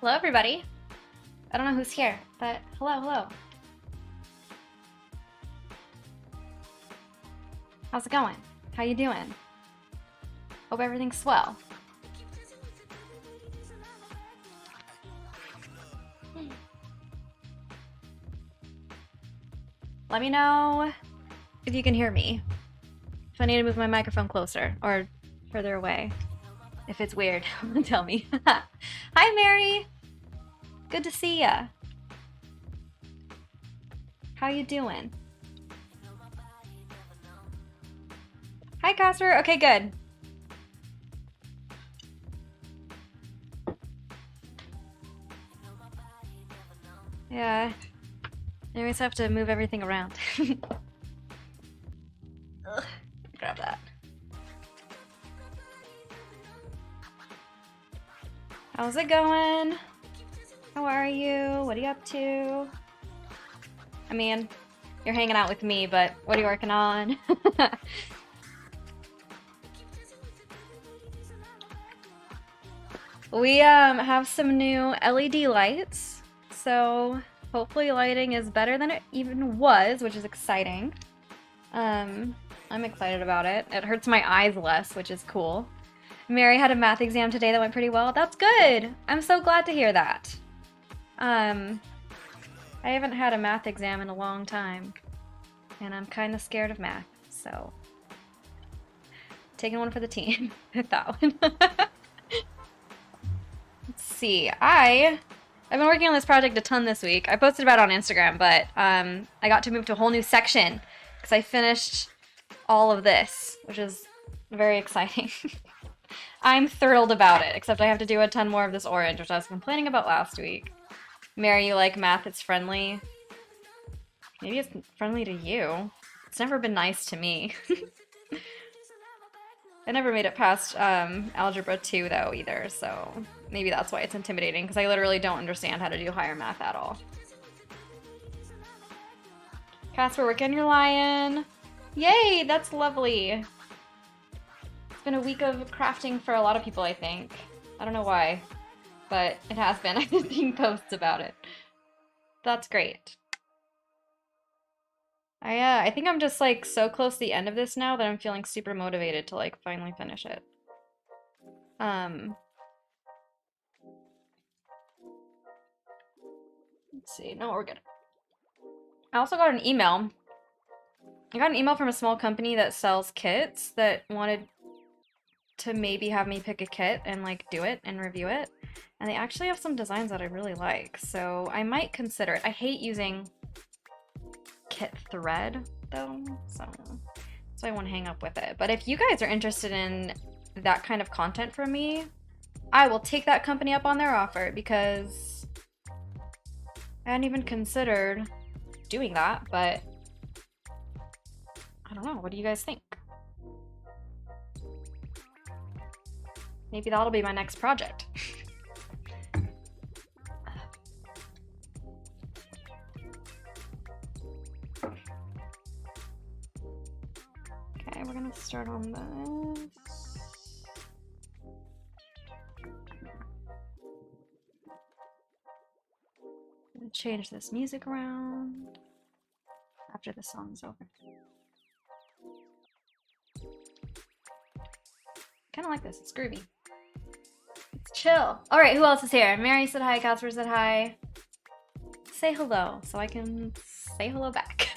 Hello, everybody. I don't know who's here, but hello, hello. How's it going? How you doing? Hope everything's swell. Let me know if you can hear me. If I need to move my microphone closer or further away. If it's weird, tell me. Hi, Mary. Good to see ya. How you doing? Hi, Casper. Okay, good. Yeah. I always have to move everything around. Ugh, grab that. How's it going? How are you? What are you up to? I mean, you're hanging out with me, but what are you working on? We have some new LED lights, so hopefully lighting is better than it even was, which is exciting. I'm excited about it. It hurts my eyes less, which is cool. Mary had a math exam today that went pretty well. That's good! I'm so glad to hear that. I haven't had a math exam in a long time, and I'm kind of scared of math, so taking one for the team with that one. Let's see. I've been working on this project a ton this week. I posted about it on Instagram, but I got to move to a whole new section because I finished all of this, which is very exciting. I'm thrilled about it, except I have to do a ton more of this orange, which I was complaining about last week. Mary, you like math? It's friendly. Maybe it's friendly to you. It's never been nice to me. I never made it past Algebra 2, though, either, so maybe that's why it's intimidating, because I literally don't understand how to do higher math at all. Casper, work on your lion. Yay, that's lovely. It's been a week of crafting for a lot of people, I think. I don't know why, but it has been. I've been seeing posts about it. That's great. I think I'm just like so close to the end of this now that I'm feeling super motivated to like finally finish it. Let's see. No, we're good. I also got an email. I got an email from a small company that sells kits that wanted to maybe have me pick a kit and like do it and review it. And they actually have some designs that I really like, so I might consider it. I hate using kit thread though, so I won't hang up with it. But if you guys are interested in that kind of content from me, I will take that company up on their offer, because I hadn't even considered doing that, but I don't know. What do you guys think? Maybe that'll be my next project. Okay, we're gonna start on this. I'm gonna change this music around after the song's over. Kind of like this. It's groovy. It's chill. All right, who else is here? Mary said hi. Casper said hi. Say hello so I can say hello back.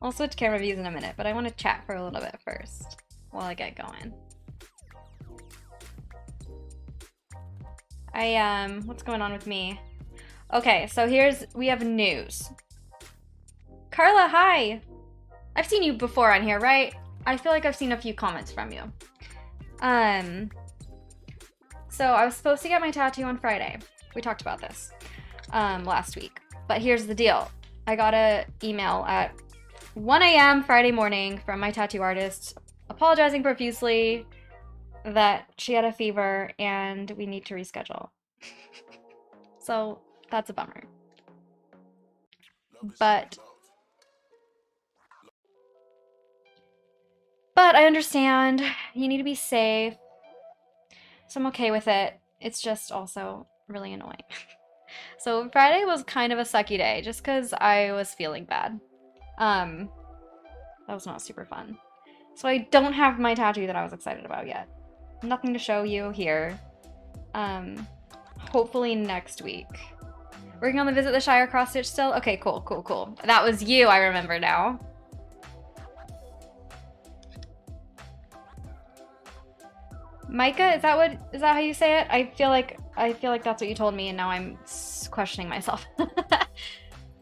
I'll switch camera views in a minute, but I want to chat for a little bit first while I get going. What's going on with me? Okay, so we have news. Carla, hi! I've seen you before on here, right? I feel like I've seen a few comments from you. So I was supposed to get my tattoo on Friday. We talked about this last week. But here's the deal. I got an email at 1 a.m. Friday morning from my tattoo artist apologizing profusely that she had a fever and we need to reschedule. So that's a bummer. But I understand. You need to be safe. So I'm okay with it. It's just also really annoying. So Friday was kind of a sucky day just because I was feeling bad. That was not super fun. So I don't have my tattoo that I was excited about yet. Nothing to show you here. Hopefully next week. Working on the Visit the Shire cross stitch still? Okay, cool, cool, cool. That was you, I remember now. Micah, is that how you say it? I feel like that's what you told me, and now I'm questioning myself.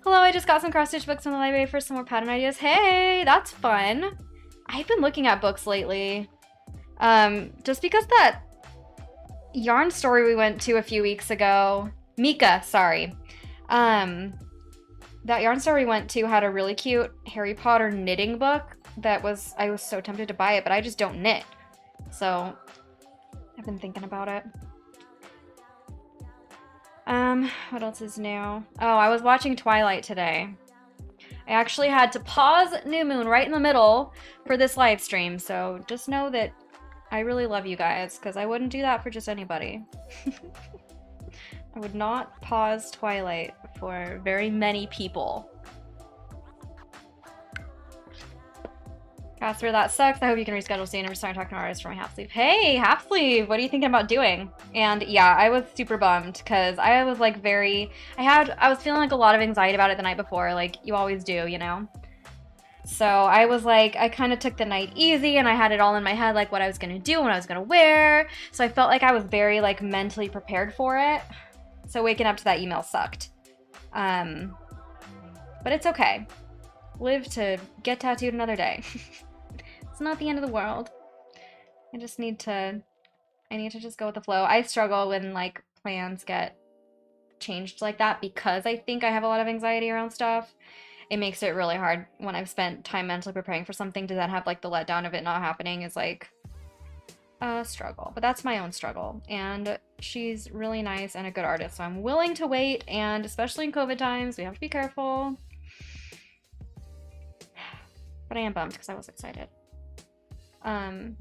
Hello, I just got some cross stitch books from the library for some more pattern ideas. Hey, that's fun. I've been looking at books lately. Just because that yarn story we went to a few weeks ago, Mika, sorry. That yarn store we went to had a really cute Harry Potter knitting book I was so tempted to buy it, but I just don't knit. So I've been thinking about it. What else is new? Oh, I was watching Twilight today. I actually had to pause New Moon right in the middle for this live stream, so just know that I really love you guys, because I wouldn't do that for just anybody. I would not pause Twilight for very many people. Casper, that sucks. I hope you can reschedule soon. I'm starting talking to artists for my half sleeve. Hey, half sleeve, what are you thinking about doing? And yeah, I was super bummed because I was like I was feeling like a lot of anxiety about it the night before, like you always do, you know? So I was like, I kind of took the night easy and I had it all in my head, like what I was going to do, what I was going to wear. So I felt like I was very like mentally prepared for it. So waking up to that email sucked. But it's okay. Live to get tattooed another day. It's not the end of the world. I need to just go with the flow. I struggle when like plans get changed like that because I think I have a lot of anxiety around stuff. It makes it really hard when I've spent time mentally preparing for something to then have like the letdown of it not happening is like a struggle. But that's my own struggle. And she's really nice and a good artist, so I'm willing to wait, and especially in COVID times, we have to be careful. But I am bummed because I was excited. A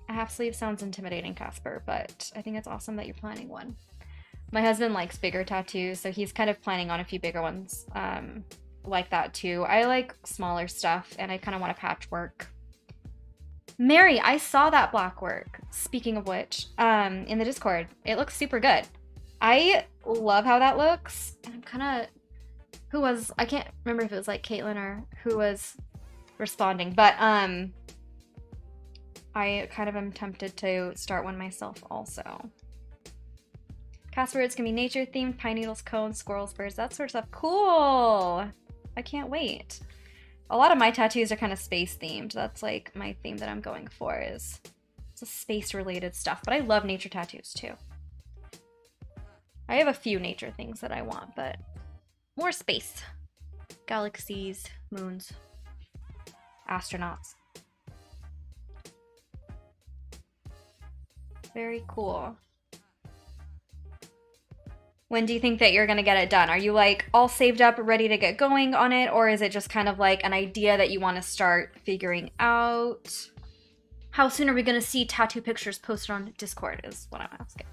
half sleeve sounds intimidating, Casper, but I think it's awesome that you're planning one. My husband likes bigger tattoos, so he's kind of planning on a few bigger ones like that too. I like smaller stuff, and I kind of want a patchwork. Mary, I saw that block work, speaking of which, in the Discord. It looks super good. I love how that looks, and I'm kind of... I can't remember if it was like Caitlin or who was responding, but I kind of am tempted to start one myself also. Casper, it's gonna be nature themed, pine needles, cones, squirrels, birds, that sort of stuff. Cool! I can't wait. A lot of my tattoos are kind of space themed. That's like my theme that I'm going for is it's a space related stuff, but I love nature tattoos too. I have a few nature things that I want, but more space. Galaxies, moons, astronauts. Very cool. When do you think that you're gonna get it done? Are you like all saved up, ready to get going on it? Or is it just kind of like an idea that you want to start figuring out? How soon are we gonna see tattoo pictures posted on Discord is what I'm asking.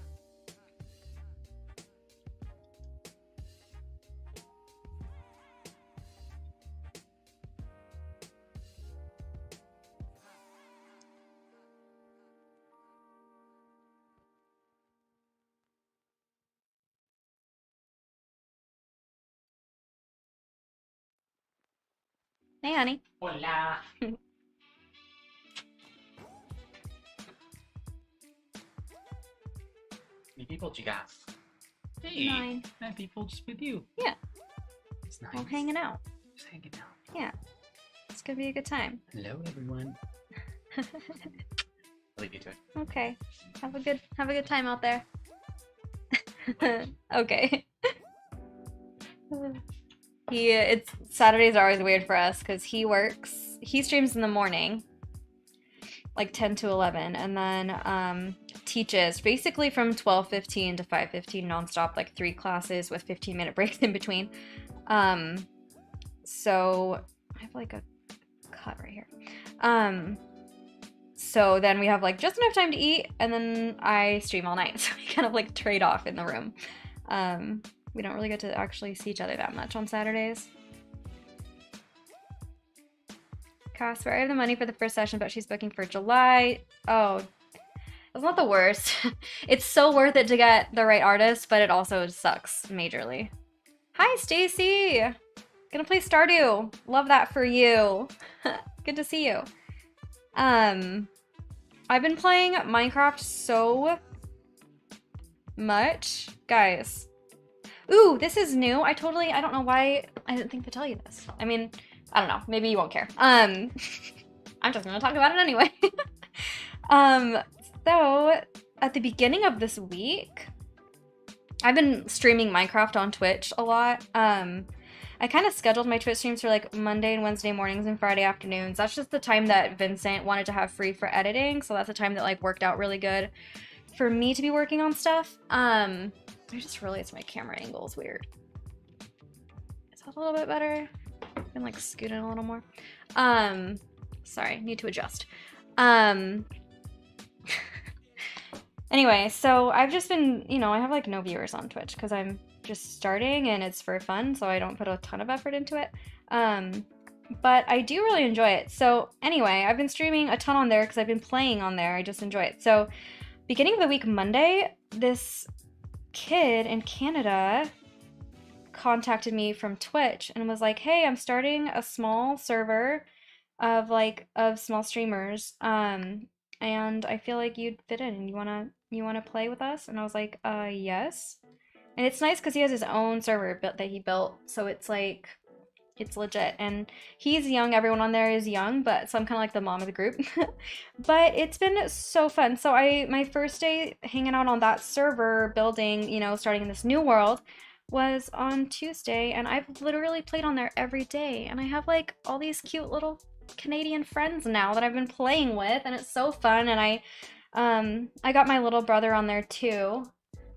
Hey, honey. Hola. Many people you got? Hey, 9. 9 people just with you. Yeah. It's nice. All hanging out. Just hanging out. Yeah. It's gonna be a good time. Hello, everyone. I'll leave you to it. Okay. Have a good time out there. Okay. Saturdays are always weird for us because he streams in the morning, like 10 to 11, and then teaches basically from 12:15 to 5:15 nonstop, like 3 classes with 15-minute breaks in between. So I have like a cut right here. So then we have like just enough time to eat, and then I stream all night, so we kind of like trade off in the room. We don't really get to actually see each other that much on Saturdays. Casper, I have the money for the first session, but she's booking for July. Oh, it's not the worst. It's so worth it to get the right artist, but it also sucks majorly. Hi, Stacy! Gonna play Stardew. Love that for you. Good to see you. I've been playing Minecraft so much. Guys. Ooh, this is new. I don't know why I didn't think to tell you this. I mean, I don't know. Maybe you won't care. I'm just gonna talk about it anyway. So at the beginning of this week, I've been streaming Minecraft on Twitch a lot. I kind of scheduled my Twitch streams for like Monday and Wednesday mornings and Friday afternoons. That's just the time that Vincent wanted to have free for editing, so that's the time that like worked out really good for me to be working on stuff. I just realized my camera angle is weird. Is that a little bit better? I can like scoot in a little more. Sorry, need to adjust. Anyway, so I've just been, you know, I have like no viewers on Twitch because I'm just starting and it's for fun, so I don't put a ton of effort into it. But I do really enjoy it. So anyway, I've been streaming a ton on there because I've been playing on there. I just enjoy it. So beginning of the week, Monday, this kid in Canada contacted me from Twitch and was like, hey, I'm starting a small server of small streamers. And I feel like you'd fit in. You wanna play with us? And I was like, yes. And it's nice because he has his own server that he built, so it's like, it's legit. And he's young, everyone on there is young, so I'm kind of like the mom of the group. But it's been so fun. So my first day hanging out on that server, building, you know, starting in this new world, was on Tuesday, and I've literally played on there every day. And I have like all these cute little Canadian friends now that I've been playing with, and it's so fun. And I got my little brother on there too,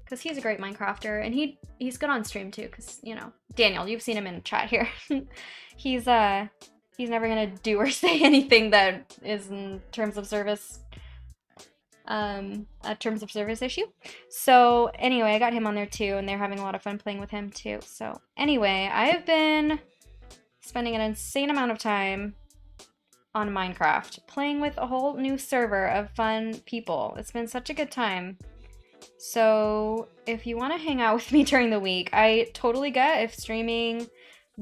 because he's a great Minecrafter, and he's good on stream too, because, you know, Daniel, you've seen him in chat here. He's never gonna do or say anything that is in terms of service, a terms of service issue. So anyway, I got him on there too, and they're having a lot of fun playing with him too. So anyway, I have been spending an insane amount of time on Minecraft, playing with a whole new server of fun people. It's been such a good time. So if you want to hang out with me during the week, I totally get if streaming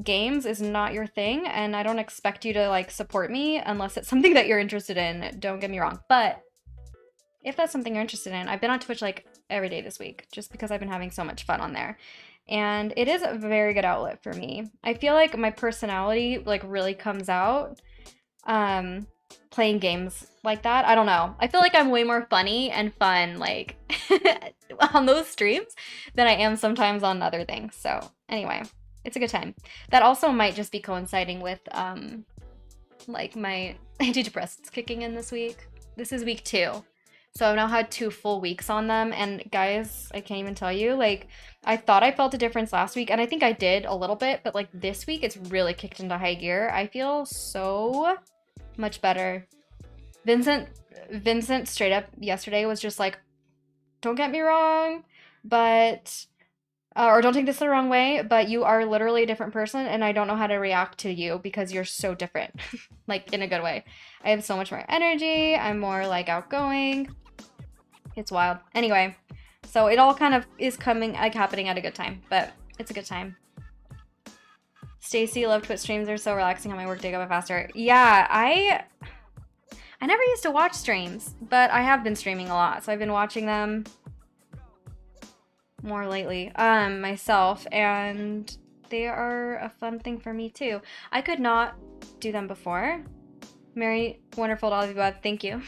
games is not your thing, and I don't expect you to like support me unless it's something that you're interested in. Don't get me wrong. But if that's something you're interested in, I've been on Twitch like every day this week just because I've been having so much fun on there. And it is a very good outlet for me. I feel like my personality like really comes out playing games like that. I don't know. I feel like I'm way more funny and fun like on those streams than I am sometimes on other things. So anyway, it's a good time. That also might just be coinciding with like my antidepressants kicking in this week. This is week 2. So I've now had 2 full weeks on them, and guys, I can't even tell you, like, I thought I felt a difference last week, and I think I did a little bit, but like this week it's really kicked into high gear. I feel so much better. Vincent straight up yesterday was just like, don't get me wrong, but or don't take this the wrong way, but you are literally a different person, and I don't know how to react to you because you're so different. Like, in a good way. I have so much more energy. I'm more like outgoing. It's wild. Anyway, so it all kind of is happening at a good time, but it's a good time. Stacy, love Twitch streams. They're so relaxing. How my workday go by faster. Yeah, I never used to watch streams, but I have been streaming a lot, so I've been watching them more lately myself, and they are a fun thing for me too. I could not do them before. Mary, wonderful to all of you both. Thank you.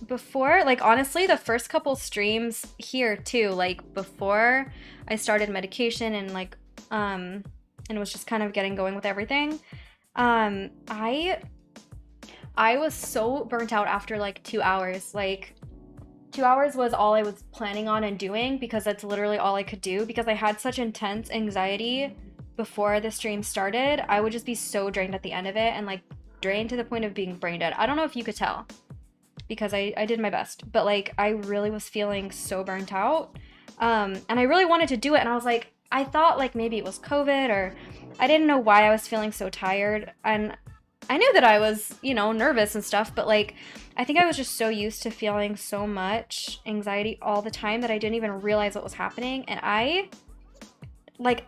Before, like, honestly, the first couple streams here too, like before I started medication and like and was just kind of getting going with everything, I was so burnt out after like 2 hours. Like 2 hours was all I was planning on and doing, because that's literally all I could do, because I had such intense anxiety before the stream started. I would just be so drained at the end of it, and like drained to the point of being brain dead. I don't know if you could tell. because I did my best. But like, I really was feeling so burnt out. And I really wanted to do it. And I was like, I thought like maybe it was COVID, or I didn't know why I was feeling so tired. And I knew that I was, you know, nervous and stuff, but like, I think I was just so used to feeling so much anxiety all the time that I didn't even realize what was happening. And like,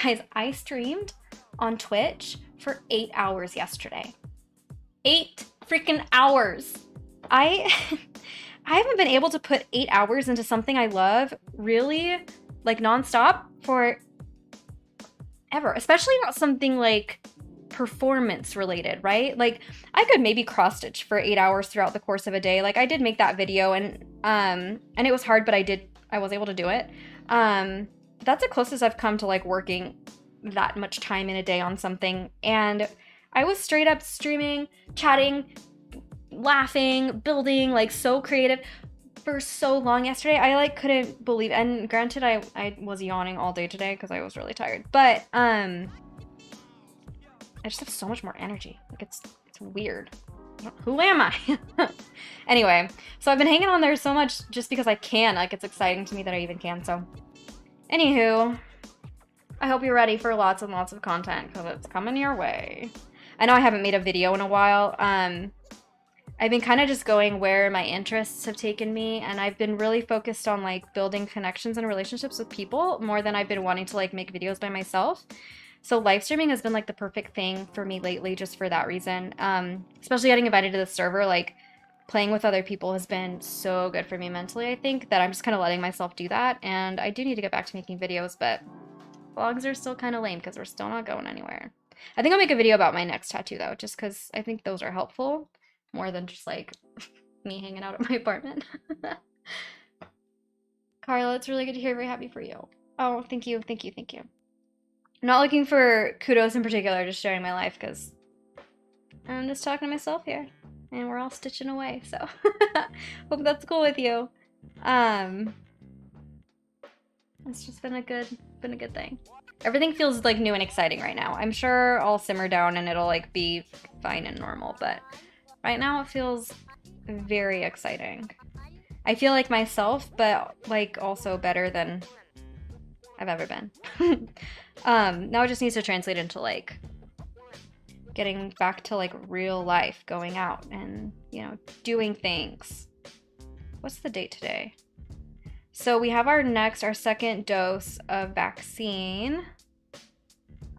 guys, I streamed on Twitch for 8 hours yesterday. 8 freaking hours. I haven't been able to put 8 hours into something I love really like nonstop for ever, especially not something like performance related, right? Like I could maybe cross stitch for 8 hours throughout the course of a day. Like I did make that video, and it was hard, but I was able to do it. That's the closest I've come to like working that much time in a day on something. And I was straight up streaming, chatting, laughing, building, like so creative for so long yesterday. I like couldn't believe, and granted I was yawning all day today because I was really tired, but I just have so much more energy. Like it's weird. Who am I? Anyway, so I've been hanging on there so much just because I can. Like it's exciting to me that I even can. So anywho, I hope you're ready for lots and lots of content because it's coming your way. I know I haven't made a video in a while. I've been kind of just going where my interests have taken me, and I've been really focused on like building connections and relationships with people more than I've been wanting to like make videos by myself. So live streaming has been like the perfect thing for me lately just for that reason. Especially getting invited to the server, like playing with other people has been so good for me mentally, I think, that I'm just kind of letting myself do that. And I do need to get back to making videos, but vlogs are still kind of lame because we're still not going anywhere. I think I'll make a video about my next tattoo though, just because I think those are helpful more than just like me hanging out at my apartment. Carla, it's really good to hear. Very happy for you. Oh, thank you, thank you, thank you. I'm not looking for kudos in particular, just sharing my life because I'm just talking to myself here and we're all stitching away. So hope that's cool with you. It's just been a good thing. Everything feels like new and exciting right now. I'm sure I'll simmer down and it'll like be fine and normal, but right now it feels very exciting. I feel like myself, but like also better than I've ever been. Now it just needs to translate into like getting back to like real life, going out and, you know, doing things. What's the date today? So we have our second dose of vaccine,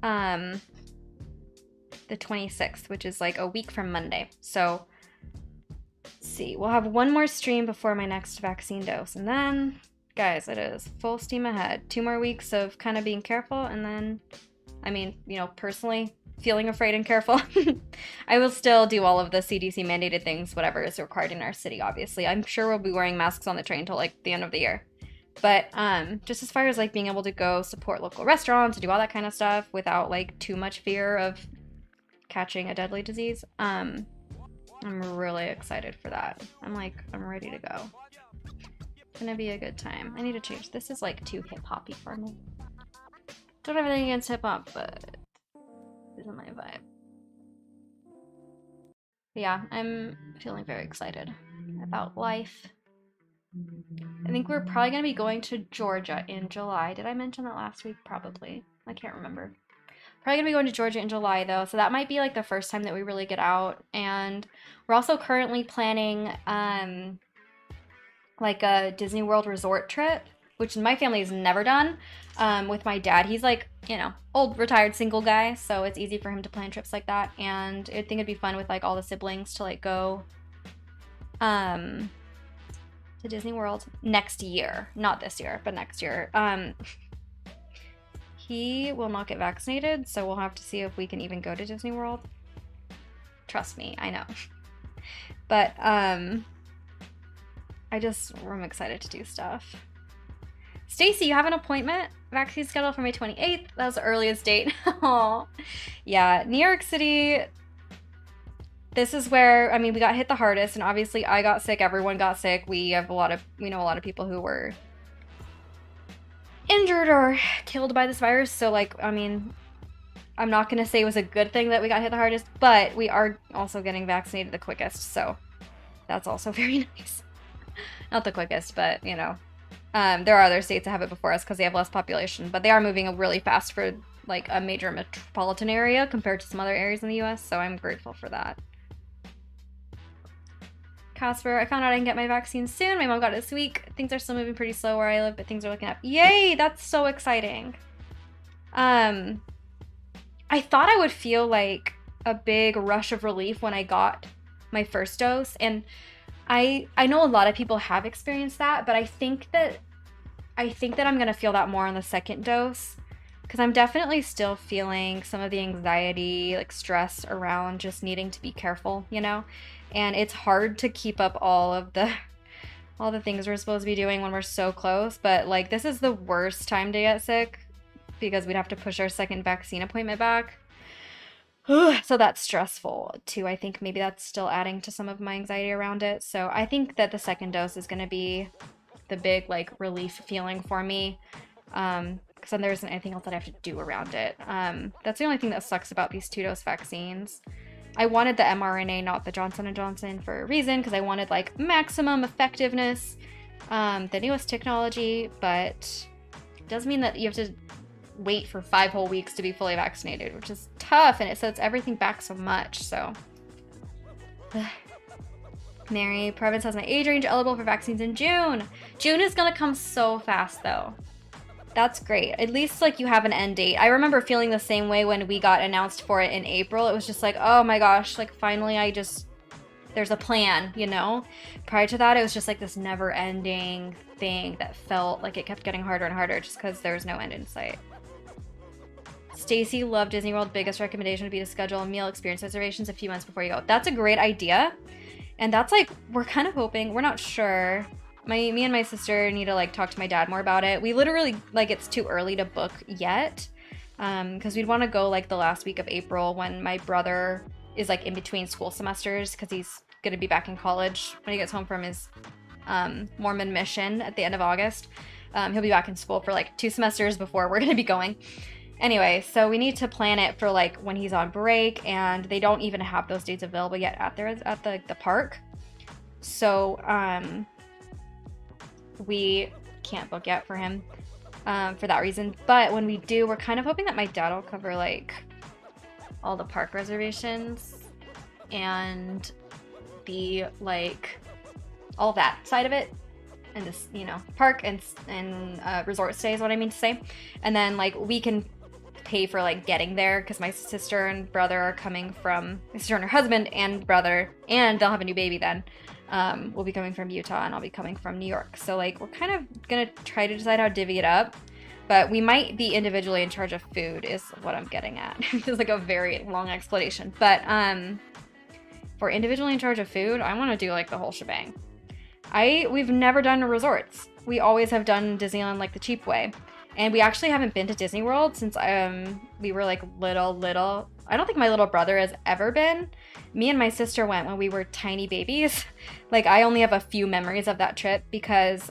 the 26th, which is like a week from Monday. So let's see, we'll have one more stream before my next vaccine dose. And then, guys, it is full steam ahead. 2 more weeks of kind of being careful. And then, I mean, you know, personally feeling afraid and careful. I will still do all of the CDC mandated things, whatever is required in our city, obviously. I'm sure we'll be wearing masks on the train till like the end of the year. But just as far as like being able to go support local restaurants and do all that kind of stuff without like too much fear of catching a deadly disease, I'm really excited for that. I'm ready to go. It's gonna be a good time. I need to change. This is like too hip-hoppy for me. Don't have anything against hip-hop, but this isn't my vibe. But yeah, I'm feeling very excited about life. I think we're probably going to be going to Georgia in July. Did I mention that last week? Probably. I can't remember. Probably going to be going to Georgia in July, though, so that might be, like, the first time that we really get out. And we're also currently planning, like, a Disney World resort trip, which my family has never done, with my dad. He's, like, you know, old, retired, single guy, so it's easy for him to plan trips like that. And I think it'd be fun with, like, all the siblings to, like, go, to Disney World next year. Not this year, but next year. He will not get vaccinated, so we'll have to see if we can even go to Disney World. Trust me, I know. But, I'm excited to do stuff. Stacy, you have an appointment? Vaccine scheduled for May 28th. That was the earliest date. Aww. Yeah, New York City, this is where, I mean, we got hit the hardest, and obviously I got sick, everyone got sick. We know a lot of people who were injured or killed by this virus, so like, I mean, I'm not gonna say it was a good thing that we got hit the hardest, but we are also getting vaccinated the quickest, so That's also very nice. Not the quickest, but you know, there are other states that have it before us because they have less population, but they are moving really fast for like a major metropolitan area compared to some other areas in the US, so I'm grateful for that. Casper, I found out I can get my vaccine soon. My mom got it this week. Things are still moving pretty slow where I live, but things are looking up. Yay, that's so exciting. I thought I would feel like a big rush of relief when I got my first dose, and I know a lot of people have experienced that, but I think that I'm gonna feel that more on the second dose, because I'm definitely still feeling some of the anxiety, like stress around just needing to be careful, you know? And it's hard to keep up all the things we're supposed to be doing when we're so close, but like this is the worst time to get sick because we'd have to push our second vaccine appointment back. So that's stressful too. I think maybe that's still adding to some of my anxiety around it. So I think that the second dose is going to be the big like relief feeling for me. Because then there isn't anything else that I have to do around it. That's the only thing that sucks about these 2-dose vaccines. I wanted the mRNA, not the Johnson & Johnson, for a reason, because I wanted like maximum effectiveness, the newest technology, but it does mean that you have to wait for 5 whole weeks to be fully vaccinated, which is tough, and it sets everything back so much, so. Mary, province has my age range eligible for vaccines in June. June is gonna come so fast though. That's great. At least like you have an end date. I remember feeling the same way when we got announced for it in April. It was just like, oh my gosh, like finally there's a plan, you know? Prior to that, it was just like this never ending thing that felt like it kept getting harder and harder just because there was no end in sight. Stacy loved Disney World. Biggest recommendation would be to schedule meal experience reservations a few months before you go. That's a great idea. And that's like, we're kind of hoping, we're not sure. Me and my sister need to like talk to my dad more about it. We literally, like, it's too early to book yet. Because we'd want to go like the last week of April when my brother is like in between school semesters because he's going to be back in college when he gets home from his Mormon mission at the end of August. He'll be back in school for like 2 semesters before we're going to be going. Anyway, so we need to plan it for like when he's on break, and they don't even have those dates available yet at the park. So we can't book yet for him for that reason. But when we do, we're kind of hoping that my dad will cover like all the park reservations and the like all that side of it. And this, you know, park and resort stay is what I mean to say. And then like we can pay for like getting there because my sister and brother are coming from, my sister and her husband and brother, and they'll have a new baby then. We'll be coming from Utah and I'll be coming from New York. So like we're kind of gonna try to decide how to divvy it up, but we might be individually in charge of food is what I'm getting at. It's like a very long explanation, but for individually in charge of food, I want to do like the whole shebang. We've never done resorts. We always have done Disneyland like the cheap way. And we actually haven't been to Disney World since we were like little. I don't think my little brother has ever been. Me and my sister went when we were tiny babies. Like I only have a few memories of that trip because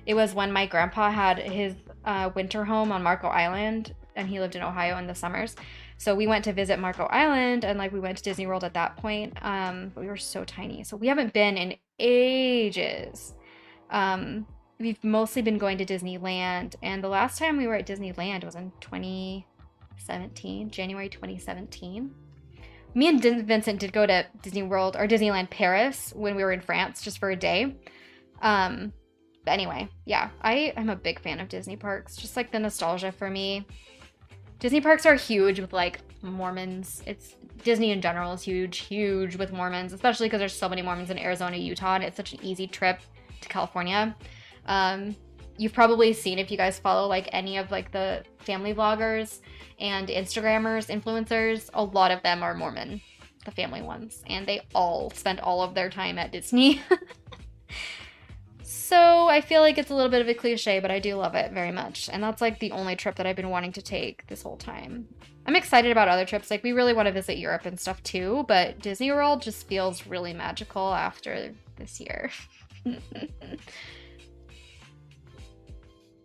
it was when my grandpa had his winter home on Marco Island, and he lived in Ohio in the summers. So we went to visit Marco Island, and like we went to Disney World at that point. But we were so tiny. So we haven't been in ages. We've mostly been going to Disneyland, and the last time we were at Disneyland was in 2017, January 2017. Me and Vincent did go to Disney World or Disneyland Paris when we were in France just for a day. But anyway, yeah, I'm a big fan of Disney parks, just like the nostalgia for me. Disney parks are huge with like Mormons. Disney in general is huge with Mormons, especially because there's so many Mormons in Arizona, Utah, and it's such an easy trip to California. You've probably seen, if you guys follow like any of like the family vloggers and Instagrammers, influencers, a lot of them are Mormon, the family ones, and they all spend all of their time at Disney. So I feel like it's a little bit of a cliche, but I do love it very much. And that's like the only trip that I've been wanting to take this whole time. I'm excited about other trips. Like we really want to visit Europe and stuff too, but Disney World just feels really magical after this year.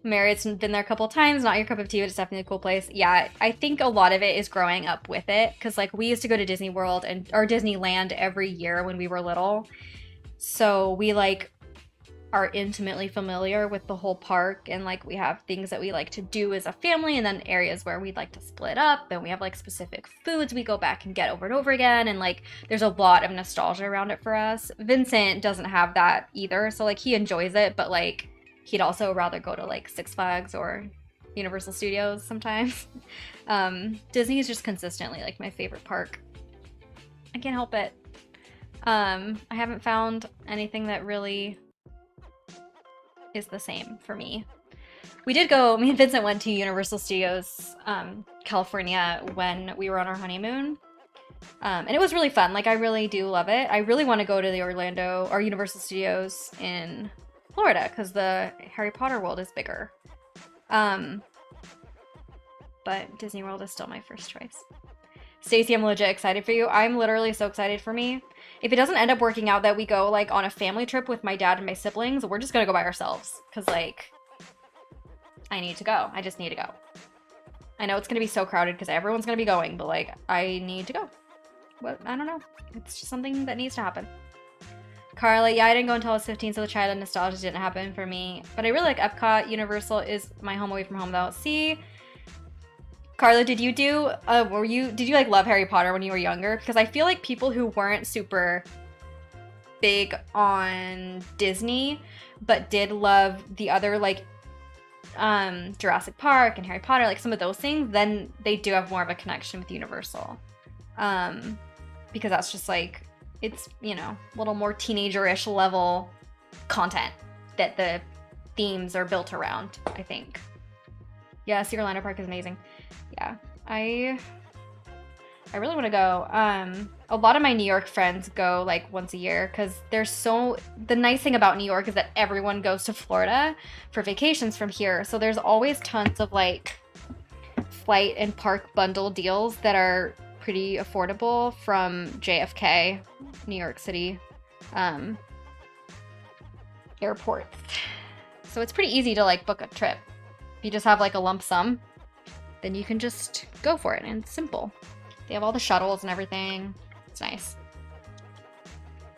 Marriott's been there a couple times, not your cup of tea, but it's definitely a cool place. Yeah, I think a lot of it is growing up with it, because like we used to go to Disney World and or Disneyland every year when we were little. So we like are intimately familiar with the whole park, and like we have things that we like to do as a family, and then areas where we'd like to split up, and we have like specific foods we go back and get over and over again, and like there's a lot of nostalgia around it for us. Vincent doesn't have that either, so like he enjoys it, but like he'd also rather go to like Six Flags or Universal Studios sometimes. Disney is just consistently like my favorite park. I can't help it. I haven't found anything that really is the same for me. We did go, me and Vincent went to Universal Studios, California when we were on our honeymoon. And it was really fun. Like, I really do love it. I really want to go to the Orlando or Universal Studios in Florida because the Harry Potter world is bigger. But Disney World is still my first choice. Stacey, I'm legit excited for you. I'm literally so excited for me. If it doesn't end up working out that we go like on a family trip with my dad and my siblings, we're just gonna go by ourselves. Cause like, I need to go. I just need to go. I know it's gonna be so crowded because everyone's gonna be going, but like, I need to go. What? I don't know. It's just something that needs to happen. Carla, yeah, I didn't go until I was 15, so the childhood nostalgia didn't happen for me. But I really like Epcot. Universal is my home away from home though. See? Carla, did you like love Harry Potter when you were younger? Because I feel like people who weren't super big on Disney, but did love the other like Jurassic Park and Harry Potter, like some of those things, then they do have more of a connection with Universal. Because that's just like, it's, you know, a little more teenager-ish level content that the themes are built around, I think. Yes, Orlando Park is amazing. Yeah, I really want to go. A lot of my New York friends go like once a year because the nice thing about New York is that everyone goes to Florida for vacations from here. So there's always tons of like flight and park bundle deals that are pretty affordable from JFK, New York City, airports. So it's pretty easy to like book a trip. If you just have like a lump sum, then you can just go for it, and it's simple. They have all the shuttles and everything. It's nice.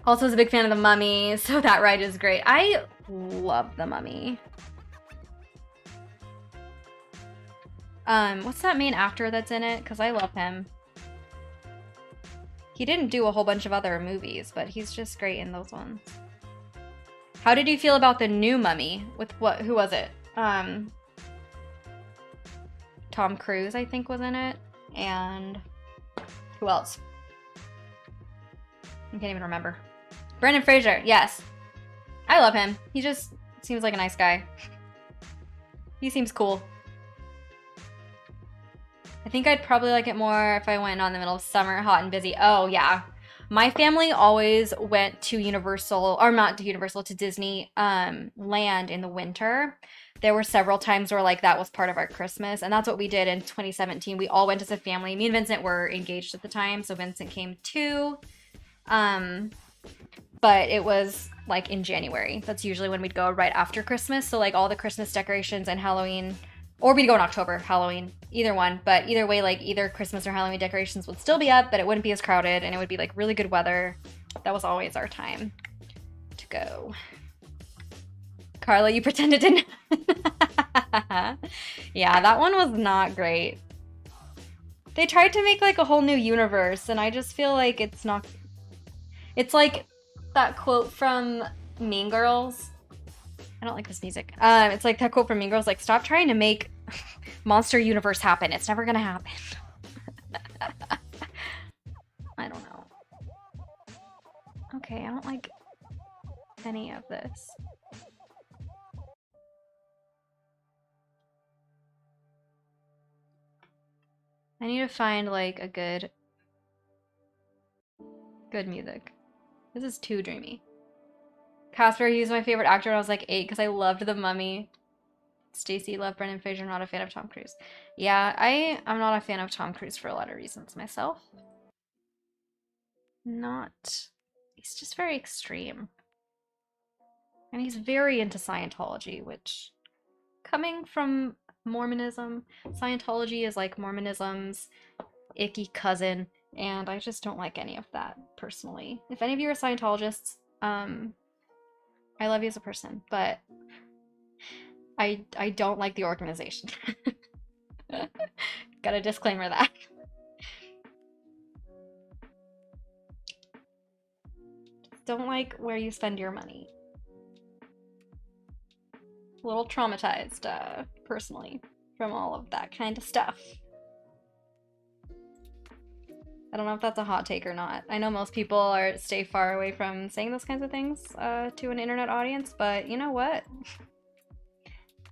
Also was a big fan of The Mummy, so that ride is great. I love The Mummy. What's that main actor that's in it? Because I love him. He didn't do a whole bunch of other movies, but he's just great in those ones. How did you feel about the new Mummy? With what? Who was it? Tom Cruise, I think, was in it. And who else? I can't even remember. Brendan Fraser, yes. I love him. He just seems like a nice guy. He seems cool. I think I'd probably like it more if I went on the middle of summer, hot and busy. Oh, yeah. My family always went to Universal, or not to Universal, to Disney land in the winter. There were several times where like that was part of our Christmas, and that's what we did in 2017. We all went as a family. Me and Vincent were engaged at the time, so Vincent came too. But it was like in January. That's usually when we'd go, right after Christmas. So like all the Christmas decorations and Halloween, or we'd go in October, Halloween, either one. But either way, like either Christmas or Halloween decorations would still be up, but it wouldn't be as crowded, and it would be like really good weather. That was always our time to go. Carla, you pretended to. Yeah, that one was not great. They tried to make like a whole new universe, and I just feel like it's not. It's like that quote from Mean Girls. I don't like this music. It's like that quote from Mean Girls, like, stop trying to make Monster Universe happen. It's never gonna happen. I don't know. Okay, I don't like any of this. I need to find like a good music. This is too dreamy. Casper, he was my favorite actor when I was like 8 because I loved The Mummy. Stacy loved Brendan Fraser, not a fan of Tom Cruise. Yeah, I'm not a fan of Tom Cruise for a lot of reasons myself. He's just very extreme. And he's very into Scientology, which coming from Mormonism. Scientology is like Mormonism's icky cousin, and I just don't like any of that personally. If any of you are Scientologists, I love you as a person, but I don't like the organization. Got a disclaimer that. Don't like where you spend your money. A little traumatized, personally, from all of that kind of stuff. I don't know if that's a hot take or not. I know most people stay far away from saying those kinds of things to an internet audience, but you know what?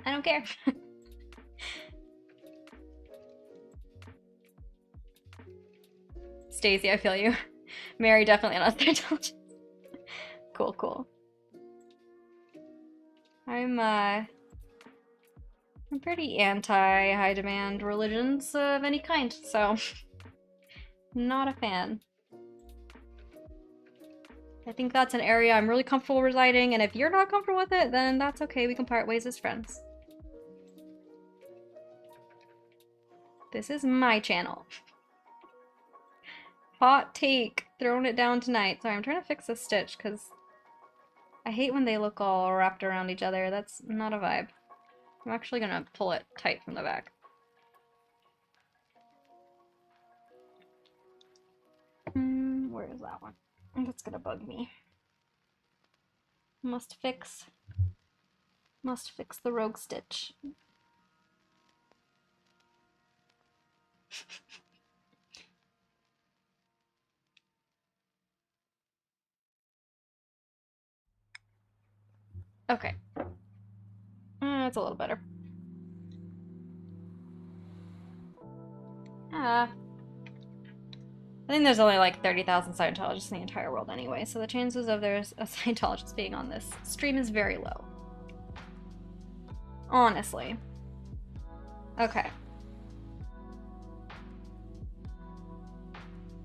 I don't care. Stacey, I feel you. Mary, definitely not Scientologist. Cool, cool. I'm pretty anti high demand religions of any kind, so not a fan. I think that's an area I'm really comfortable residing, and if you're not comfortable with it, then that's okay. We can part ways as friends. This is my channel. Hot take. Throwing it down tonight. Sorry, I'm trying to fix this stitch because I hate when they look all wrapped around each other. That's not a vibe. I'm actually gonna pull it tight from the back. Where is that one? That's gonna bug me. Must fix the rogue stitch. Okay. That's a little better. I think there's only like 30,000 Scientologists in the entire world anyway, so the chances of there's a Scientologist being on this stream is very low. Honestly. Okay.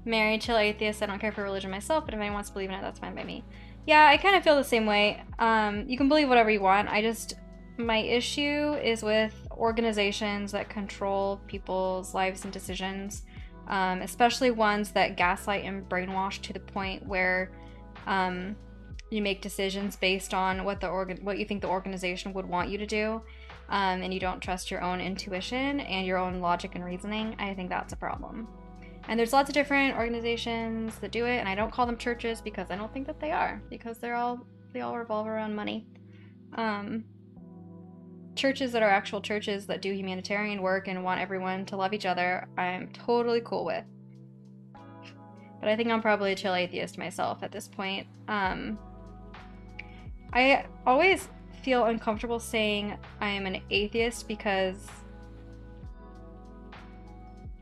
Married, chill atheist, I don't care for religion myself, but if anyone wants to believe in it, that's fine by me. Yeah, I kind of feel the same way. You can believe whatever you want. My issue is with organizations that control people's lives and decisions, especially ones that gaslight and brainwash to the point where you make decisions based on what you think the organization would want you to do, and you don't trust your own intuition and your own logic and reasoning. I think that's a problem. And there's lots of different organizations that do it, and I don't call them churches because I don't think that they are, because they all revolve around money. Churches that are actual churches that do humanitarian work and want everyone to love each other, I'm totally cool with. But I think I'm probably a chill atheist myself at this point. I always feel uncomfortable saying I am an atheist because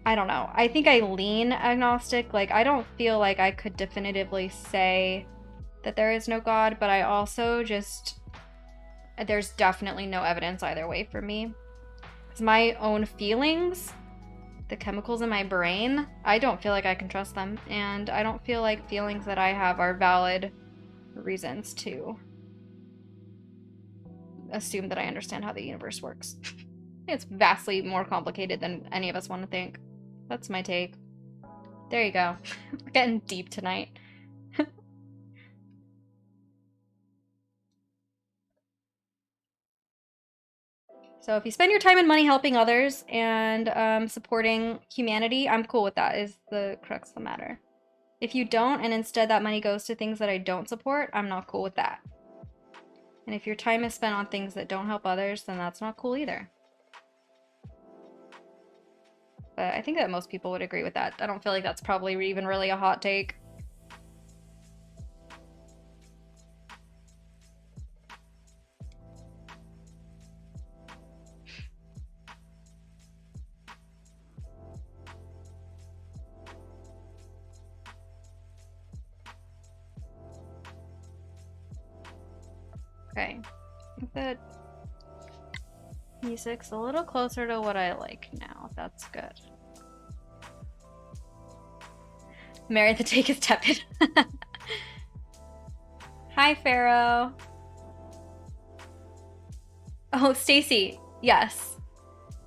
I don't know. I think I lean agnostic. Like, I don't feel like I could definitively say that there is no God, but I also there's definitely no evidence either way for me. It's my own feelings, the chemicals in my brain, I don't feel like I can trust them, and I don't feel like feelings that I have are valid reasons to assume that I understand how the universe works. I think it's vastly more complicated than any of us want to think. That's my take. There you go. We're getting deep tonight. So if you spend your time and money helping others and supporting humanity, I'm cool with that, is the crux of the matter. If you don't, and instead that money goes to things that I don't support, I'm not cool with that. And if your time is spent on things that don't help others, then that's not cool either. But I think that most people would agree with that. I don't feel like that's probably even really a hot take. Okay, I think that music's a little closer to what I like now. That's good. Mary, the take is tepid. Hi, Pharaoh. Oh, Stacy. Yes.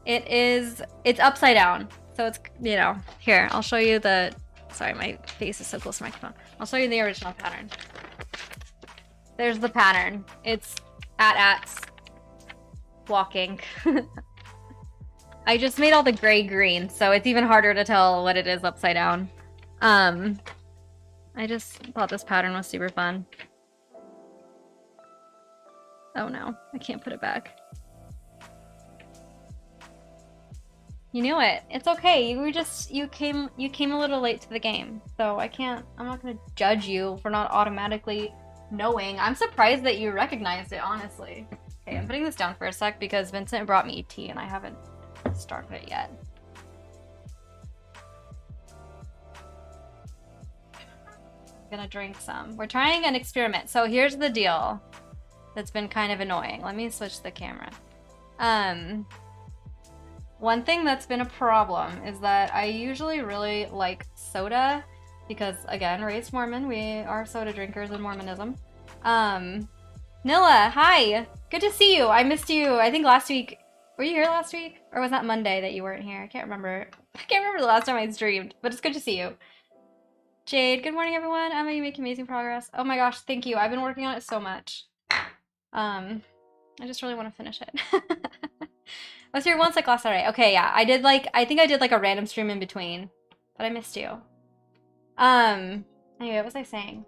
It's upside down. So it's, you know, here, I'll show you the, sorry, my face is so close to the microphone. I'll show you the original pattern. There's the pattern. It's ats walking. I just made all the gray green, so it's even harder to tell what it is upside down. I just thought this pattern was super fun. Oh no, I can't put it back. You knew it. It's okay. You came a little late to the game. So I'm not gonna judge you for not automatically knowing. I'm surprised that you recognized it, honestly. Okay, I'm putting this down for a sec because Vincent brought me tea and I haven't started it yet. I'm gonna drink some. We're trying an experiment. So here's the deal that's been kind of annoying. Let me switch the camera. One thing that's been a problem is that I usually really like soda because, again, raised Mormon, we are soda drinkers in Mormonism. Nilla, hi! Good to see you. I missed you, I think last week. Were you here last week? Or was that Monday that you weren't here? I can't remember. I can't remember the last time I streamed, but it's good to see you. Jade, good morning, everyone. Emma, you make amazing progress. Oh my gosh, thank you. I've been working on it so much. I just really want to finish it. I was here once like last Saturday. Okay, yeah. I think I did like a random stream in between. But I missed you. Anyway, what was I saying?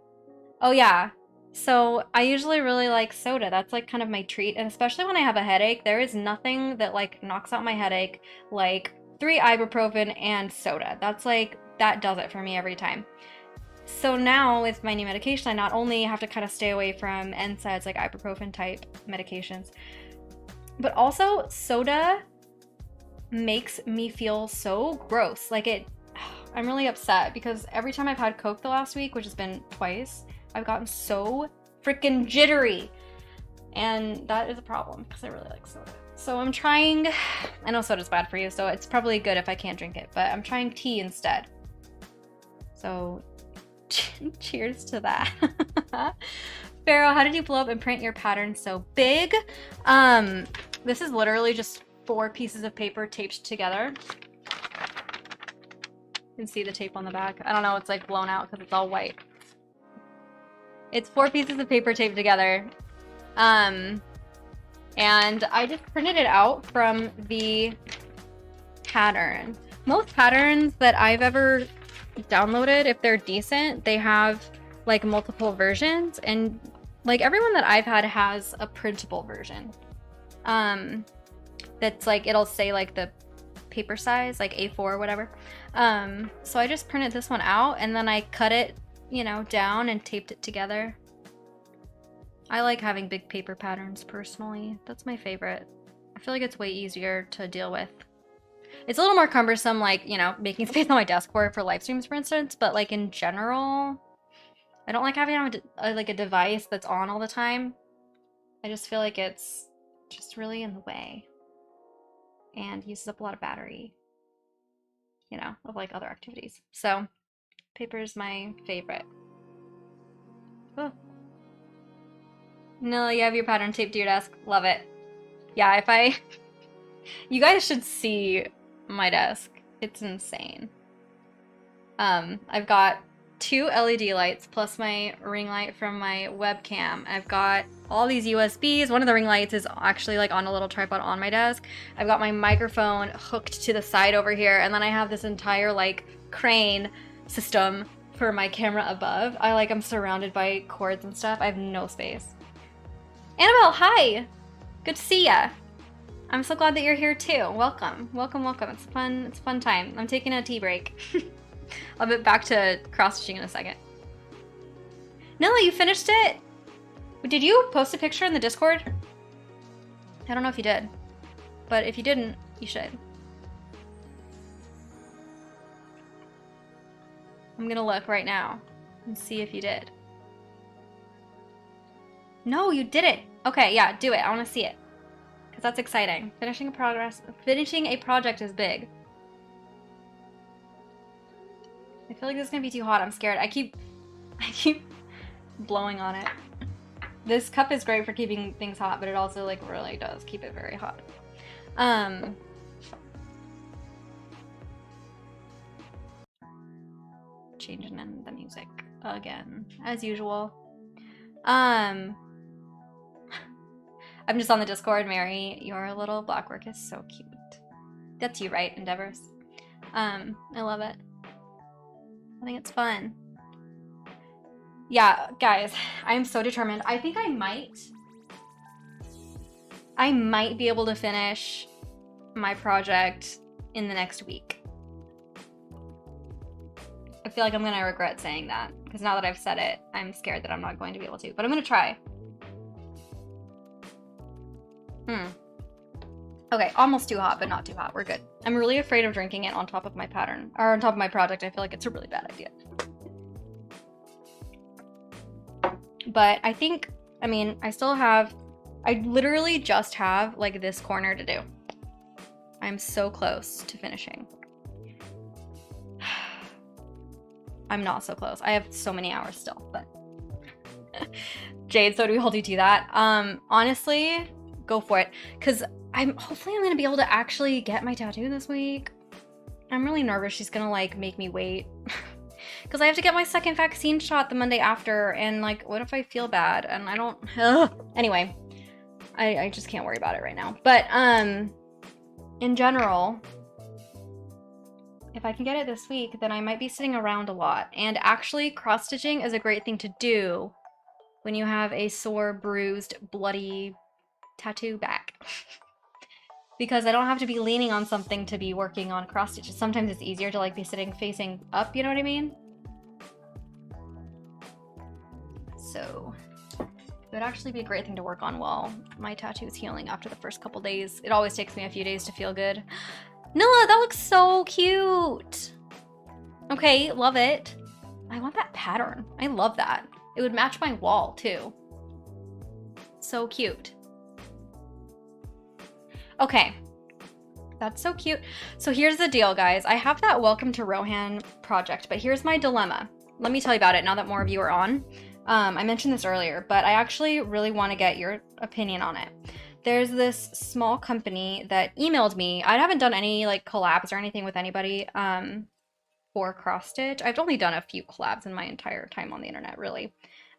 Oh yeah. So I usually really like soda. That's like kind of my treat. And especially when I have a headache, there is nothing that like knocks out my headache like 3 ibuprofen and soda. That's like, that does it for me every time. So now with my new medication, I not only have to kind of stay away from NSAIDs, like ibuprofen type medications, but also soda makes me feel so gross. Like I'm really upset because every time I've had Coke the last week, which has been twice, I've gotten so freaking jittery. And that is a problem because I really like soda. So I'm trying, I know soda's bad for you, so it's probably good if I can't drink it, but I'm trying tea instead. So cheers to that. Pharaoh, how did you blow up and print your pattern so big? This is literally just 4 pieces of paper taped together. You can see the tape on the back. I don't know, it's like blown out because it's all white. It's 4 pieces of paper taped together. And I just printed it out from the pattern. Most patterns that I've ever downloaded, if they're decent, they have like multiple versions, and like everyone that I've had has a printable version. That's like, it'll say like the paper size, like A4 or whatever. So I just printed this one out and then I cut it, you know, down and taped it together. I like having big paper patterns personally. That's my favorite. I feel like it's way easier to deal with. It's a little more cumbersome, like, you know, making space on my desk for live streams, for instance, but like in general, I don't like having like a device that's on all the time. I just feel like it's just really in the way and uses up a lot of battery, you know, of like other activities. So paper is my favorite. Oh. No, you have your pattern taped to your desk. Love it. Yeah, you guys should see my desk. It's insane. I've got 2 LED lights plus my ring light from my webcam. I've got all these USBs. One of the ring lights is actually like on a little tripod on my desk. I've got my microphone hooked to the side over here, and then I have this entire like crane system for my camera above. I'm surrounded by cords and stuff. I have no space. Annabelle, hi! Good to see ya. I'm so glad that you're here too. Welcome, welcome, welcome. It's a fun time. I'm taking a tea break. I'll be back to cross-stitching in a second. Nilla, you finished it? Did you post a picture in the Discord? I don't know if you did, but if you didn't, you should. I'm gonna look right now and see if you did. No, you did it. Okay, yeah, do it. I want to see it. Because that's exciting. Finishing a project is big. I feel like this is going to be too hot. I'm scared. I keep blowing on it. This cup is great for keeping things hot, but it also like really does keep it very hot. Um, changing in the music again, as usual. I'm just on the Discord, Mary. Your little blockwork is so cute. That's you, right, Endeavors? I love it. I think it's fun. Yeah, guys, I'm so determined. I think I might be able to finish my project in the next week. I feel like I'm gonna regret saying that, because now that I've said it, I'm scared that I'm not going to be able to, but I'm gonna try. Okay, almost too hot, but not too hot. We're good. I'm really afraid of drinking it on top of my pattern, or on top of my project. I feel like it's a really bad idea. But I think, I mean, I literally just have like this corner to do. I'm so close to finishing. I'm not so close. I have so many hours still, but Jade, so do we hold you to that? Honestly, go for it. Cause hopefully I'm gonna be able to actually get my tattoo this week. I'm really nervous she's gonna like make me wait. Cause I have to get my second vaccine shot the Monday after, and like, what if I feel bad? And I don't, anyway, I just can't worry about it right now. But, in general, if I can get it this week, then I might be sitting around a lot. And actually, cross-stitching is a great thing to do when you have a sore, bruised, bloody tattoo back. Because I don't have to be leaning on something to be working on cross-stitches. Sometimes it's easier to like be sitting facing up, you know what I mean? So it would actually be a great thing to work on while my tattoo is healing after the first couple days. It always takes me a few days to feel good. Noah, that looks so cute. Okay, love it. I want that pattern. I love that. It would match my wall too. So cute. Okay. That's so cute. So here's the deal, guys. I have that Welcome to Rohan project, but here's my dilemma. Let me tell you about it now that more of you are on. I mentioned this earlier, but I actually really want to get your opinion on it. There's this small company that emailed me. I haven't done any like collabs or anything with anybody for cross stitch. I've only done a few collabs in my entire time on the internet, really.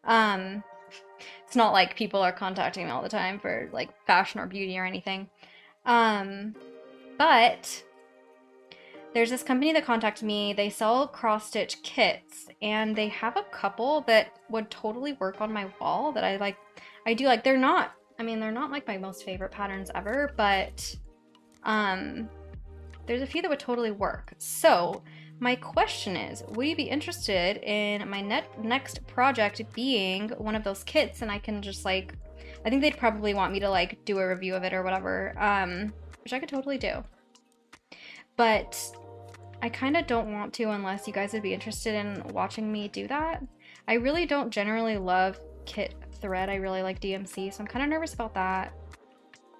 It's not like people are contacting me all the time for like fashion or beauty or anything. But there's this company that contacted me. They sell cross-stitch kits, and they have a couple that would totally work on my wall that I do like. They're not like my most favorite patterns ever, but there's a few that would totally work. So my question is, would you be interested in my next project being one of those kits? And I can just like, I think they'd probably want me to like do a review of it or whatever, which I could totally do. But I kind of don't want to unless you guys would be interested in watching me do that. I really don't generally love kit thread. I really like DMC, so I'm kind of nervous about that.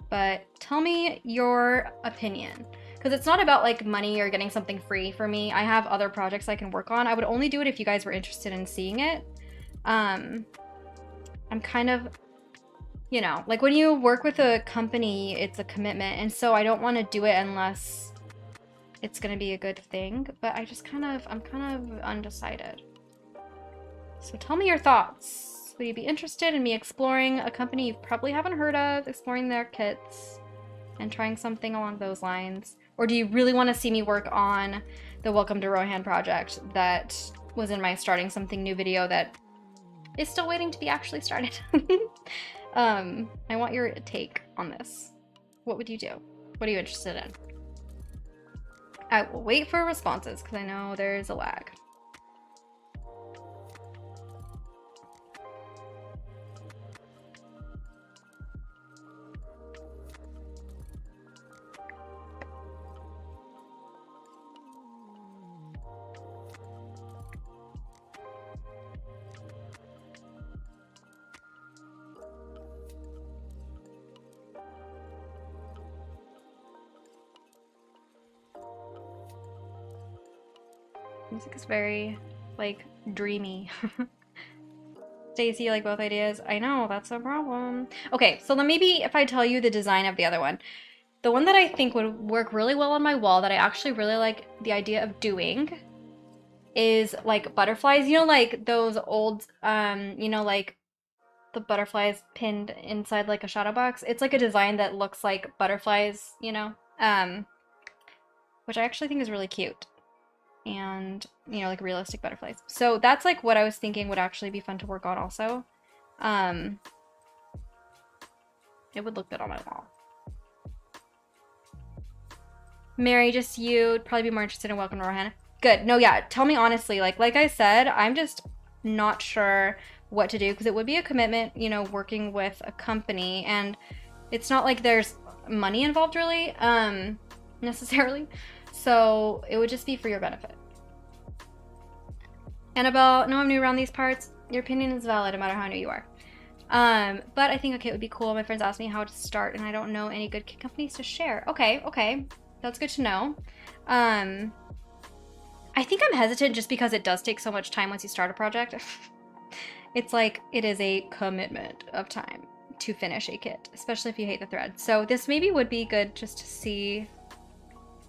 But tell me your opinion, because it's not about like money or getting something free for me. I have other projects I can work on. I would only do it if you guys were interested in seeing it. I'm kind of, you know, like when you work with a company, it's a commitment, and so I don't want to do it unless it's gonna be a good thing, but I'm kind of undecided. So tell me your thoughts. Would you be interested in me exploring a company you probably haven't heard of, exploring their kits, and trying something along those lines? Or do you really want to see me work on the Welcome to Rohan project that was in my Starting Something New video that is still waiting to be actually started? I want your take on this. What would you do? What are you interested in? I will wait for responses because I know there's a lag. Music is very, like, dreamy. Stacy, you like both ideas? I know, that's a problem. Okay, so then maybe if I tell you the design of the other one. The one that I think would work really well on my wall that I actually really like the idea of doing is like butterflies. You know, like those old, you know, like the butterflies pinned inside like a shadow box. It's like a design that looks like butterflies, you know, which I actually think is really cute. And, you know, like realistic butterflies. So that's like what I was thinking would actually be fun to work on also. It would look good on my wall. Mary, just you'd probably be more interested in Welcome to Rohan. Good. No, yeah. Tell me honestly. Like I said, I'm just not sure what to do because it would be a commitment, you know, working with a company, and it's not like there's money involved really, necessarily. So it would just be for your benefit. Annabelle, no, I'm new around these parts. Your opinion is valid no matter how new you are. But I think okay, it would be cool. My friends asked me how to start, and I don't know any good kit companies to share. Okay. That's good to know. I think I'm hesitant just because it does take so much time once you start a project. It's like it is a commitment of time to finish a kit, especially if you hate the thread. So this maybe would be good just to see,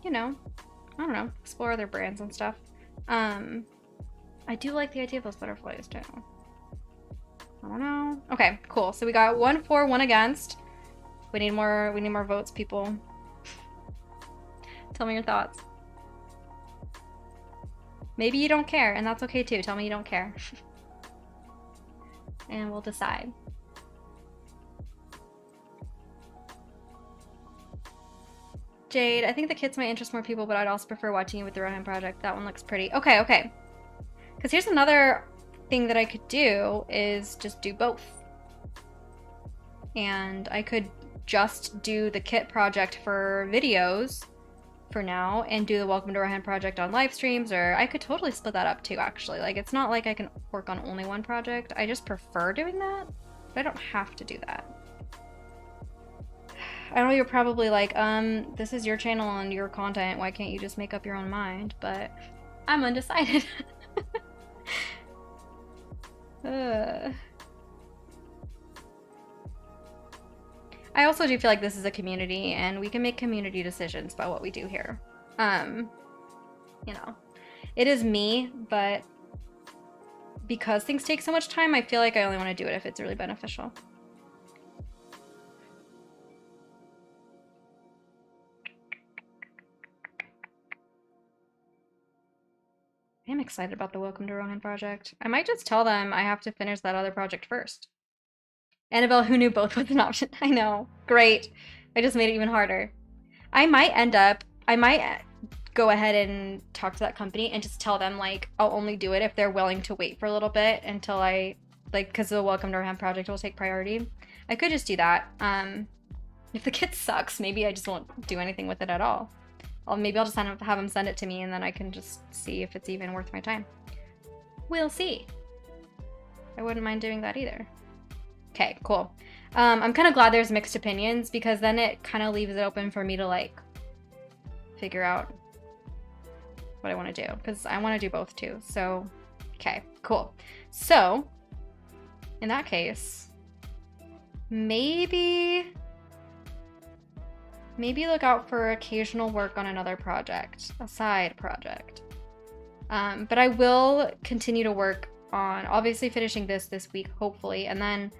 you know, I don't know, explore other brands and stuff. I do like the idea of those butterflies too. I don't know. Okay, cool. So we got 1 for, 1 against. We need more votes, people. Tell me your thoughts. Maybe you don't care, and that's okay too. Tell me you don't care. And we'll decide. Jade, I think the kits might interest more people, but I'd also prefer watching you with the Rohan project. That one looks pretty. Okay. Because here's another thing that I could do is just do both. And I could just do the kit project for videos for now and do the Welcome to Rohan project on live streams, or I could totally split that up too, actually. Like, it's not like I can work on only one project. I just prefer doing that, but I don't have to do that. I know you're probably like, this is your channel and your content. Why can't you just make up your own mind? But I'm undecided. I also do feel like this is a community and we can make community decisions about what we do here. You know, it is me, but because things take so much time, I feel like I only want to do it if it's really beneficial. I am excited about the Welcome to Rohan project. I might just tell them I have to finish that other project first. Annabelle, who knew both was an option? I know. Great. I just made it even harder. I might go ahead and talk to that company and just tell them, like, I'll only do it if they're willing to wait for a little bit until I, like, because the Welcome to Rohan project will take priority. I could just do that. If the kit sucks, maybe I just won't do anything with it at all. Maybe I'll just have them send it to me and then I can just see if it's even worth my time. We'll see. I wouldn't mind doing that either. Okay, cool. I'm kind of glad there's mixed opinions because then it kind of leaves it open for me to like figure out what I want to do because I want to do both too. So, okay, cool. So, in that case, maybe look out for occasional work on another project, a side project. But I will continue to work on obviously finishing this week, hopefully, and then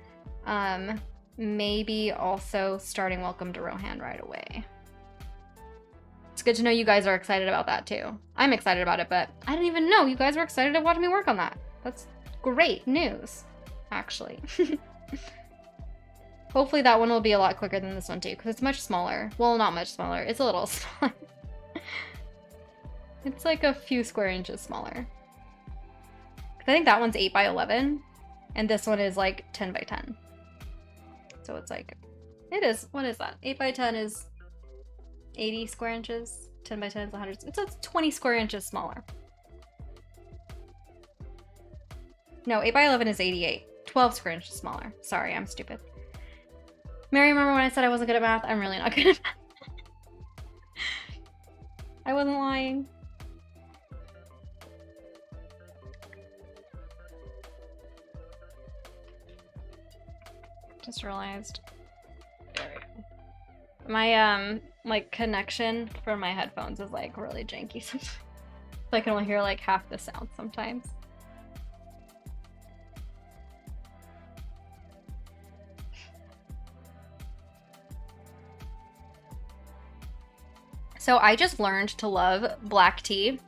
maybe also starting Welcome to Rohan right away. It's good to know you guys are excited about that too. I'm excited about it, but I didn't even know you guys were excited to watch me work on that. That's great news, actually. Hopefully that one will be a lot quicker than this one too, because it's much smaller. Well, not much smaller. It's a little smaller. It's like a few square inches smaller. I think that one's 8 by 11, and this one is like 10 by 10. So it's like, it is, what is that? 8 by 10 is 80 square inches. 10 by 10 is 100. It's 20 square inches smaller. No, 8 by 11 is 88. 12 square inches smaller. Sorry, I'm stupid. Mary, remember when I said I wasn't good at math? I'm really not good at math. I wasn't lying. Just realized. There we go. My like connection for my headphones is like really janky sometimes. So I can only hear like half the sound sometimes. So I just learned to love black tea.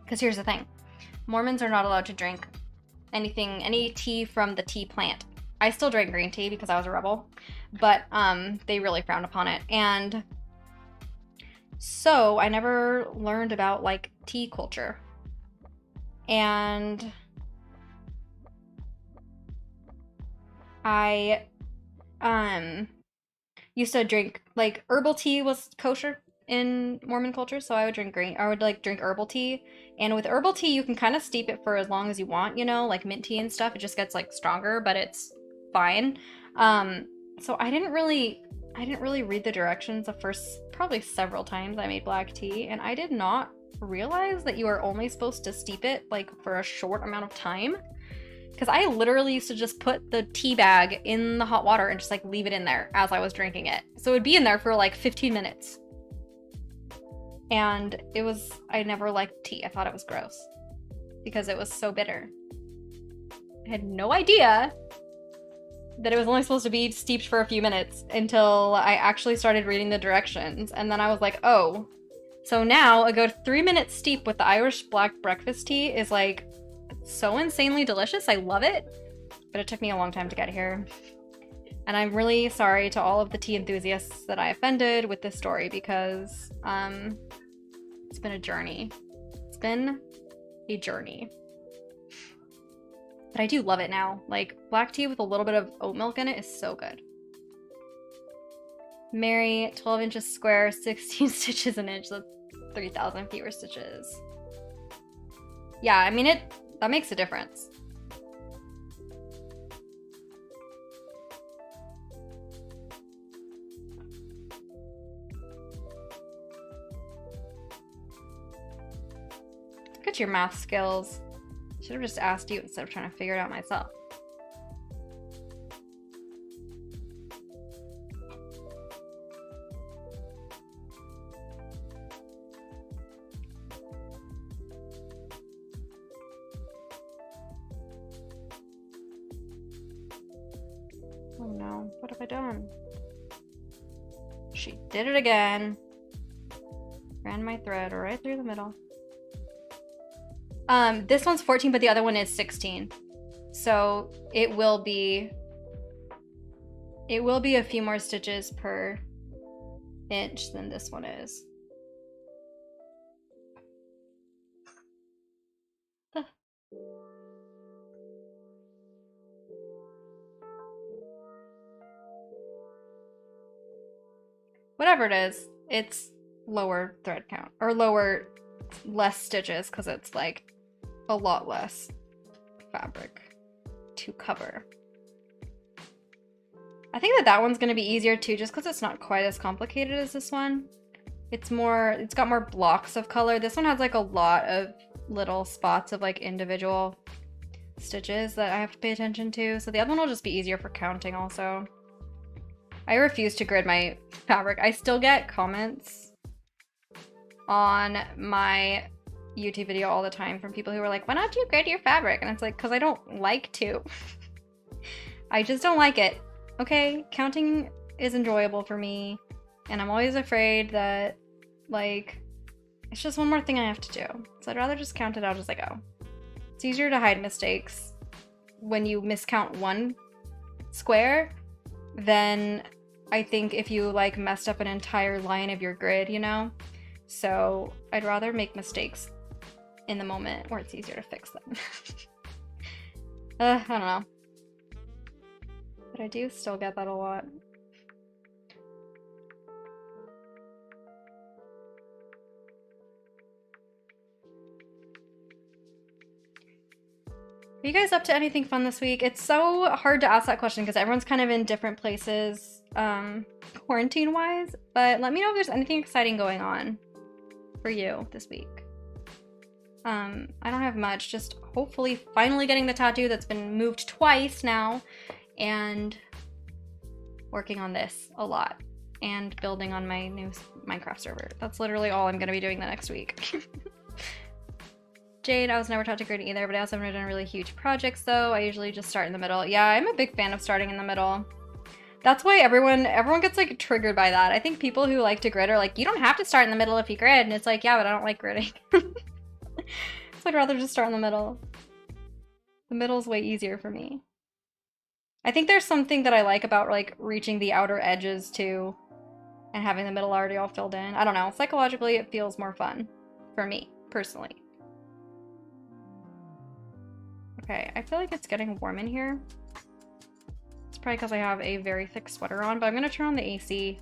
Because here's the thing. Mormons are not allowed to drink any tea from the tea plant. I still drank green tea because I was a rebel, but they really frowned upon it. And so I never learned about like tea culture. And I used to drink like herbal tea was kosher in Mormon culture, so I would like drink herbal tea. And with herbal tea, you can kind of steep it for as long as you want, you know, like mint tea and stuff. It just gets like stronger, but it's fine. So I didn't really read the directions the first probably several times I made black tea, and I did not realize that you are only supposed to steep it like for a short amount of time. Because I literally used to just put the tea bag in the hot water and just like leave it in there as I was drinking it. So it would be in there for like 15 minutes. And I never liked tea. I thought it was gross because it was so bitter. I had no idea that it was only supposed to be steeped for a few minutes until I actually started reading the directions. And then I was like, oh, so now a good 3-minute steep with the Irish black breakfast tea is like so insanely delicious. I love it, but it took me a long time to get here. And I'm really sorry to all of the tea enthusiasts that I offended with this story because it's been a journey. It's been a journey. But I do love it now. Like, black tea with a little bit of oat milk in it is so good. Mary, 12 inches square, 16 stitches an inch. That's 3,000 fewer stitches. Yeah, I mean, that makes a difference. Look at your math skills. Should have just asked you instead of trying to figure it out myself. Oh no, what have I done? She did it again. Ran my thread right through the middle. This one's 14, but the other one is 16. So it will be a few more stitches per inch than this one is. Whatever it is, it's lower thread count, or less stitches, because it's like a lot less fabric to cover. I think that one's gonna be easier too, just because it's not quite as complicated as this one. It's got more blocks of color. This one has like a lot of little spots of like individual stitches that I have to pay attention to. So the other one will just be easier for counting also. I refuse to grid my fabric. I still get comments on my YouTube video all the time from people who are like, why don't you grid your fabric? And it's like, because I don't like to. I just don't like it. Okay, counting is enjoyable for me, and I'm always afraid that, like, it's just one more thing I have to do. So I'd rather just count it out as I go. It's easier to hide mistakes when you miscount one square than I think if you, like, messed up an entire line of your grid, you know? So I'd rather make mistakes in the moment where it's easier to fix them. I don't know. But I do still get that a lot. Are you guys up to anything fun this week? It's so hard to ask that question because everyone's kind of in different places quarantine-wise, but let me know if there's anything exciting going on for you this week. I don't have much, just hopefully finally getting the tattoo that's been moved twice now, and working on this a lot and building on my new Minecraft server. That's literally all I'm gonna be doing the next week. Jade, I was never taught to grade either, but I also haven't done really huge projects though. I usually just start in the middle. Yeah, I'm a big fan of starting in the middle. That's why everyone gets like triggered by that. I think people who like to grid are like, you don't have to start in the middle if you grid. And it's like, yeah, but I don't like gridding. So I'd rather just start in the middle. The middle's way easier for me. I think there's something that I like about like reaching the outer edges too and having the middle already all filled in. I don't know. Psychologically, it feels more fun for me, personally. Okay, I feel like it's getting warm in here. It's probably because I have a very thick sweater on, but I'm gonna turn on the AC.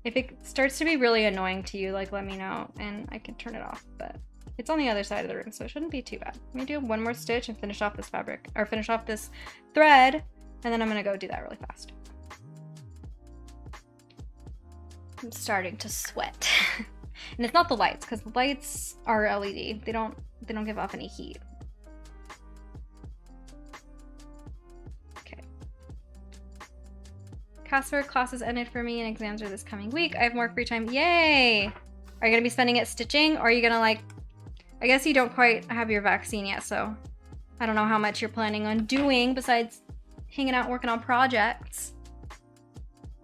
If it starts to be really annoying to you, like let me know and I can turn it off, but it's on the other side of the room, so it shouldn't be too bad. Let me do one more stitch and finish off this fabric, or finish off this thread, and then I'm gonna go do that really fast. I'm starting to sweat. And it's not the lights, because the lights are LED. They don't give off any heat. Okay. Classwork classes ended for me and exams are this coming week. I have more free time. Yay! Are you gonna be spending it stitching, or are you gonna like, I guess you don't quite have your vaccine yet, so I don't know how much you're planning on doing besides hanging out working on projects.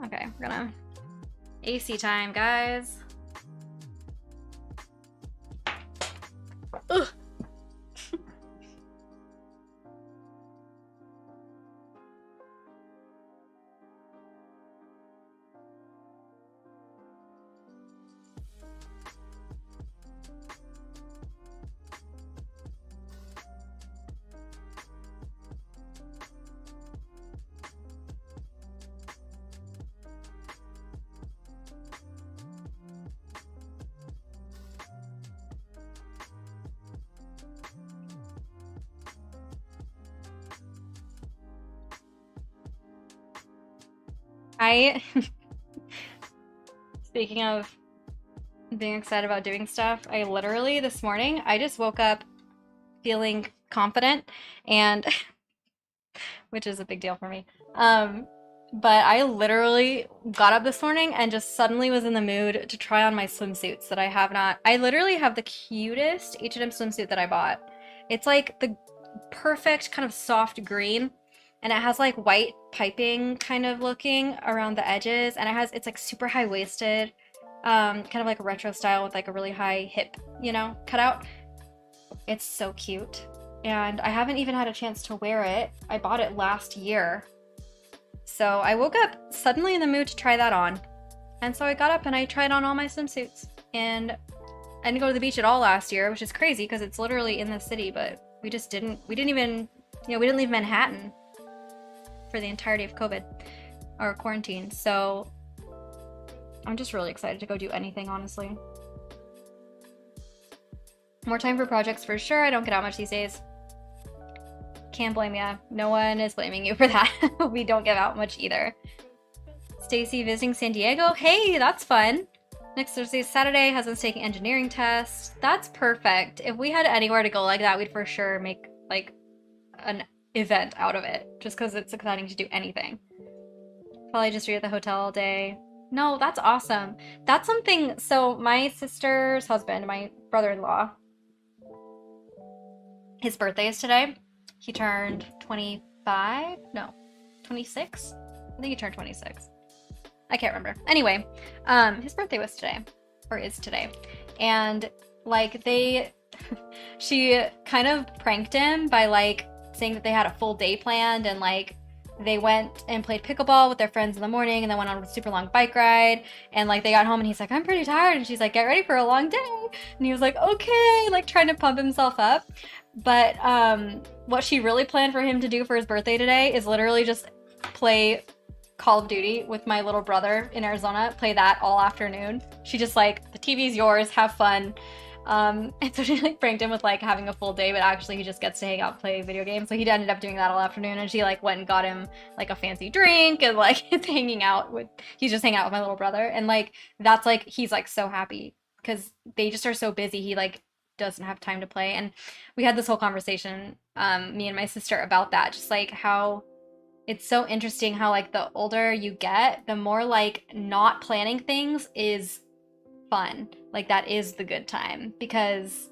Okay, we're gonna AC time, guys. Ugh. Speaking of being excited about doing stuff, I literally this morning, I just woke up feeling confident and which is a big deal for me. But I literally got up this morning and just suddenly was in the mood to try on my swimsuits that I have not. I literally have the cutest H&M swimsuit that I bought. It's like the perfect kind of soft green, and it has like white piping kind of looking around the edges, and it's like super high-waisted, kind of like a retro style with like a really high hip, you know, cutout. It's so cute. And I haven't even had a chance to wear it. I bought it last year. So I woke up suddenly in the mood to try that on. And so I got up and I tried on all my swimsuits. And I didn't go to the beach at all last year, which is crazy because it's literally in the city, but we didn't even, you know, we didn't leave Manhattan for the entirety of COVID or quarantine. So I'm just really excited to go do anything, honestly. More time for projects for sure. I don't get out much these days. Can't blame ya. No one is blaming you for that. We don't give out much either. Stacy visiting San Diego. Hey, that's fun. Next Thursday, Saturday, husband's taking engineering tests. That's perfect. If we had anywhere to go like that, we'd for sure make like an event out of it, just because it's exciting to do anything. Probably just read at the hotel all day. No, that's awesome. That's something. So my sister's husband, my brother-in-law, his birthday is today. He turned 25? No, 26? I think he turned 26. I can't remember. Anyway, his birthday was today, or is today. And like she kind of pranked him by like saying that they had a full day planned, and like they went and played pickleball with their friends in the morning and then went on a super long bike ride, and like they got home and he's like, I'm pretty tired, and she's like, get ready for a long day, and he was like, okay, like trying to pump himself up. But what she really planned for him to do for his birthday today is literally just play Call of Duty with my little brother in Arizona, play that all afternoon. She just like, the TV's yours, have fun. And so she like pranked him with like having a full day, but actually he just gets to hang out and play video games. So he ended up doing that all afternoon, and she like went and got him like a fancy drink, and like he's just hanging out with my little brother. And like that's like, he's like so happy because they just are so busy. He like doesn't have time to play. And we had this whole conversation, me and my sister, about that, just like how It's so interesting how like the older you get, the more like not planning things is fun. Like that is the good time because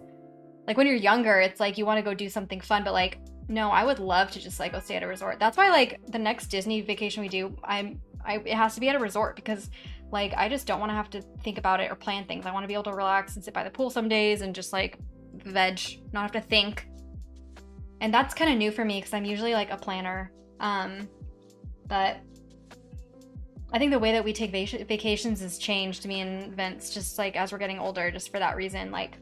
like when you're younger, it's like you want to go do something fun, but like no, I would love to just like go stay at a resort. That's why like the next Disney vacation we do, it has to be at a resort because like I just don't want to have to think about it or plan things. I want to be able to relax and sit by the pool some days and just like veg, not have to think. And that's kind of new for me because I'm usually like a planner. But I think the way that we take vacations has changed, me and Vince, just like as we're getting older, just for that reason. Like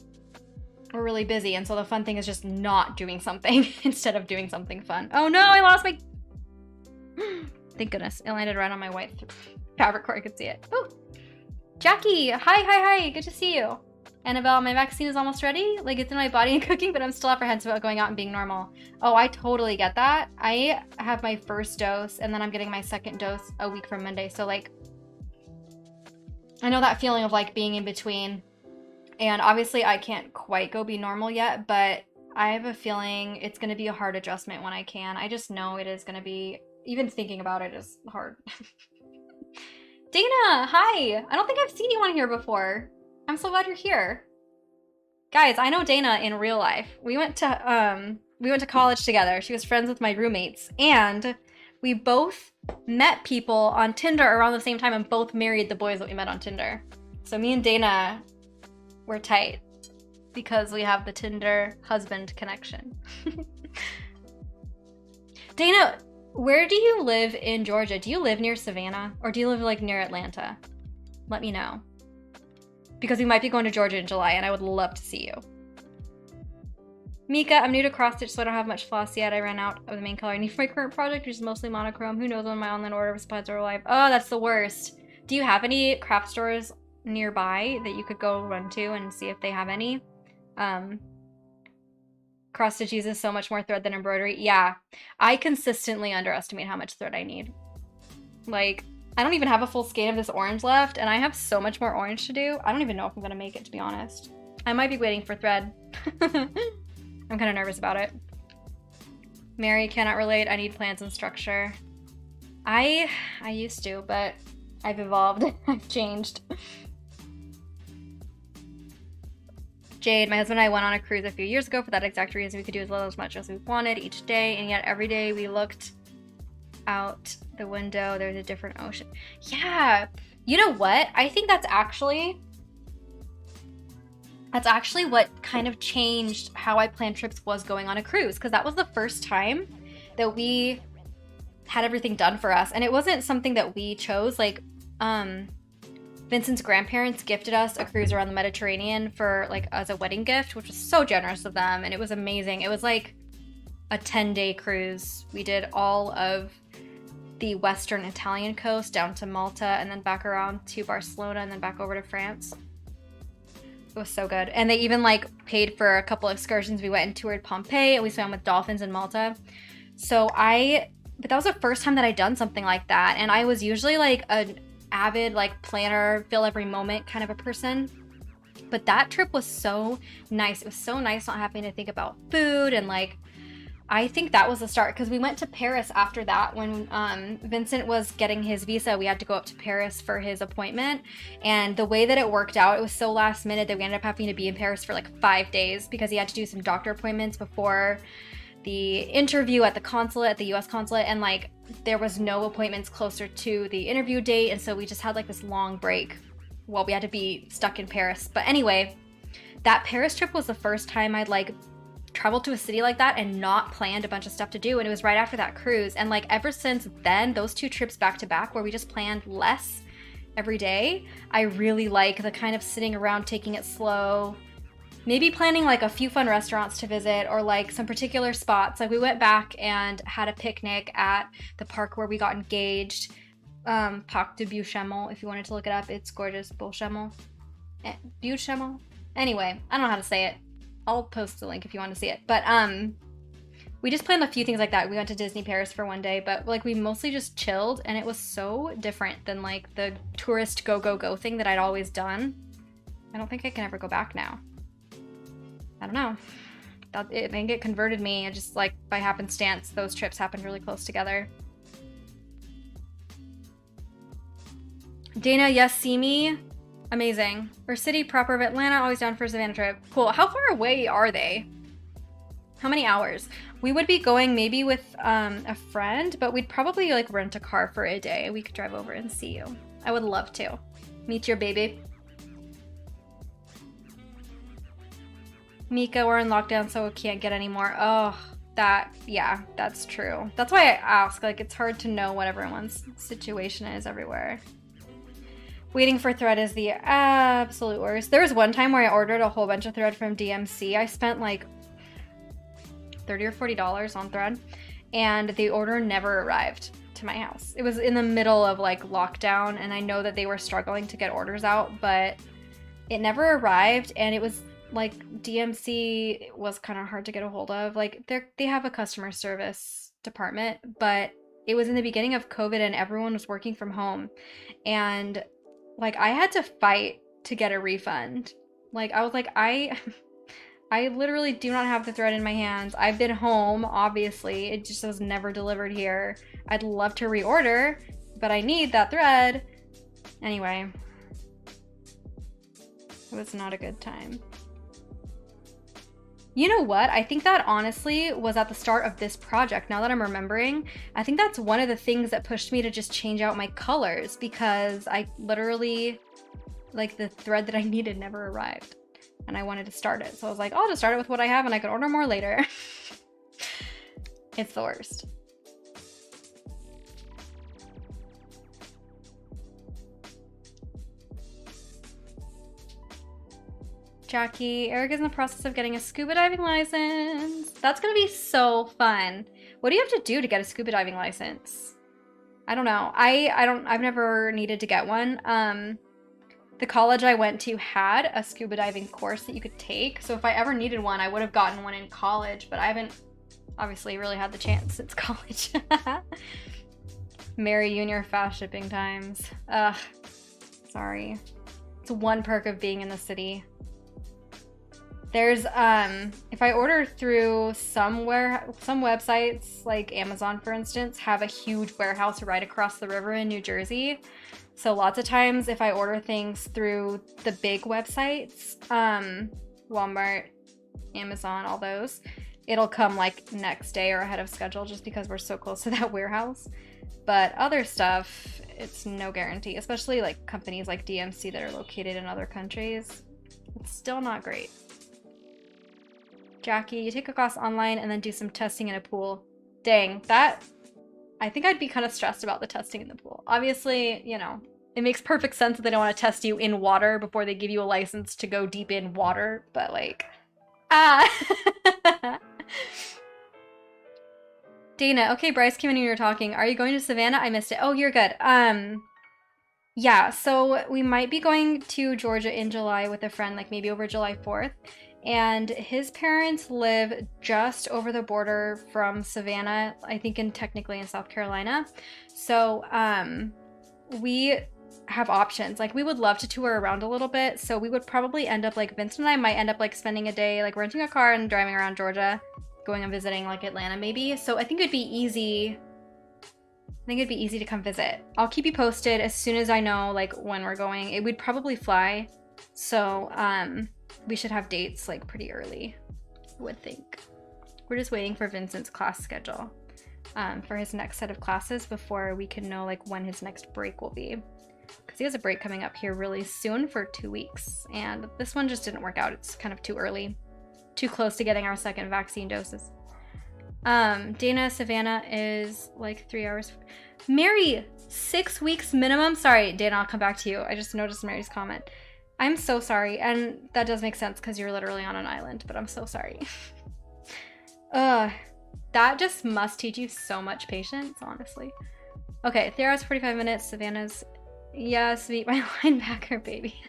we're really busy, and so the fun thing is just not doing something instead of doing something fun. Oh no, I lost my... Thank goodness, it landed right on my white fabric where I could see it. Oh, Jackie, hi, good to see you. Annabelle, my vaccine is almost ready. Like it's in my body and cooking, but I'm still apprehensive about going out and being normal. Oh, I totally get that. I have my first dose and then I'm getting my second dose a week from Monday. So like, I know that feeling of like being in between. And obviously I can't quite go be normal yet, but I have a feeling it's going to be a hard adjustment when I can. I just know it is going to be, even thinking about it is hard. Dana, hi. I don't think I've seen you on here before. I'm so glad you're here. Guys, I know Dana in real life. We went to college together. She was friends with my roommates, and we both met people on Tinder around the same time and both married the boys that we met on Tinder. So me and Dana, we're tight because we have the Tinder husband connection. Dana, where do you live in Georgia? Do you live near Savannah or do you live like near Atlanta? Let me know. Because we might be going to Georgia in July and I would love to see you. Mika, I'm new to cross stitch, so I don't have much floss yet. I ran out of the main color I need for my current project, which is mostly monochrome. Who knows when my online order of supplies are alive? Oh, that's the worst. Do you have any craft stores nearby that you could go run to and see if they have any? Cross stitch uses so much more thread than embroidery. Yeah, I consistently underestimate how much thread I need. Like, I don't even have a full skein of this orange left, and I have so much more orange to do. I don't even know if I'm gonna make it, to be honest. I might be waiting for thread. I'm kind of nervous about it. Mary, cannot relate. I need plans and structure. I used to, but I've evolved. I've changed. Jade, my husband and I went on a cruise a few years ago for that exact reason. We could do as little as much as we wanted each day, and yet every day we looked out the window, there's a different ocean. Yeah, you know what? I think that's actually what kind of changed how I planned trips, was going on a cruise, because that was the first time that we had everything done for us, and it wasn't something that we chose. Like, Vincent's grandparents gifted us a cruise around the Mediterranean for like as a wedding gift, which was so generous of them, and it was amazing. It was like a 10-day cruise. We did all of the western Italian coast down to Malta and then back around to Barcelona and then back over to France. It was so good. And they even like paid for a couple excursions. We went and toured Pompeii and we swam with dolphins in Malta. But that was the first time that I'd done something like that. And I was usually like an avid like planner, feel every moment kind of a person. But that trip was so nice. It was so nice not having to think about food, and like, I think that was the start, because we went to Paris after that. When Vincent was getting his visa, we had to go up to Paris for his appointment. And the way that it worked out, it was so last minute that we ended up having to be in Paris for like 5 days because he had to do some doctor appointments before the interview at the consulate, at the US consulate. And like, there was no appointments closer to the interview date. And so we just had like this long break while we had to be stuck in Paris. But anyway, that Paris trip was the first time I'd like traveled to a city like that and not planned a bunch of stuff to do. And it was right after that cruise. And like ever since then, those two trips back to back where we just planned less every day, I really like the kind of sitting around, taking it slow, maybe planning like a few fun restaurants to visit or like some particular spots. Like we went back and had a picnic at the park where we got engaged. Parc de Beauchamel, if you wanted to look it up. It's gorgeous. Beauchamel. Beauchamel. Anyway, I don't know how to say it. I'll post the link if you want to see it. But we just planned a few things like that. We went to Disney Paris for one day, but like we mostly just chilled, and it was so different than like the tourist go thing that I'd always done. I don't think I can ever go back now. I don't know. I think it converted me, and just like by happenstance, those trips happened really close together. Dana, yes, see me. Amazing. Or city proper of Atlanta, always down for a Savannah trip. Cool. How far away are they? How many hours? We would be going maybe with a friend, but we'd probably like rent a car for a day. We could drive over and see you. I would love to. Meet your baby. Mika, we're in lockdown, so we can't get any more. Oh, yeah, that's true. That's why I ask. Like, it's hard to know what everyone's situation is everywhere. Waiting for Thread is the absolute worst. There was one time where I ordered a whole bunch of Thread from DMC. I spent like $30 or $40 on Thread, and the order never arrived to my house. It was in the middle of like lockdown, and I know that they were struggling to get orders out, but it never arrived, and it was like DMC was kind of hard to get a hold of. Like they have a customer service department, but it was in the beginning of COVID and everyone was working from home, and like I had to fight to get a refund. Like I was like, I literally do not have the Thread in my hands. I've been home, obviously. It just was never delivered here. I'd love to reorder, but I need that Thread. Anyway, it was not a good time. You know what? I think that honestly was at the start of this project. Now that I'm remembering, I think that's one of the things that pushed me to just change out my colors, because I literally, like, the Thread that I needed never arrived and I wanted to start it. So I was like, I'll just start it with what I have and I can order more later. It's the worst. Jackie, Eric is in the process of getting a scuba diving license. That's gonna be so fun. What do you have to do to get a scuba diving license? I don't know. I've never needed to get one. The college I went to had a scuba diving course that you could take. So if I ever needed one, I would have gotten one in college, but I haven't obviously really had the chance since college. Marry you in your fast shipping times. Ugh, sorry. It's one perk of being in the city. There's, if I order through some websites, like Amazon, for instance, have a huge warehouse right across the river in New Jersey. So lots of times if I order things through the big websites, Walmart, Amazon, all those, it'll come like next day or ahead of schedule just because we're so close to that warehouse. But other stuff, it's no guarantee, especially like companies like DMC that are located in other countries. It's still not great. Jackie, you take a class online and then do some testing in a pool. Dang, that... I think I'd be kind of stressed about the testing in the pool. Obviously, you know, it makes perfect sense that they don't want to test you in water before they give you a license to go deep in water, but like... Ah! Dana, okay, Bryce came in and you were talking. Are you going to Savannah? I missed it. Oh, you're good. Yeah, so we might be going to Georgia in July with a friend, like maybe over July 4th. And his parents live just over the border from Savannah, I think technically in South Carolina. So we have options. Like we would love to tour around a little bit. So we would probably end up like, Vincent and I might end up like spending a day like renting a car and driving around Georgia, going and visiting like Atlanta maybe. So I think it'd be easy. I think it'd be easy to come visit. I'll keep you posted as soon as I know like when we're going. We'd probably fly. So we should have dates like pretty early, I would think. We're just waiting for Vincent's class schedule for his next set of classes before we can know like when his next break will be. Because he has a break coming up here really soon for 2 weeks. And this one just didn't work out. It's kind of too early. Too close to getting our second vaccine doses. Dana, Savannah is like 3 hours. Mary, 6 weeks minimum? Sorry, Dana, I'll come back to you. I just noticed Mary's comment. I'm so sorry, and that does make sense because you're literally on an island, but I'm so sorry. That just must teach you so much patience, honestly. Okay, 3 hours, 45 minutes, Savannah's... Yes, meet my linebacker baby.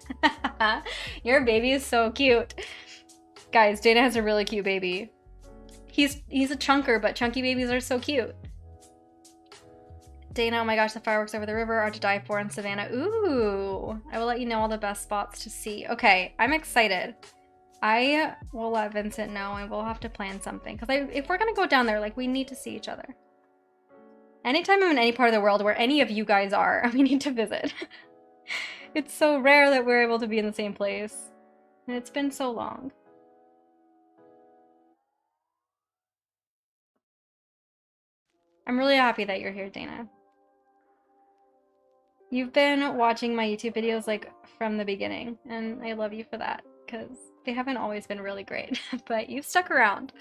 Your baby is so cute. Guys, Dana has a really cute baby. He's a chunker, but chunky babies are so cute. Dana, oh my gosh, the fireworks over the river are to die for in Savannah. Ooh, I will let you know all the best spots to see. Okay, I'm excited. I will let Vincent know and we'll have to plan something. Because if we're going to go down there, like, we need to see each other. Anytime I'm in any part of the world where any of you guys are, we need to visit. It's so rare that we're able to be in the same place. And it's been so long. I'm really happy that you're here, Dana. You've been watching my YouTube videos like from the beginning, and I love you for that, because they haven't always been really great, but you've stuck around.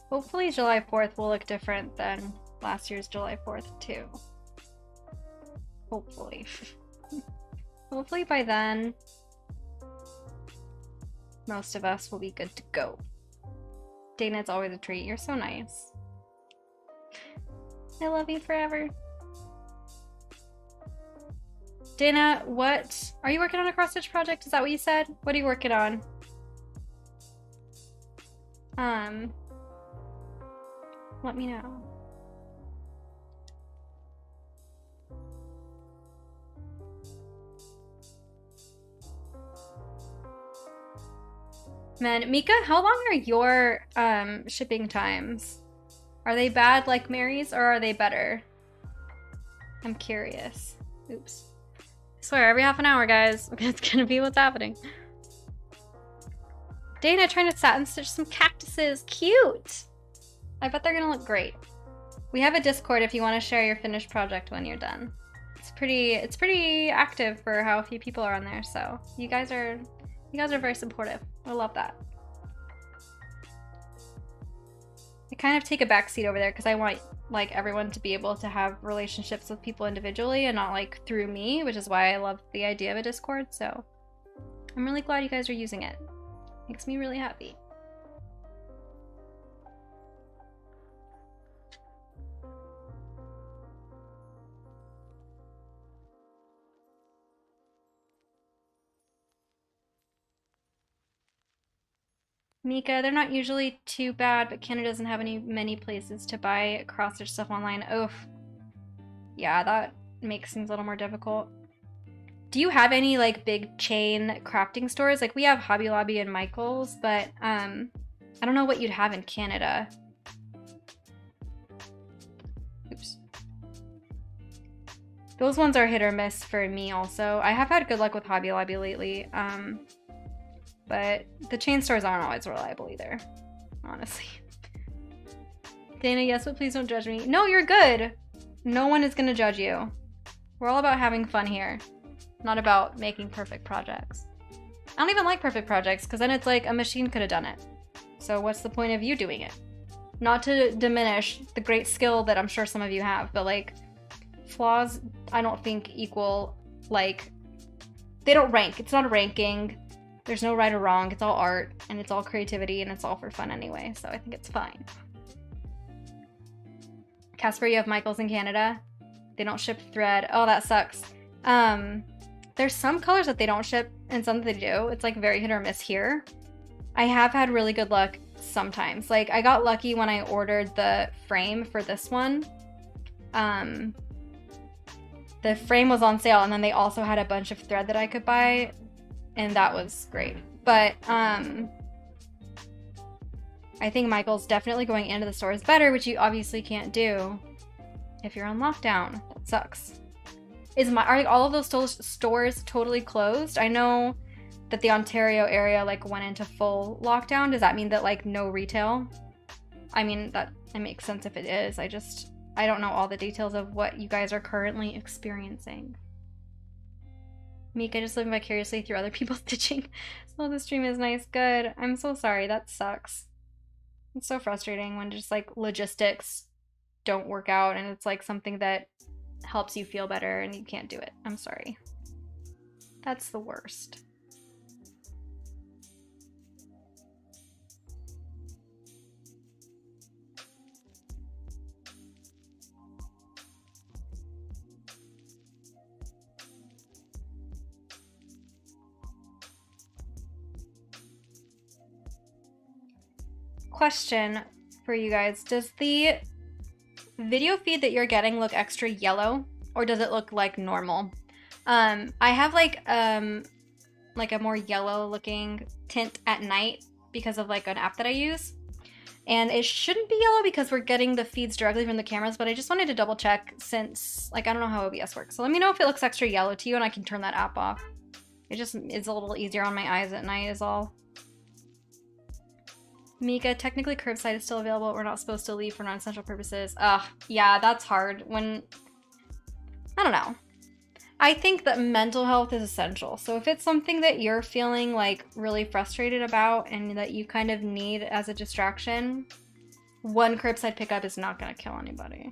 Hopefully July 4th will look different than last year's July 4th too. Hopefully. Hopefully by then, most of us will be good to go. Dana, it's always a treat. You're so nice. I love you forever. Dana, what? Are you working on a cross-stitch project? Is that what you said? What are you working on? Let me know. Man, Mika, how long are your shipping times? Are they bad like Mary's, or are they better? I'm curious. Oops. I swear, every half an hour, guys, it's gonna be what's happening. Dana trying to satin stitch some cactuses. Cute! I bet they're gonna look great. We have a Discord if you want to share your finished project when you're done. It's pretty active for how few people are on there, so you guys are very supportive. I love that. I kind of take a backseat over there because I want like everyone to be able to have relationships with people individually and not like through me, which is why I love the idea of a Discord. So I'm really glad you guys are using it. Makes me really happy. Mika, they're not usually too bad, but Canada doesn't have many places to buy cross-stitch stuff online. Oof. Yeah, that makes things a little more difficult. Do you have any like big chain crafting stores? Like we have Hobby Lobby and Michael's, but I don't know what you'd have in Canada. Oops. Those ones are hit or miss for me also. I have had good luck with Hobby Lobby lately. But the chain stores aren't always reliable either, honestly. Dana, yes, but please don't judge me. No, you're good. No one is gonna judge you. We're all about having fun here, not about making perfect projects. I don't even like perfect projects, because then it's like a machine could have done it. So what's the point of you doing it? Not to diminish the great skill that I'm sure some of you have, but like, flaws, I don't think equal, like, they don't rank. It's not a ranking. There's no right or wrong. It's all art, and it's all creativity, and it's all for fun anyway, so I think it's fine. Casper, you have Michael's in Canada. They don't ship thread. Oh, that sucks. There's some colors that they don't ship, and some that they do. It's like very hit or miss here. I have had really good luck sometimes. Like, I got lucky when I ordered the frame for this one. The frame was on sale, and then they also had a bunch of thread that I could buy, and that was great. But I think Michael's definitely going into the store is better, which you obviously can't do if you're on lockdown. That sucks. Are all of those stores totally closed? I know that the Ontario area like went into full lockdown. Does that mean that like no retail? I mean, that makes sense if it is. I don't know all the details of what you guys are currently experiencing. Mika, just living vicariously through other people's stitching. So the stream is nice. Good. I'm so sorry. That sucks. It's so frustrating when just like logistics don't work out and it's like something that helps you feel better and you can't do it. I'm sorry. That's the worst. Question for you guys. Does the video feed that you're getting look extra yellow, or does it look like normal? I have like a more yellow looking tint at night because of like an app that I use. And it shouldn't be yellow because we're getting the feeds directly from the cameras, but I just wanted to double check since, like, I don't know how OBS works. So let me know if it looks extra yellow to you and I can turn that app off. It just is a little easier on my eyes at night is all. Mika, technically curbside is still available. We're not supposed to leave for non-essential purposes. Ugh, yeah, that's hard when, I don't know. I think that mental health is essential. So if it's something that you're feeling like really frustrated about and that you kind of need as a distraction, one curbside pickup is not going to kill anybody.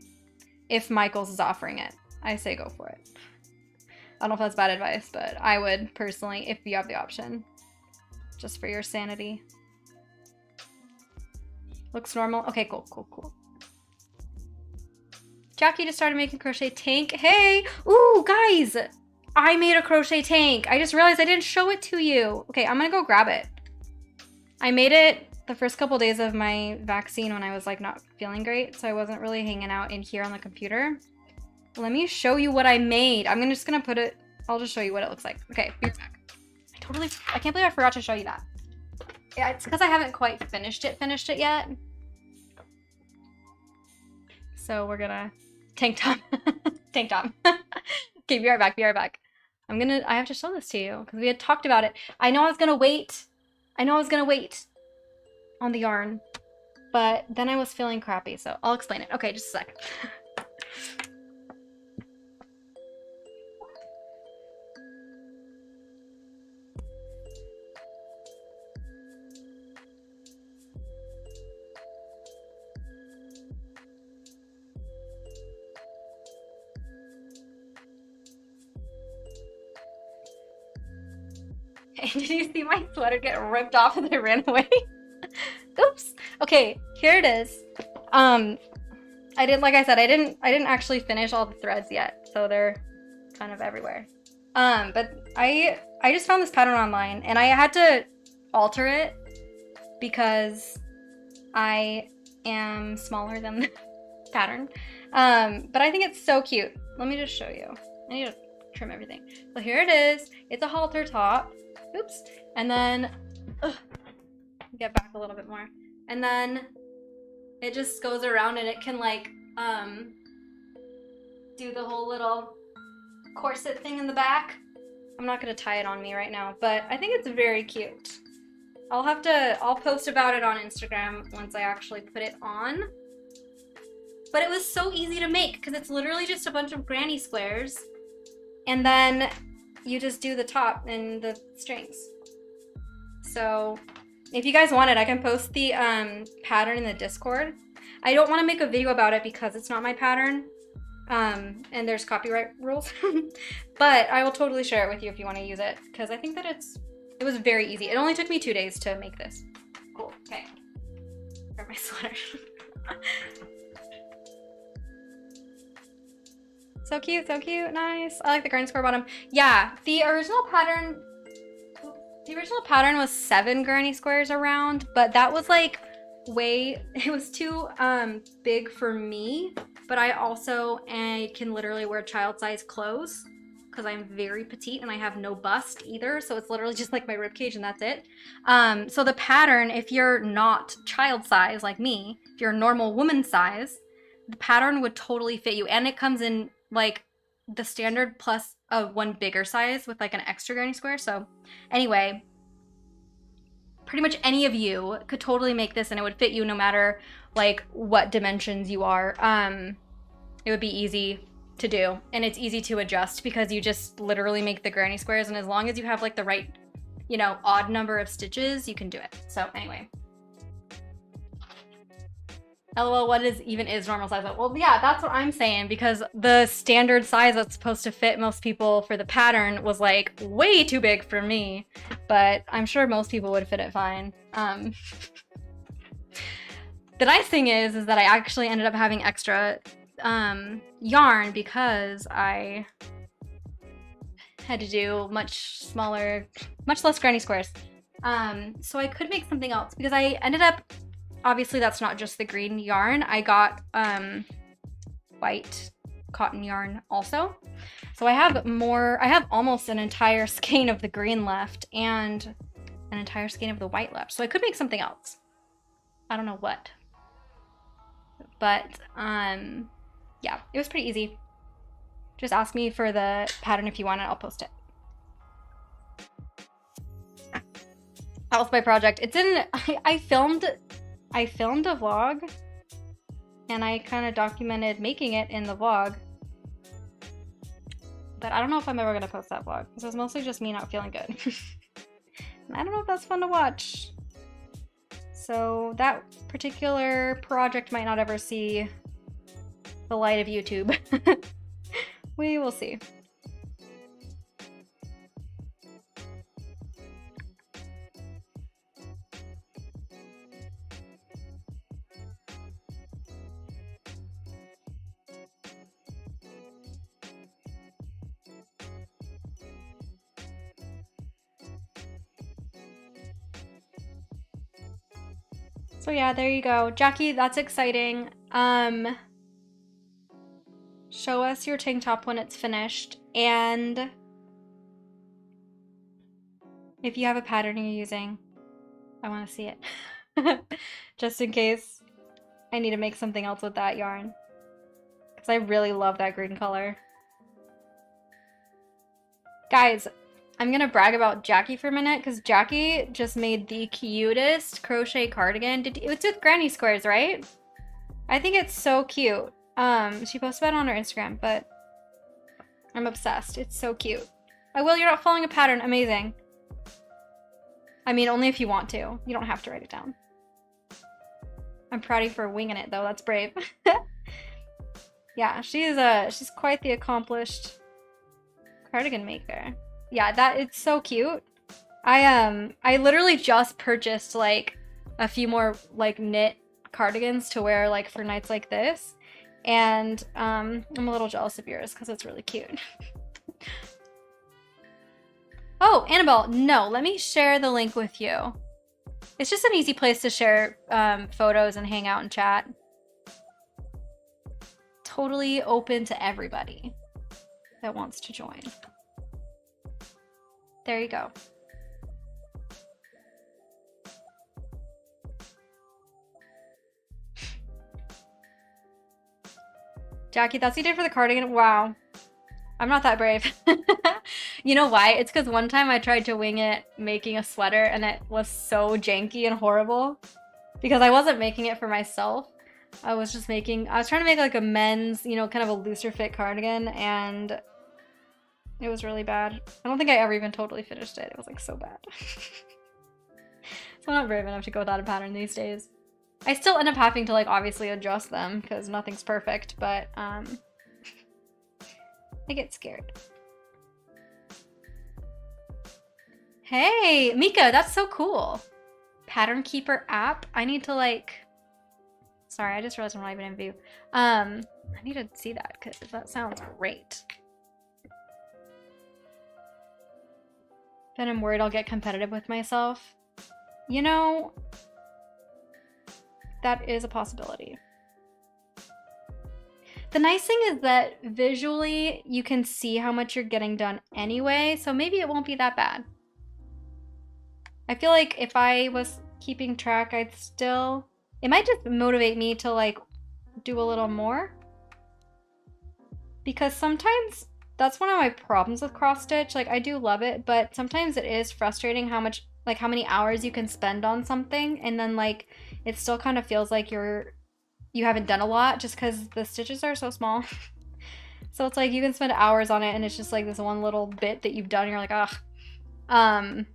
If Michael's is offering it, I say go for it. I don't know if that's bad advice, but I would personally, if you have the option, just for your sanity. Looks normal. Okay, cool, cool, cool. Jackie just started making crochet tank. Hey! Ooh, guys! I made a crochet tank. I just realized I didn't show it to you. Okay, I'm gonna go grab it. I made it the first couple days of my vaccine when I was like not feeling great, so I wasn't really hanging out in here on the computer. Let me show you what I made. Just gonna put it, I'll just show you what it looks like. Okay, be right back. I can't believe I forgot to show you that. Yeah, it's because I haven't quite finished it yet. So we're gonna tank top. Tank top. Okay, be right back, be right back. I have to show this to you because we had talked about it. I know I was gonna wait on the yarn, but then I was feeling crappy, so I'll explain it. Okay, just a sec. Did you see my sweater get ripped off and I ran away? Oops. Okay, here it is. Like I said, I didn't actually finish all the threads yet, so they're kind of everywhere. But I just found this pattern online and I had to alter it because I am smaller than the pattern. But I think it's so cute. Let me just show you. I need to trim everything. So here it is. It's a halter top. Oops. And then, get back a little bit more. And then it just goes around and it can like, do the whole little corset thing in the back. I'm not gonna tie it on me right now, but I think it's very cute. I'll post about it on Instagram once I actually put it on. But it was so easy to make because it's literally just a bunch of granny squares. And then you just do the top and the strings. So if you guys want it, I can post the pattern in the Discord. I don't want to make a video about it because it's not my pattern. And there's copyright rules. But I will totally share it with you if you want to use it. Because I think that it was very easy. It only took me 2 days to make this. Cool, okay. Grab my sweater. So cute, nice. I like the granny square bottom. Yeah, the original pattern was 7 granny squares around, but that was like it was too big for me, but I can literally wear child size clothes because I'm very petite and I have no bust either, so it's literally just like my ribcage and that's it. So the pattern, if you're not child size like me, if you're a normal woman size, the pattern would totally fit you, and it comes in like the standard plus one bigger size with like an extra granny square. So anyway, pretty much any of you could totally make this and it would fit you no matter like what dimensions you are. It would be easy to do and it's easy to adjust because you just literally make the granny squares, and as long as you have like the right, odd number of stitches, you can do it. So anyway. LOL, what is normal size? Well, yeah, that's what I'm saying, because the standard size that's supposed to fit most people for the pattern was like way too big for me, but I'm sure most people would fit it fine. The nice thing is that I actually ended up having extra yarn because I had to do much less granny squares. So I could make something else because I ended up, obviously that's not just the green yarn. I got white cotton yarn also. So I have almost an entire skein of the green left and an entire skein of the white left. So I could make something else. I don't know what. But yeah, it was pretty easy. Just ask me for the pattern if you want it, I'll post it. That was my project. It's in, I filmed a vlog and I kind of documented making it in the vlog. But I don't know if I'm ever gonna post that vlog because it was mostly just me not feeling good. And I don't know if that's fun to watch. So that particular project might not ever see the light of YouTube. We will see. So yeah, there you go. Jackie, that's exciting. Show us your tank top when it's finished, and if you have a pattern you're using, I want to see it. Just in case I need to make something else with that yarn. Because I really love that green color. Guys, I'm gonna brag about Jackie for a minute, because Jackie just made the cutest crochet cardigan. It's with granny squares, right? I think it's so cute. She posted it on her Instagram, but I'm obsessed. It's so cute. I will, you're not following a pattern. Amazing. I mean, only if you want to. You don't have to write it down. I'm proud of you for winging it, though. That's brave. Yeah, she's quite the accomplished cardigan maker. Yeah, it's so cute. I literally just purchased like a few more like knit cardigans to wear like for nights like this, and I'm a little jealous of yours because it's really cute. Oh, Annabelle, no, let me share the link with you. It's just an easy place to share photos and hang out and chat. Totally open to everybody that wants to join. There you go. Jackie, that's what you did for the cardigan? Wow. I'm not that brave. You know why? It's because one time I tried to wing it making a sweater and it was so janky and horrible. Because I wasn't making it for myself. I was trying to make like a men's, you know, kind of a looser fit cardigan, and it was really bad. I don't think I ever even totally finished it. It was like so bad. So I'm not brave enough to go without a pattern these days. I still end up having to like obviously adjust them because nothing's perfect, but I get scared. Hey, Mika, that's so cool. Pattern Keeper app. I need to like, sorry, I just realized I'm not even in view. I need to see that because that sounds great. Then I'm worried I'll get competitive with myself. You know, that is a possibility. The nice thing is that visually you can see how much you're getting done anyway, so maybe it won't be that bad. I feel like if I was keeping track, it might just motivate me to like do a little more. Because sometimes that's one of my problems with cross stitch. Like I do love it, but sometimes it is frustrating how many hours you can spend on something, and then like it still kind of feels like you haven't done a lot just because the stitches are so small. So it's like you can spend hours on it and it's just like this one little bit that you've done and you're like, ugh.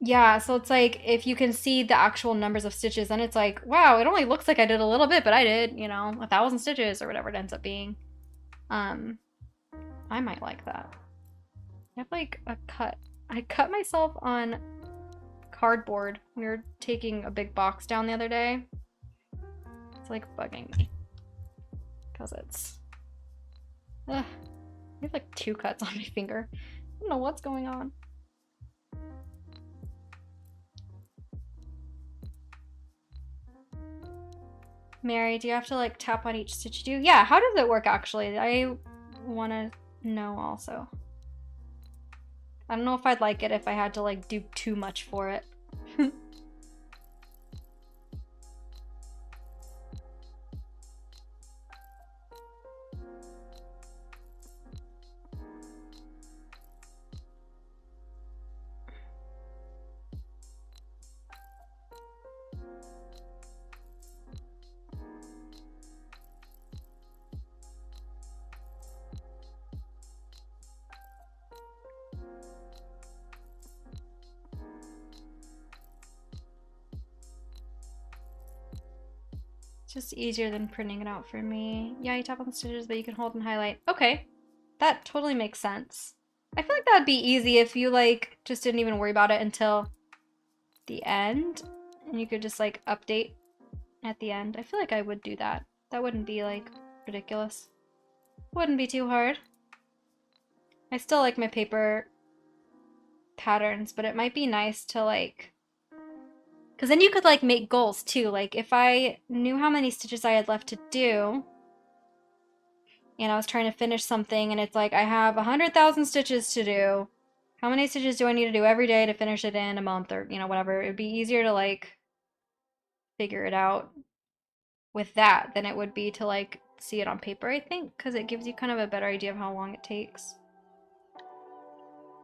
Yeah, so it's like if you can see the actual numbers of stitches, then it's like, wow, it only looks like I did a little bit, but I did, you know, 1,000 stitches or whatever it ends up being. I might like that. I have like a cut. I cut myself on cardboard. We were taking a big box down the other day. It's like bugging me because it's I have like 2 cuts on my finger. I don't know what's going on. Mary, do you have to like tap on each stitch you do? Yeah, how does it work actually? I want to know also. I don't know if I'd like it if I had to like do too much for it. Just easier than printing it out for me. Yeah, you tap on the stitches that you can hold and highlight. Okay, that totally makes sense. I feel like that'd be easy if you like just didn't even worry about it until the end and you could just like update at the end. I feel like I would do that. That wouldn't be like ridiculous. Wouldn't be too hard. I still like my paper patterns, but it might be nice to like, because then you could like make goals too. Like if I knew how many stitches I had left to do and I was trying to finish something and it's like I have 100,000 stitches to do. How many stitches do I need to do every day to finish it in a month or, you know, whatever. It'd be easier to like figure it out with that than it would be to like see it on paper, I think, because it gives you kind of a better idea of how long it takes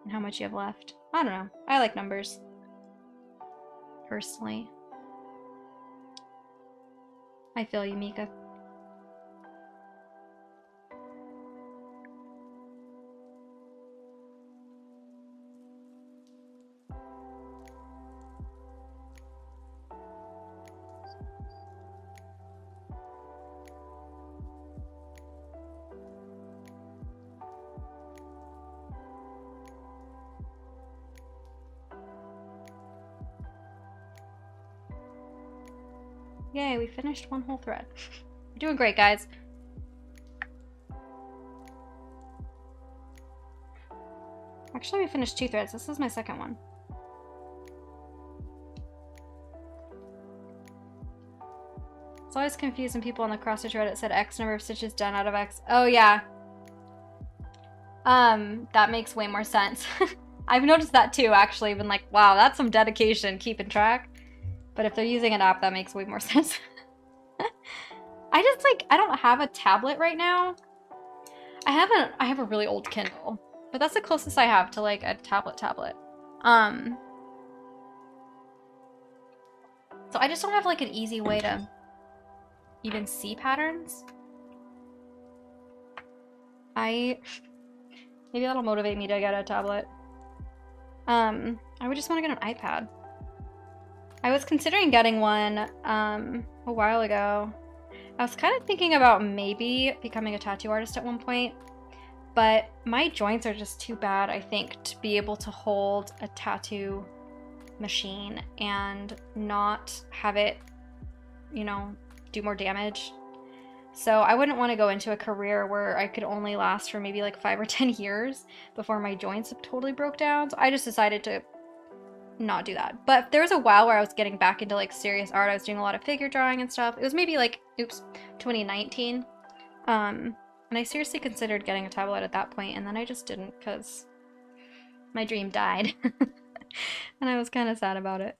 and how much you have left. I don't know. I like numbers. Personally. I feel you, Mika. Yay, we finished one whole thread. We're doing great, guys. Actually, we finished 2 threads. This is my second one. It's always confusing people on the cross-stitch Reddit said X number of stitches done out of X. Oh, yeah. That makes way more sense. I've noticed that too, actually. Been like, wow, that's some dedication keeping track. But if they're using an app, that makes way more sense. I don't have a tablet right now. I have a really old Kindle, but that's the closest I have to like a tablet. So I just don't have like an easy way to even see patterns. Maybe that'll motivate me to get a tablet. I would just want to get an iPad. I was considering getting one a while ago. I was kind of thinking about maybe becoming a tattoo artist at one point, but my joints are just too bad, I think, to be able to hold a tattoo machine and not have it, you know, do more damage. So I wouldn't want to go into a career where I could only last for maybe like 5 or 10 years before my joints totally broke down. So I just decided to not do that. But there was a while where I was getting back into like serious art. I was doing a lot of figure drawing and stuff. It was maybe like, 2019. And I seriously considered getting a tablet at that point, and then I just didn't because my dream died. And I was kind of sad about it.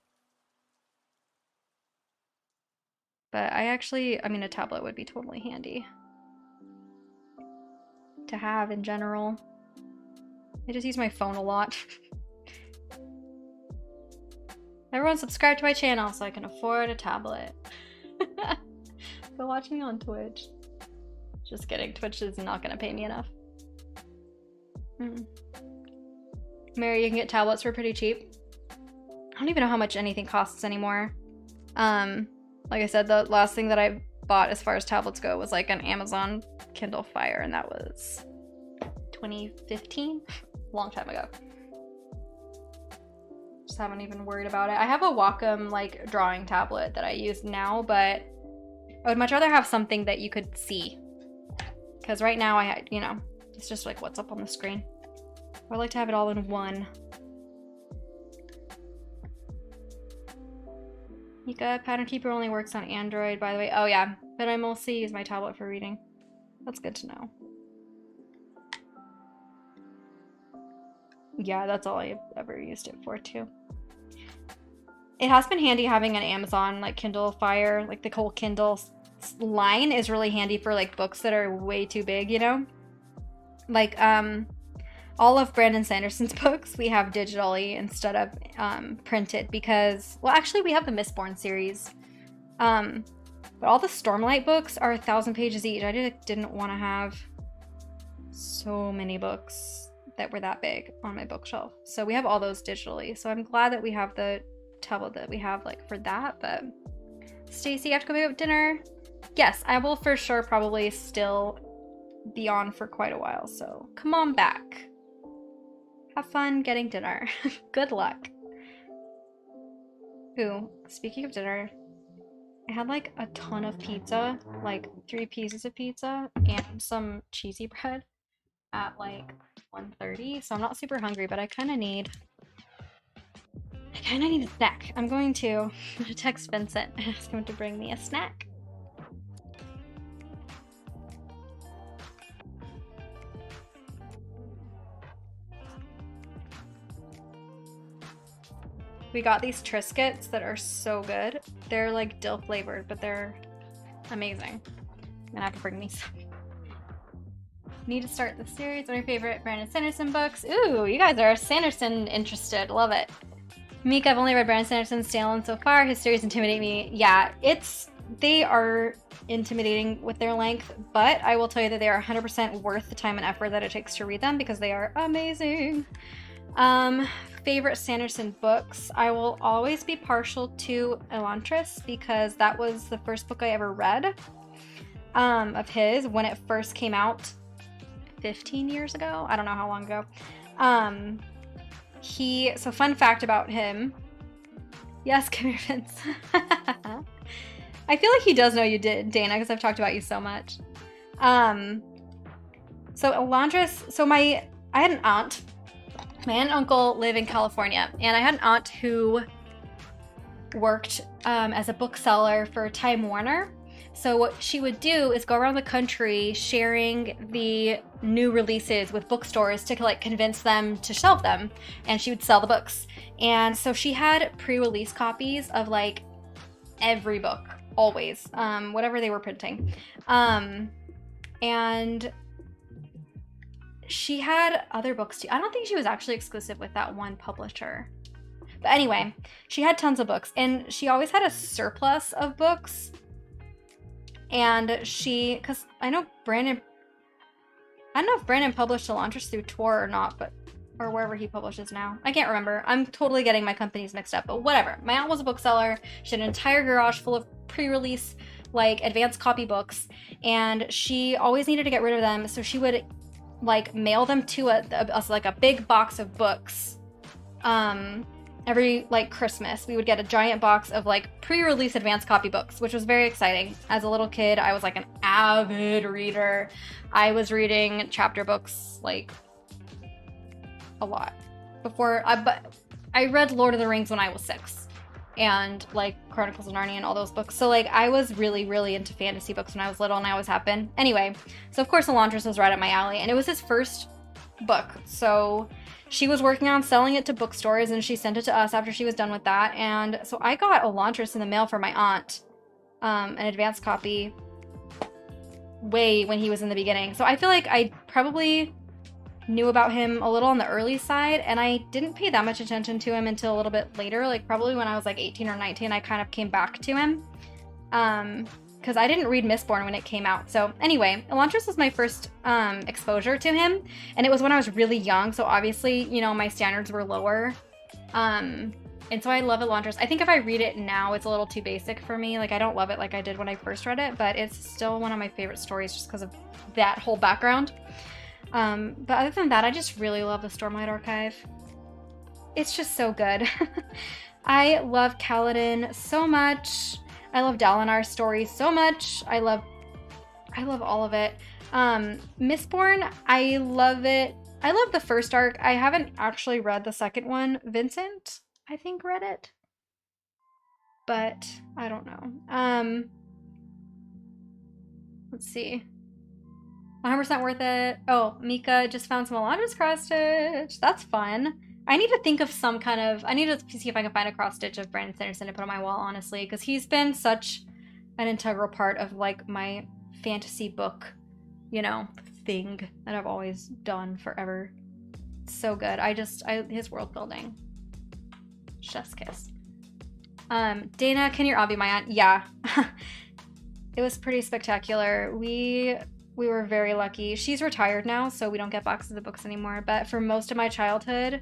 But I mean, a tablet would be totally handy to have in general. I just use my phone a lot. Everyone subscribe to my channel so I can afford a tablet. Go watch me on Twitch. Just kidding, Twitch is not gonna pay me enough. Mary, you can get tablets for pretty cheap. I don't even know how much anything costs anymore. Like I said, the last thing that I bought as far as tablets go was like an Amazon Kindle Fire, and that was 2015? Long time ago. Just haven't even worried about it. I have a Wacom like drawing tablet that I use now, but I would much rather have something that you could see. Because right now you know, it's just like what's up on the screen. I would like to have it all in one. Mika, Pattern Keeper only works on Android, by the way. Oh yeah, but I mostly use my tablet for reading. That's good to know. Yeah, that's all I've ever used it for too. It has been handy having an Amazon like Kindle Fire, like the whole Kindle line is really handy for like books that are way too big, you know? Like all of Brandon Sanderson's books we have digitally instead of printed because, well, actually we have the Mistborn series. But all the Stormlight books are 1,000 pages each. I didn't want to have so many books that were that big on my bookshelf. So we have all those digitally. So I'm glad that we have the tablet that we have like for that. But Stacy, you have to go pick up dinner. Yes, I will for sure probably still be on for quite a while. So come on back. Have fun getting dinner. Good luck. Ooh, speaking of dinner, I had like a ton of pizza, like 3 pieces of pizza and some cheesy bread at like 1:30. So I'm not super hungry, but I kind of need a snack. I'm going to text Vincent and ask him to bring me a snack. We got these Triscuits that are so good. They're like dill flavored, but they're amazing. I'm gonna have to bring me some. Need to start the series. One of your favorite Brandon Sanderson books. Ooh, you guys are Sanderson interested. Love it. Meek, I've only read Brandon Sanderson's standalone so far. His series intimidate me. Yeah, they are intimidating with their length, but I will tell you that they are 100% worth the time and effort that it takes to read them because they are amazing. Favorite Sanderson books. I will always be partial to Elantris because that was the first book I ever read of his when it first came out 15 years ago. I don't know how long ago. So fun fact about him. Yes, come here, Vince. I feel like he does know you did, Dana, because I've talked about you so much. So Elantris, I had an aunt. My aunt and uncle live in California, and I had an aunt who worked as a bookseller for Time Warner. So what she would do is go around the country sharing the new releases with bookstores to like convince them to shelve them, and she would sell the books. And so she had pre-release copies of like every book, always, whatever they were printing. And she had other books too. I don't think she was actually exclusive with that one publisher. But anyway, she had tons of books, and she always had a surplus of books. And because I don't know if Brandon published Elantris through Tor or not, or wherever he publishes now. I can't remember. I'm totally getting my companies mixed up, but whatever. My aunt was a bookseller. She had an entire garage full of pre-release, like, advanced copy books, and she always needed to get rid of them, so she would, like, mail them to a big box of books. Every, like, Christmas, we would get a giant box of, like, pre-release advanced copy books, which was very exciting. As a little kid, I was, like, an avid reader. I was reading chapter books, like, a lot. But I read Lord of the Rings when I was 6. And, like, Chronicles of Narnia and all those books. So, like, I was really, really into fantasy books when I was little, and I always have been. Anyway, so, of course, Elantris was right up my alley, and it was his first book. So she was working on selling it to bookstores, and she sent it to us after she was done with that. And so I got Elantris in the mail for my aunt, an advanced copy, way when he was in the beginning. So I feel like I probably knew about him a little on the early side, and I didn't pay that much attention to him until a little bit later, like probably when I was like 18 or 19, I kind of came back to him. Because I didn't read Mistborn when it came out. So anyway, Elantris was my first exposure to him, and it was when I was really young, so obviously, you know, my standards were lower. And so I love Elantris. I think if I read it now, it's a little too basic for me. Like, I don't love it like I did when I first read it, but it's still one of my favorite stories just because of that whole background. But other than that, I just really love the Stormlight Archive. It's just so good. I love Kaladin so much. I love Dalinar's story so much. I love all of it. Mistborn, I love it. I love the first arc. I haven't actually read the second one. Vincent, I think, read it. But I don't know. Let's see. 100% worth it. Oh, Mika just found some Alondra's cross stitch. That's fun. I need to think of some kind of... I need to see if I can find a cross stitch of Brandon Sanderson to put on my wall, honestly, because he's been such an integral part of, like, my fantasy book, you know, thing that I've always done forever. It's so good. His world building. Chef's kiss. Dana, can your aunt be my aunt? Yeah. It was pretty spectacular. We were very lucky. She's retired now, so we don't get boxes of books anymore. But for most of my childhood,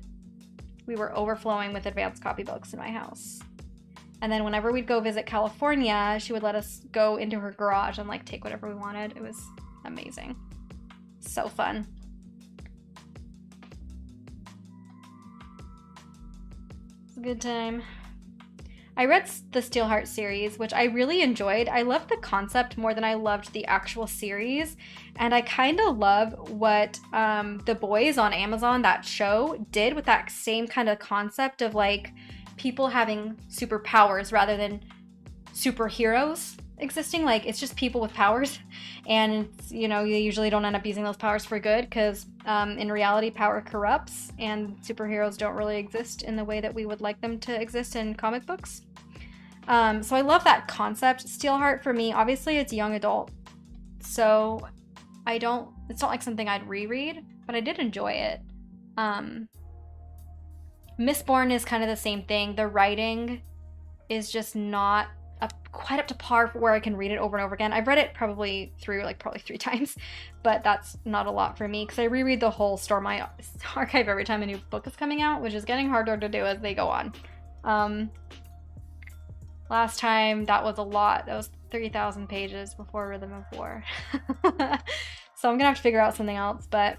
we were overflowing with advanced copy books in my house. And then whenever we'd go visit California, she would let us go into her garage and like take whatever we wanted. It was amazing. So fun. It's a good time. I read the Steelheart series, which I really enjoyed. I loved the concept more than I loved the actual series. And I kind of love what The Boys on Amazon, that show, did with that same kind of concept of like people having superpowers rather than superheroes existing. Like it's just people with powers. And, you know, you usually don't end up using those powers for good because in reality, power corrupts and superheroes don't really exist in the way that we would like them to exist in comic books. So I love that concept. Steelheart for me, obviously it's young adult. So it's not like something I'd reread, but I did enjoy it. Mistborn is kind of the same thing. The writing is just not quite up to par for where I can read it over and over again. I've read it probably 3 times, but that's not a lot for me because I reread the whole Stormlight Archive every time a new book is coming out, which is getting harder to do as they go on. Last time that was a lot. That was 3,000 pages before Rhythm of War. So I'm gonna have to figure out something else, but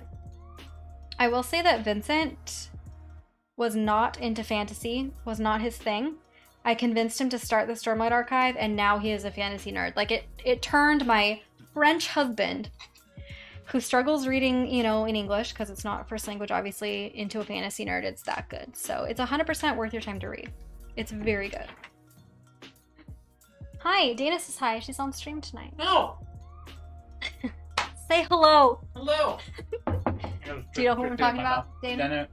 I will say that Vincent was not into fantasy, was not his thing. I convinced him to start the Stormlight Archive, and now he is a fantasy nerd. Like, it turned my French husband, who struggles reading, you know, in English, because it's not first language, obviously, into a fantasy nerd. It's that good. So it's 100% worth your time to read. It's very good. Hi, Dana says hi. She's on stream tonight. No! Say hello! Hello! Do you know who I'm talking about, Dana?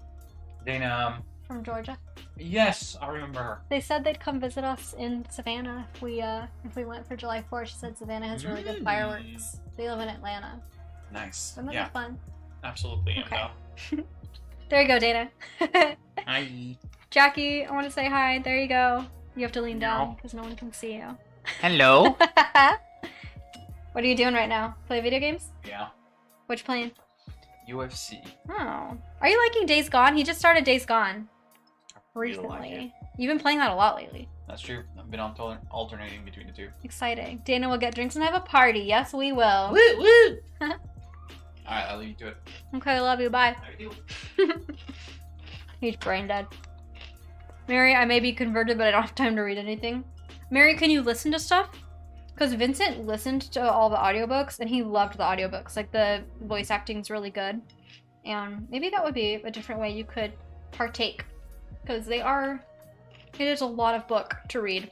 Dana, From Georgia. yes, I remember her. They said they'd come visit us in Savannah if we went for July 4th. She said Savannah has really good fireworks. They live in Atlanta. Nice. Wouldn't that Yeah, be fun? absolutely. Okay. There you go, Dana. Hi. Jackie, I want to say hi. There you go. You have to lean down No. because no one can see you. Hello. What are you doing right now? Play video games? Yeah. What you playing? UFC. Oh. Are you liking Days Gone? He just started Days Gone Really recently. like it. You've been playing that a lot lately. That's true. I've been alternating between the two. Exciting. Dana will get drinks and have a party. Yes, we will. Woo woo! Alright, I'll leave you to it. Okay, I love you. Bye. How do you do? He's brain dead. Mary, I may be converted, but I don't have time to read anything. Mary, can you listen to stuff? Because Vincent listened to all the audiobooks, and he loved the audiobooks. Like, the voice acting's really good. And maybe that would be a different way you could partake. Because it is a lot of book to read.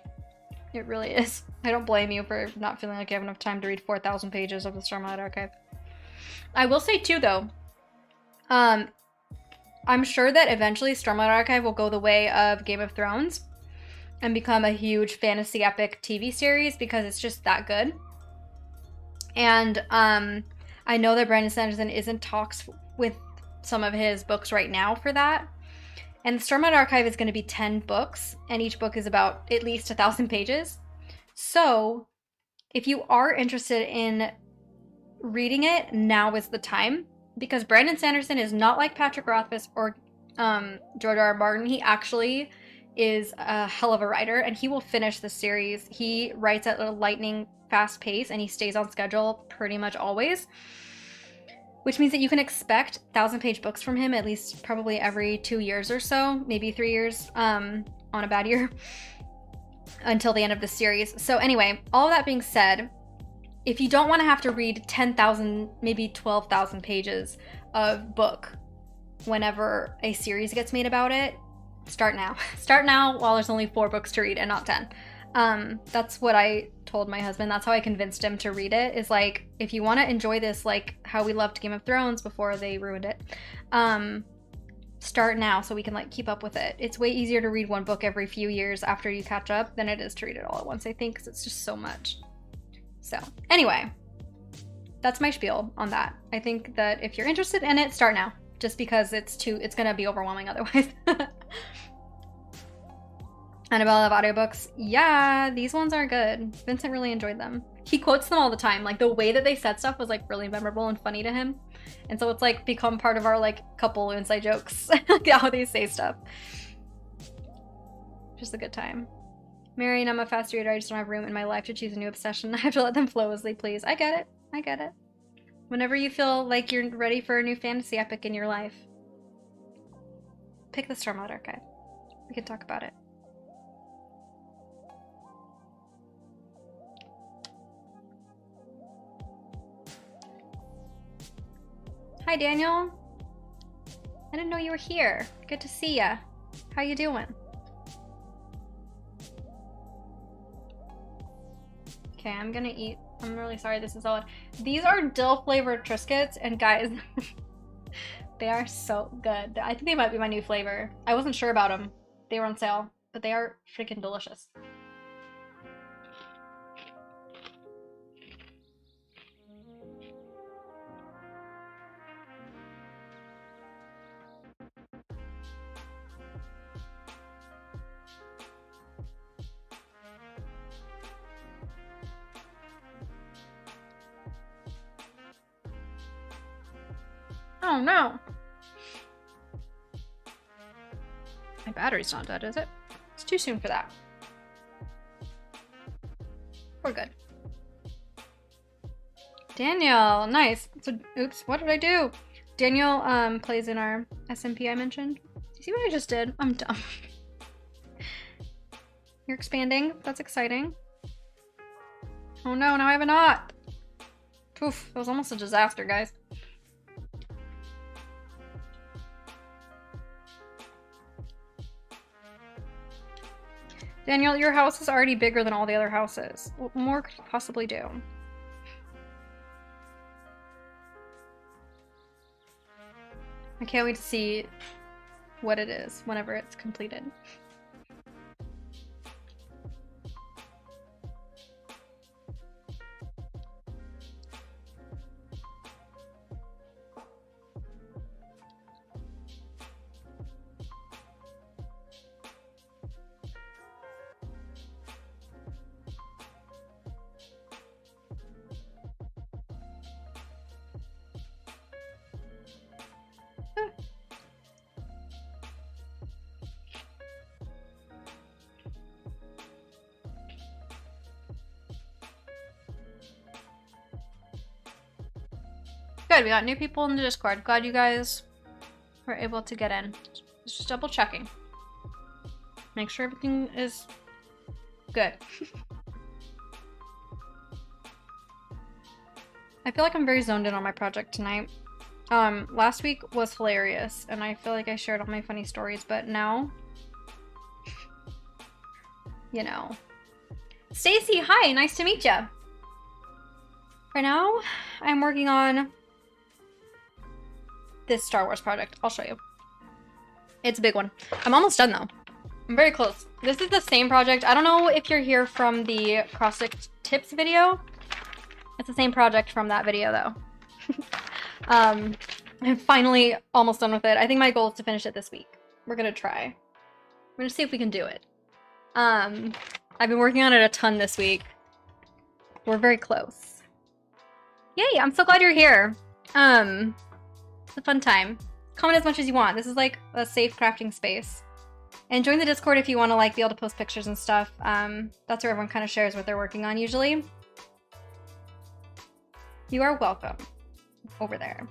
It really is. I don't blame you for not feeling like you have enough time to read 4,000 pages of the Stormlight Archive. I will say, too, though, I'm sure that eventually Stormlight Archive will go the way of Game of Thrones and become a huge fantasy epic TV series because it's just that good. And I know that Brandon Sanderson is in talks with some of his books right now for that. And the Stormlight Archive is going to be 10 books, and each book is about at least 1,000 pages. So if you are interested in reading it, now is the time. Because Brandon Sanderson is not like Patrick Rothfuss or George R. R. Martin. He actually is a hell of a writer, and he will finish the series. He writes at a lightning fast pace, and he stays on schedule pretty much always. Which means that you can expect 1,000-page books from him at least probably every 2 years or so, maybe 3 years on a bad year, until the end of the series. So anyway, all of that being said, if you don't want to have to read 10,000, maybe 12,000 pages of book whenever a series gets made about it, start now. Start now while there's only 4 books to read and not 10. That's what I told my husband. That's how I convinced him to read it, is like, if you want to enjoy this like how we loved Game of Thrones before they ruined it, start now so we can like keep up with it. It's way easier to read one book every few years after you catch up than it is to read it all at once, I think, because it's just so much. So anyway, that's my spiel on that. I think that if you're interested in it, start now, just because it's gonna be overwhelming otherwise. Annabelle of audiobooks. Yeah, these ones are good. Vincent really enjoyed them. He quotes them all the time. Like, the way that they said stuff was like really memorable and funny to him. And so it's like become part of our like couple inside jokes, like how they say stuff. Just a good time. Marion, I'm a fast reader. I just don't have room in my life to choose a new obsession. I have to let them flow as they please. I get it. I get it. Whenever you feel like you're ready for a new fantasy epic in your life, pick the Stormlight Archive. We can talk about it. Hi, Daniel. I didn't know you were here. Good to see ya. How you doing? Okay, I'm gonna eat. I'm really sorry this is all. These are dill flavored Triscuits, and guys, they are so good. I think they might be my new flavor. I wasn't sure about them. They were on sale, but they are freaking delicious. Oh no! My battery's not dead, is it? It's too soon for that. We're good. Daniel, nice. So, oops, what did I do? Daniel plays in our SMP I mentioned. You see what I just did? I'm dumb. You're expanding. That's exciting. Oh no, now I have a knot. Poof, that was almost a disaster, guys. Daniel, your house is already bigger than all the other houses. What more could you possibly do? I can't wait to see what it is whenever it's completed. Good, we got new people in the Discord. Glad you guys were able to get in. Just double checking. Make sure everything is good. I feel like I'm very zoned in on my project tonight. Last week was hilarious, and I feel like I shared all my funny stories, but now, you know. Stacy, hi, nice to meet you. Right now, I'm working on this Star Wars project. I'll show you. It's a big one. I'm almost done though. I'm very close. This is the same project. I don't know if you're here from the CrossFit tips video. It's the same project from that video though. I'm finally almost done with it. I think my goal is to finish it this week. We're gonna try. We're gonna see if we can do it. I've been working on it a ton this week. We're very close. Yay, I'm so glad you're here. It's a fun time. Comment as much as you want. This is like a safe crafting space. And join the Discord if you want to like be able to post pictures and stuff. That's where everyone kind of shares what they're working on usually. You are welcome over there.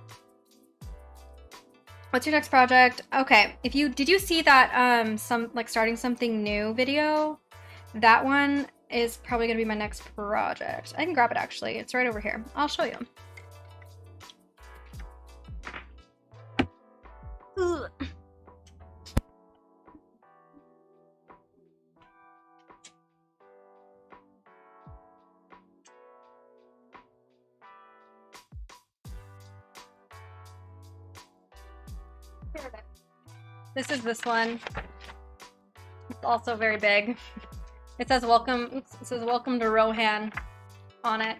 What's your next project? Okay, did you see that some like starting something new video? That one is probably gonna be my next project. I can grab it actually. It's right over here. I'll show you. Ugh. This is this one. It's also very big. It says welcome, oops, it says welcome to Rohan on it.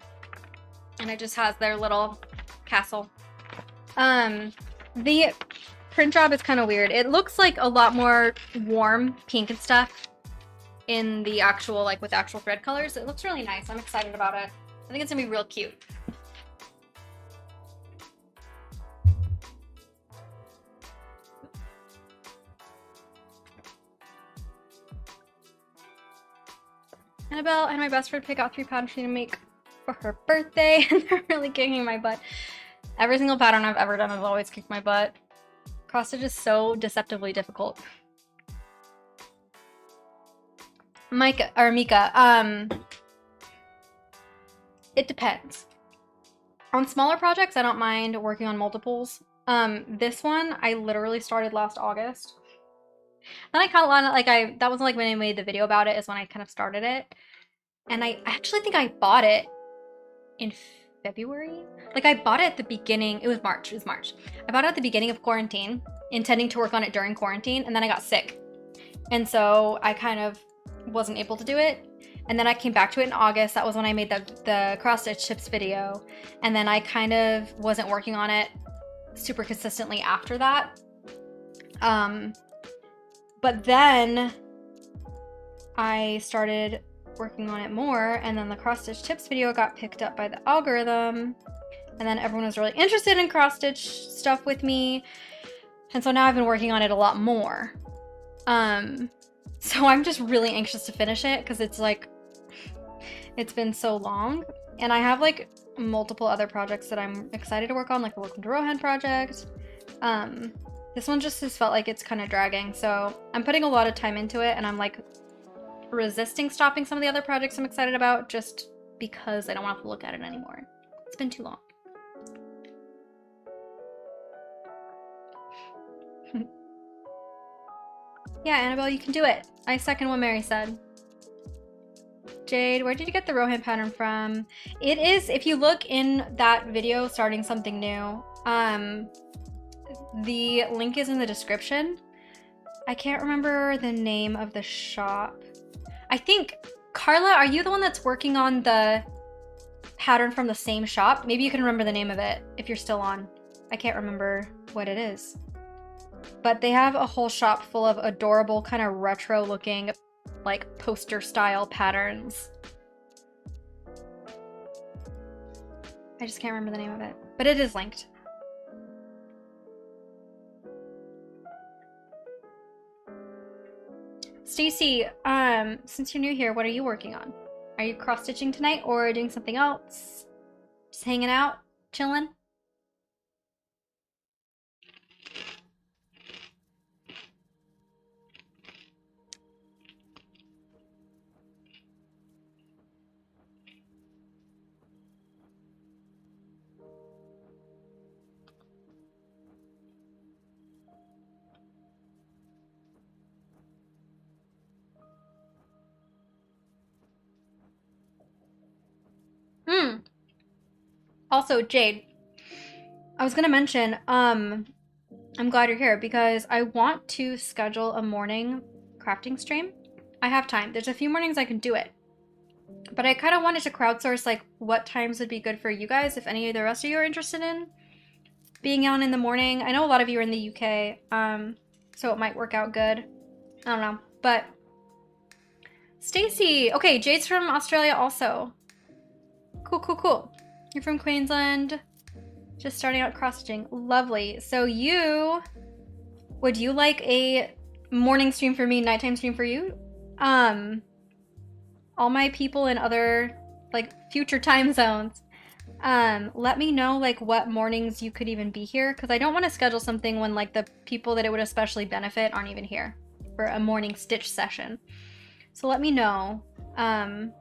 And it just has their little castle. The print job is kind of weird. It looks like a lot more warm pink and stuff in the actual, like with actual thread colors. It looks really nice. I'm excited about it. I think it's gonna be real cute. Annabelle and my best friend pick out 3 patterns to make for her birthday, and they're really kicking my butt. Every single pattern I've ever done has always kicked my butt. Cross stitch is so deceptively difficult. Mika, it depends. On smaller projects, I don't mind working on multiples. This one, I literally started last August. Then I kind of like that was like when I made the video about it is when I kind of started it. And I actually think I bought it in February. Like I bought it at the beginning, it was March. I bought it at the beginning of quarantine, intending to work on it during quarantine, and then I got sick. And so I kind of wasn't able to do it. And then I came back to it in August. That was when I made the cross stitch tips video. And then I kind of wasn't working on it super consistently after that. But then I started working on it more, and then the cross stitch tips video got picked up by the algorithm, and then everyone was really interested in cross stitch stuff with me, and so now I've been working on it a lot more. So I'm just really anxious to finish it because it's like it's been so long, and I have like multiple other projects that I'm excited to work on, like the Welcome to Rohan project. This one just has felt like it's kind of dragging, so I'm putting a lot of time into it, and I'm like resisting stopping some of the other projects I'm excited about just because I don't want to look at it anymore. It's been too long. Yeah, Annabelle, you can do it. I second what Mary said. Jade, where did you get the Rohan pattern from? It is, if you look in that video, Starting Something New, the link is in the description. I can't remember the name of the shop. I think, Carla, are you the one that's working on the pattern from the same shop? Maybe you can remember the name of it if you're still on. I can't remember what it is. But they have a whole shop full of adorable, kind of retro looking, like poster style patterns. I just can't remember the name of it, but it is linked. Stacy, since you're new here, what are you working on? Are you cross-stitching tonight or doing something else? Just hanging out, chilling? Also, Jade, I was gonna mention, I'm glad you're here because I want to schedule a morning crafting stream. I have time. There's a few mornings I can do it. But I kind of wanted to crowdsource like what times would be good for you guys if any of the rest of you are interested in being on in the morning. I know a lot of you are in the UK, so it might work out good. I don't know, but Stacy, okay, Jade's from Australia also. Cool, cool, cool. You're from Queensland, just starting out cross-stitching. Lovely. So would you like a morning stream for me, nighttime stream for you? All my people in other like future time zones, let me know like what mornings you could even be here, because I don't want to schedule something when like the people that it would especially benefit aren't even here for a morning stitch session. So let me know. And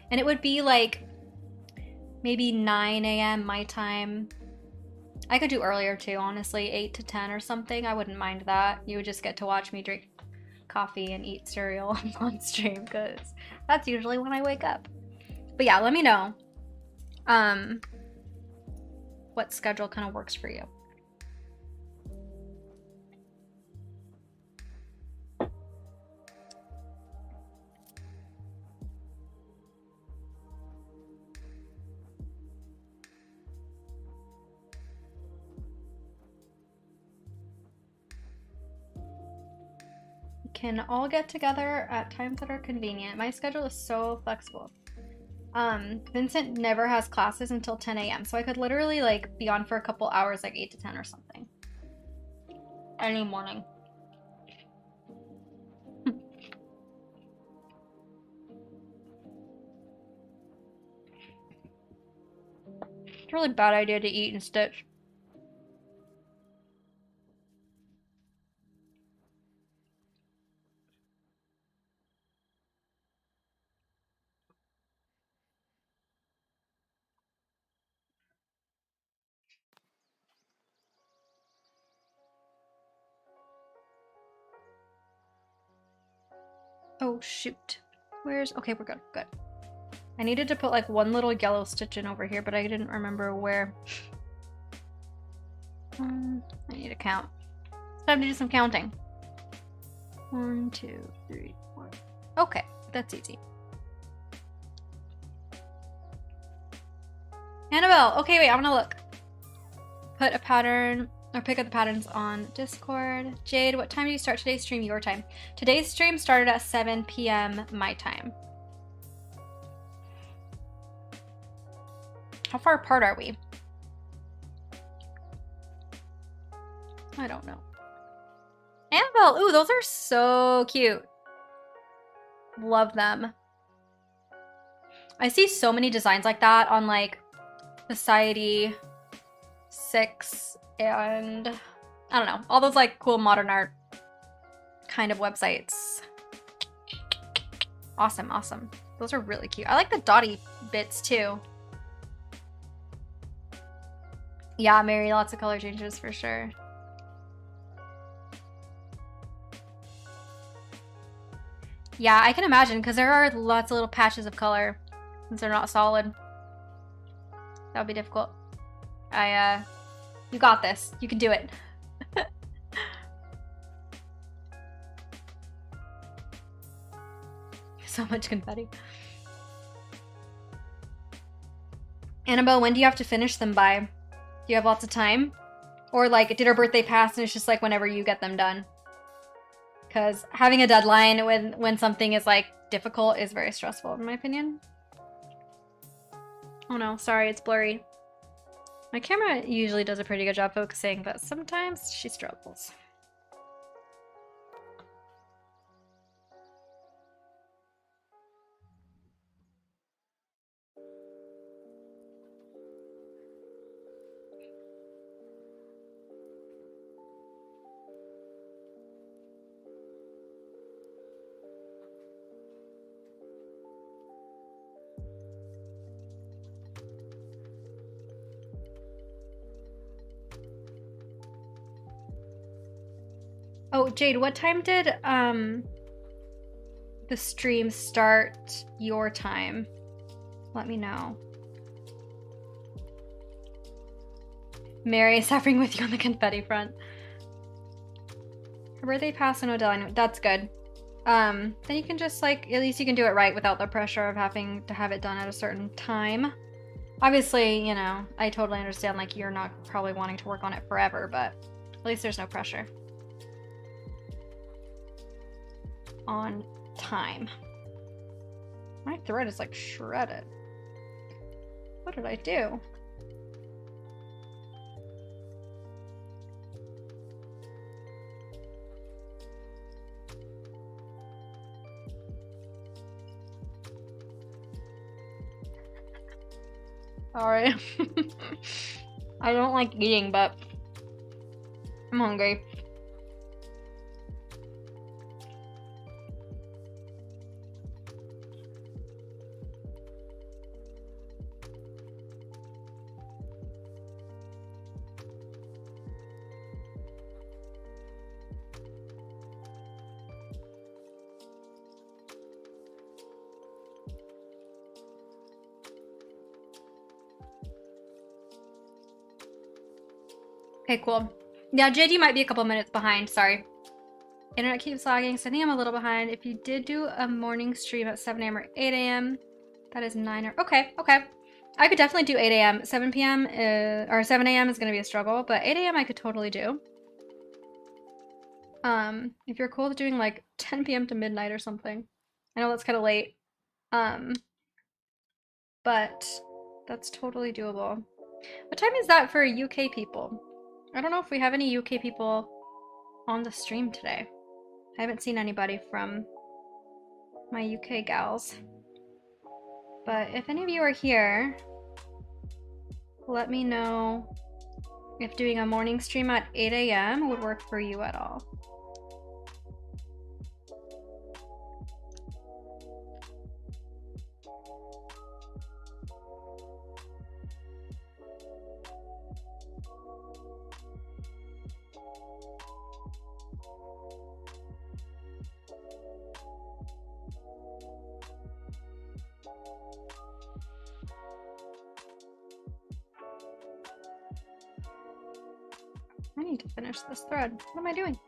it would be like maybe 9 a.m. my time. I could do earlier too, honestly, 8 to 10 or something. I wouldn't mind that. You would just get to watch me drink coffee and eat cereal on stream, because that's usually when I wake up. But yeah, let me know what schedule kind of works for you. can all get together at times that are convenient. My schedule is so flexible. Vincent never has classes until 10 a.m. So I could literally like be on for a couple hours, like 8 to 10 or something. Any morning. It's a really bad idea to eat and stitch. Oh, shoot. Okay, we're good. Good. I needed to put like one little yellow stitch in over here, but I didn't remember where. I need to count. It's time to do some counting. 1, 2, 3, 4. Okay, that's easy. Annabelle! Okay, wait, I wanna look. Put a pattern, or pick up the patterns on Discord. Jade, what time do you start today's stream? Your time. Today's stream started at 7 p.m. my time. How far apart are we? I don't know. Annabelle! Ooh, those are so cute. Love them. I see so many designs like that on like Society 6 and I don't know, all those like cool modern art kind of websites. Awesome, awesome. Those are really cute. I like the dotty bits too. Yeah, Mary, lots of color changes for sure. Yeah, I can imagine because there are lots of little patches of color since they're not solid. That would be difficult. You got this. You can do it. So much confetti. Annabelle, when do you have to finish them by? Do you have lots of time? Or like, did her birthday pass and it's just like whenever you get them done? Because having a deadline when something is like difficult is very stressful in my opinion. Oh no, sorry, it's blurry. My camera usually does a pretty good job focusing, but sometimes she struggles. Oh, Jade, what time did the stream start your time? Let me know. Mary is suffering with you on the confetti front. Her birthday passed in Odell. That's good. Then you can just like, at least you can do it right without the pressure of having to have it done at a certain time. Obviously, you know, I totally understand like you're not probably wanting to work on it forever, but at least there's no pressure. On time. My thread is like shredded. What did I do? Sorry. I don't like eating, but I'm hungry. Okay, cool. Yeah, Jade, you might be a couple minutes behind. Sorry. Internet keeps lagging, so I think I'm a little behind. If you did do a morning stream at 7 a.m. or 8 a.m., that is 9 or... Okay, okay. I could definitely do 8 a.m. 7 p.m. Or 7 a.m. is going to be a struggle, but 8 a.m. I could totally do. If you're cool with doing like 10 p.m. to midnight or something. I know that's kind of late. But that's totally doable. What time is that for UK people? I don't know if we have any UK people on the stream today. I haven't seen anybody from my UK gals. But if any of you are here, let me know if doing a morning stream at 8 a.m. would work for you at all. I need to finish this thread. What am I doing?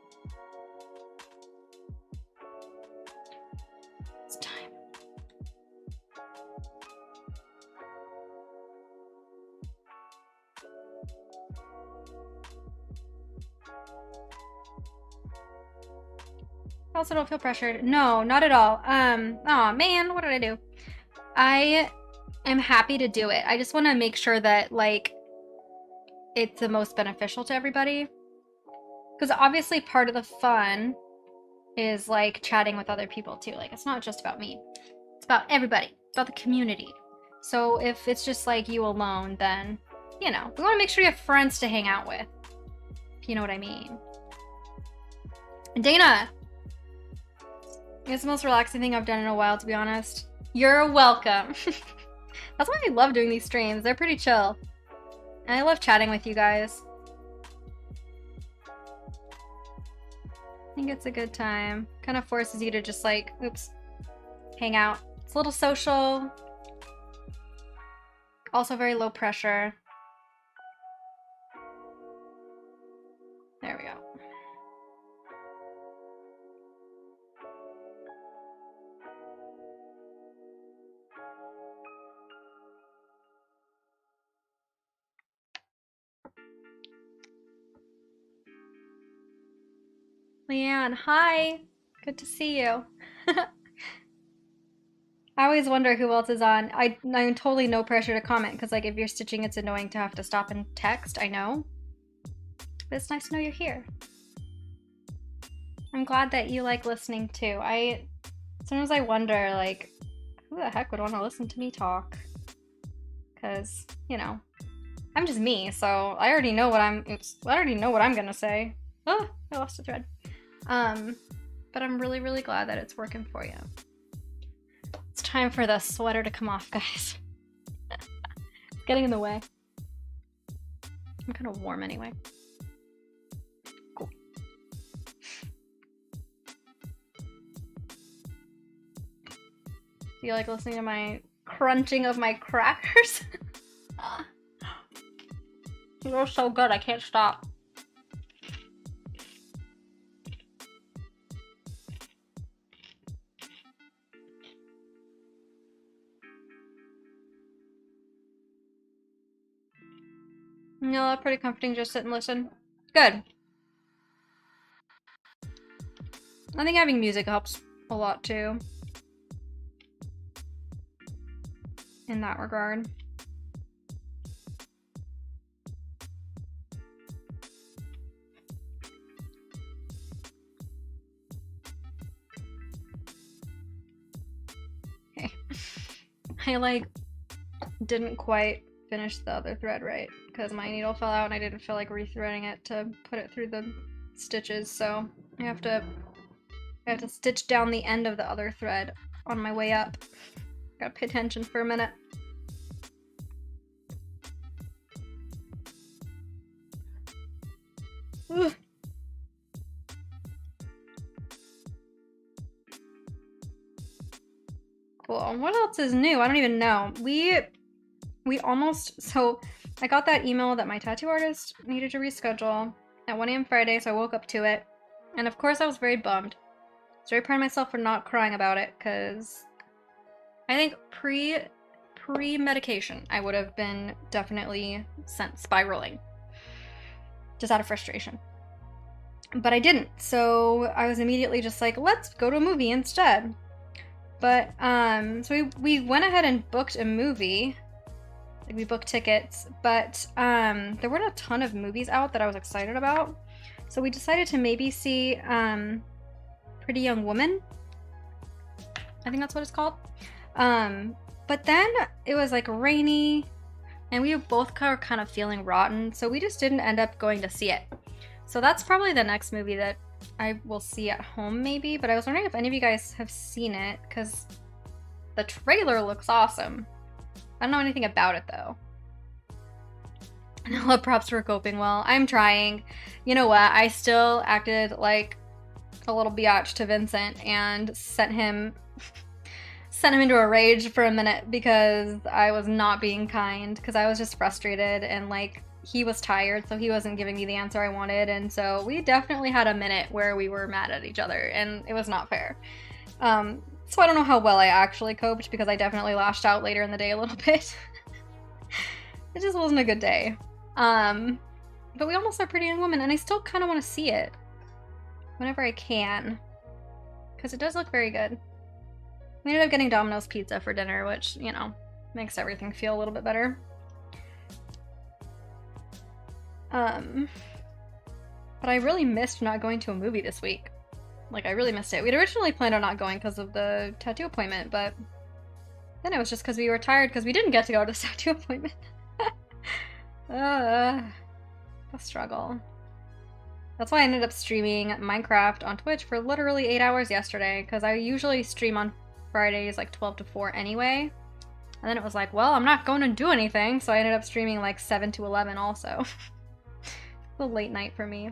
It's time. I also don't feel pressured. No, not at all. Aw, man, what did I do? I am happy to do it. I just want to make sure that, like, it's the most beneficial to everybody. Because obviously part of the fun is, like, chatting with other people, too. Like, it's not just about me. It's about everybody. It's about the community. So if it's just, like, you alone, then, you know, we want to make sure you have friends to hang out with. If you know what I mean. Dana! It's the most relaxing thing I've done in a while, to be honest. You're welcome. That's why I love doing these streams. They're pretty chill. And I love chatting with you guys. I think it's a good time. Kind of forces you to just like, oops, hang out. It's a little social. Also very low pressure. There we go. Leanne, hi. Good to see you. I always wonder who else is on. I'm totally no pressure to comment because, like, if you're stitching, it's annoying to have to stop and text. I know. But it's nice to know you're here. I'm glad that you like listening too. Sometimes I wonder, like, who the heck would want to listen to me talk? Because, you know, I'm just me, so I already know what I'm gonna say. Oh, I lost a thread. But I'm really, really glad that it's working for you. It's time for the sweater to come off, guys. It's getting in the way. I'm kind of warm anyway. Cool. Do you like listening to my crunching of my crackers? They're so good, I can't stop. No, that's pretty comforting, just sit and listen. Good. I think having music helps a lot too. In that regard. Okay. I like didn't quite finish the other thread right because my needle fell out and I didn't feel like rethreading it to put it through the stitches, so I have to stitch down the end of the other thread on my way up. Gotta pay attention for a minute. Ugh. Cool. What else is new? I don't even know. We almost, so I got that email that my tattoo artist needed to reschedule at 1 a.m. Friday, so I woke up to it. And of course I was very bummed. I was very proud of myself for not crying about it, because I think pre-medication I would have been definitely sent spiraling. Just out of frustration. But I didn't, so I was immediately just like, let's go to a movie instead. But, so we went ahead and booked a movie. Like, we booked tickets, but there weren't a ton of movies out that I was excited about. So we decided to maybe see Pretty Young Woman. I think that's what it's called. But then it was like rainy, and we both were kind of feeling rotten, so we just didn't end up going to see it. So that's probably the next movie that I will see at home maybe, but I was wondering if any of you guys have seen it, because the trailer looks awesome. I don't know anything about it though. No props for coping well. I'm trying. You know what? I still acted like a little biatch to Vincent and sent him into a rage for a minute because I was not being kind, because I was just frustrated, and like he was tired, so he wasn't giving me the answer I wanted, and so we definitely had a minute where we were mad at each other, and it was not fair. So I don't know how well I actually coped, because I definitely lashed out later in the day a little bit. It just wasn't a good day. But we almost saw Pretty Young Woman, and I still kind of want to see it whenever I can, because it does look very good. We ended up getting Domino's pizza for dinner, which, you know, makes everything feel a little bit better. But I really missed not going to a movie this week. Like, I really missed it. We'd originally planned on not going because of the tattoo appointment, but then it was just because we were tired because we didn't get to go to the tattoo appointment. The struggle. That's why I ended up streaming Minecraft on Twitch for literally 8 hours yesterday, because I usually stream on Fridays like 12 to 4 anyway. And then it was like, well, I'm not going to do anything, so I ended up streaming like 7 to 11 also. A late night for me.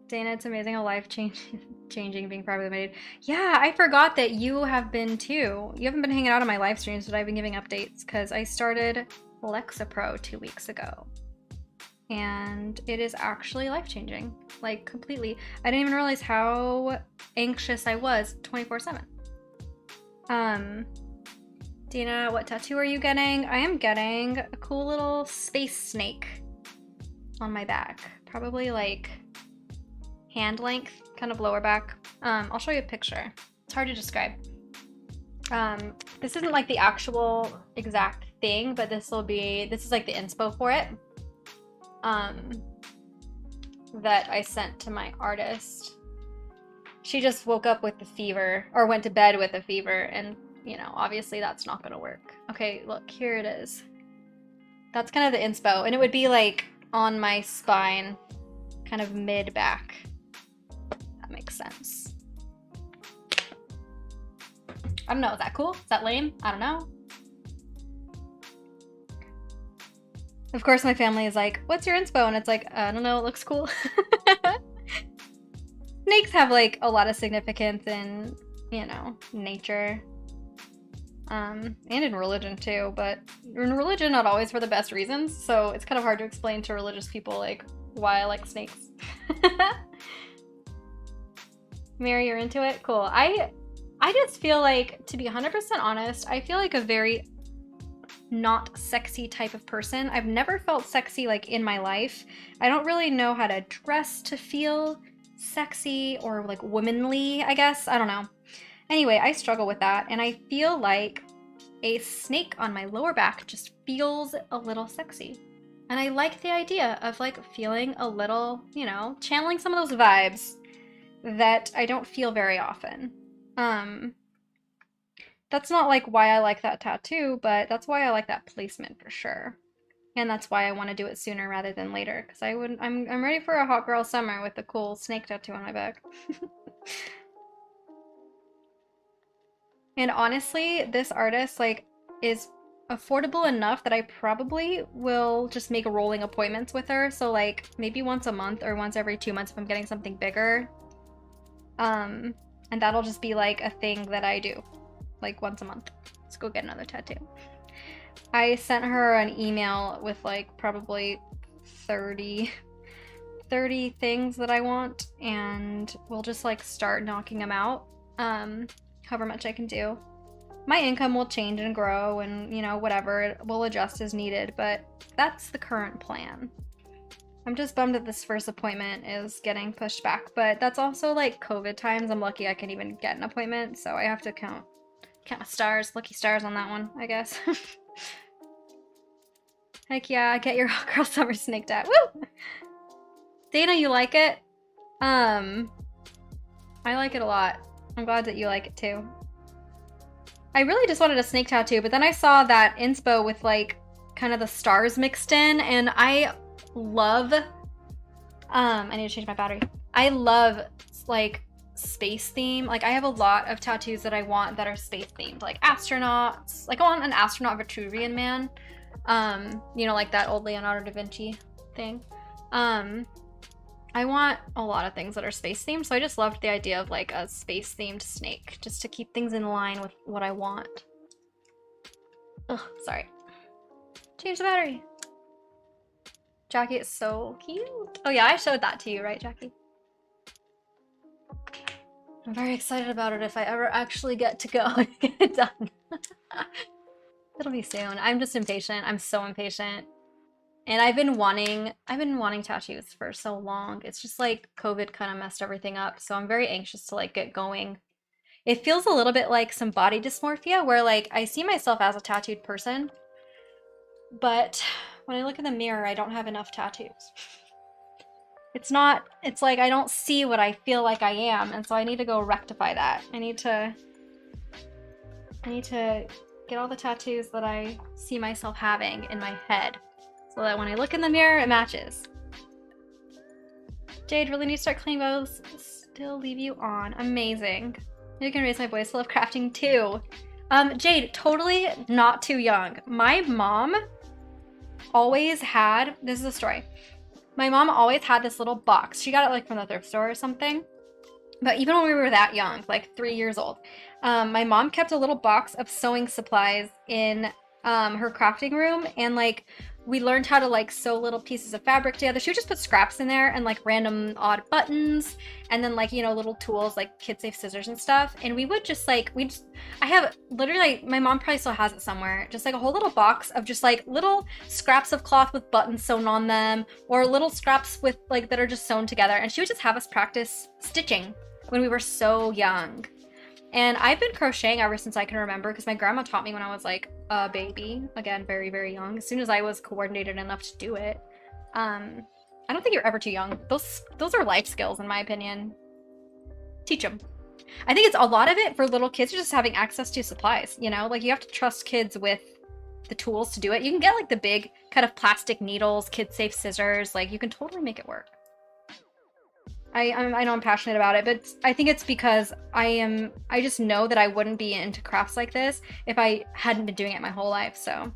Dana, it's amazing how life-changing being privately made. Yeah, I forgot that you have been too. You haven't been hanging out on my live streams, but I've been giving updates because I started Lexapro 2 weeks ago. And it is actually life-changing. Like, completely. I didn't even realize how anxious I was 24/7. Dana, what tattoo are you getting? I am getting a cool little space snake on my back. Probably like hand length, kind of lower back. I'll show you a picture. It's hard to describe. This isn't like the actual exact thing, but this is like the inspo for it. That I sent to my artist. She just woke up with the fever, or went to bed with a fever, and, you know, obviously that's not gonna work. Okay, look, here it is. That's kind of the inspo, and it would be like on my spine, kind of mid-back. That makes sense. I don't know, is that cool? Is that lame? I don't know. Of course, my family is like, what's your inspo? And it's like, I don't know, it looks cool. Snakes have, like, a lot of significance in, you know, nature. And in religion, too. But in religion, not always for the best reasons. So it's kind of hard to explain to religious people, like, why I like snakes. Mary, you're into it? Cool. I just feel like, to be 100% honest, I feel like a very not sexy type of person. I've never felt sexy like in my life. I don't really know how to dress to feel sexy or like womanly, I guess. I don't know. Anyway, I struggle with that, and I feel like a snake on my lower back just feels a little sexy. And I like the idea of like feeling a little, you know, channeling some of those vibes that I don't feel very often. That's not like why I like that tattoo, but that's why I like that placement for sure. And that's why I want to do it sooner rather than later, because I'm ready for a hot girl summer with a cool snake tattoo on my back. And honestly, this artist like is affordable enough that I probably will just make rolling appointments with her. So like maybe once a month or once every 2 months if I'm getting something bigger. And that'll just be like a thing that I do. Like once a month. Let's go get another tattoo. I sent her an email with like probably 30 things that I want, and we'll just like start knocking them out. However much I can do. My income will change and grow and, you know, whatever, it will adjust as needed, but that's the current plan. I'm just bummed that this first appointment is getting pushed back, but that's also like COVID times. I'm lucky I can even get an appointment, so I have to count my stars, lucky stars on that one, I guess. Heck yeah, get your hot girl summer snake tat. Woo! Dana, you like it? I like it a lot. I'm glad that you like it too. I really just wanted a snake tattoo, but then I saw that inspo with like kind of the stars mixed in, and I love, I need to change my battery. I love like space theme. Like I have a lot of tattoos that I want that are space themed, like astronauts. Like I want an astronaut Vitruvian man. You know, like that old Leonardo da Vinci thing. I want a lot of things that are space themed, so I just loved the idea of like a space themed snake, just to keep things in line with what I want. Ugh, sorry. Change the battery. Jackie is so cute. Oh yeah, I showed that to you, right, Jackie? I'm very excited about it if I ever actually get to go and get it done. It'll be soon. I'm just impatient. I'm so impatient. And I've been wanting tattoos for so long. It's just like COVID kind of messed everything up. So I'm very anxious to like get going. It feels a little bit like some body dysmorphia where like I see myself as a tattooed person, but when I look in the mirror, I don't have enough tattoos. It's like I don't see what I feel like I am, and so I need to go rectify that. I need to get all the tattoos that I see myself having in my head, so that when I look in the mirror, it matches. Jade, really need to start cleaning those. Still leave you on. Amazing. You can raise my voice. Love crafting too. Jade, totally not too young. My mom always had, this is a story. My mom always had this little box. She got it like from the thrift store or something. But even when we were that young, like 3 years old, my mom kept a little box of sewing supplies in her crafting room, and like we learned how to like sew little pieces of fabric together. She would just put scraps in there and like random odd buttons, and then like, you know, little tools like kid safe scissors and stuff. And we would just like, I have literally, like, my mom probably still has it somewhere, just like a whole little box of just like little scraps of cloth with buttons sewn on them, or little scraps with like that are just sewn together. And she would just have us practice stitching when we were so young. And I've been crocheting ever since I can remember, because my grandma taught me when I was like a baby. Again, very, very young. As soon as I was coordinated enough to do it. I don't think you're ever too young. Those are life skills, in my opinion. Teach them. I think it's a lot of it for little kids, just having access to supplies, you know? Like, you have to trust kids with the tools to do it. You can get like the big kind of plastic needles, kid-safe scissors. Like, you can totally make it work. I know I'm passionate about it, but I think it's because I just know that I wouldn't be into crafts like this if I hadn't been doing it my whole life. So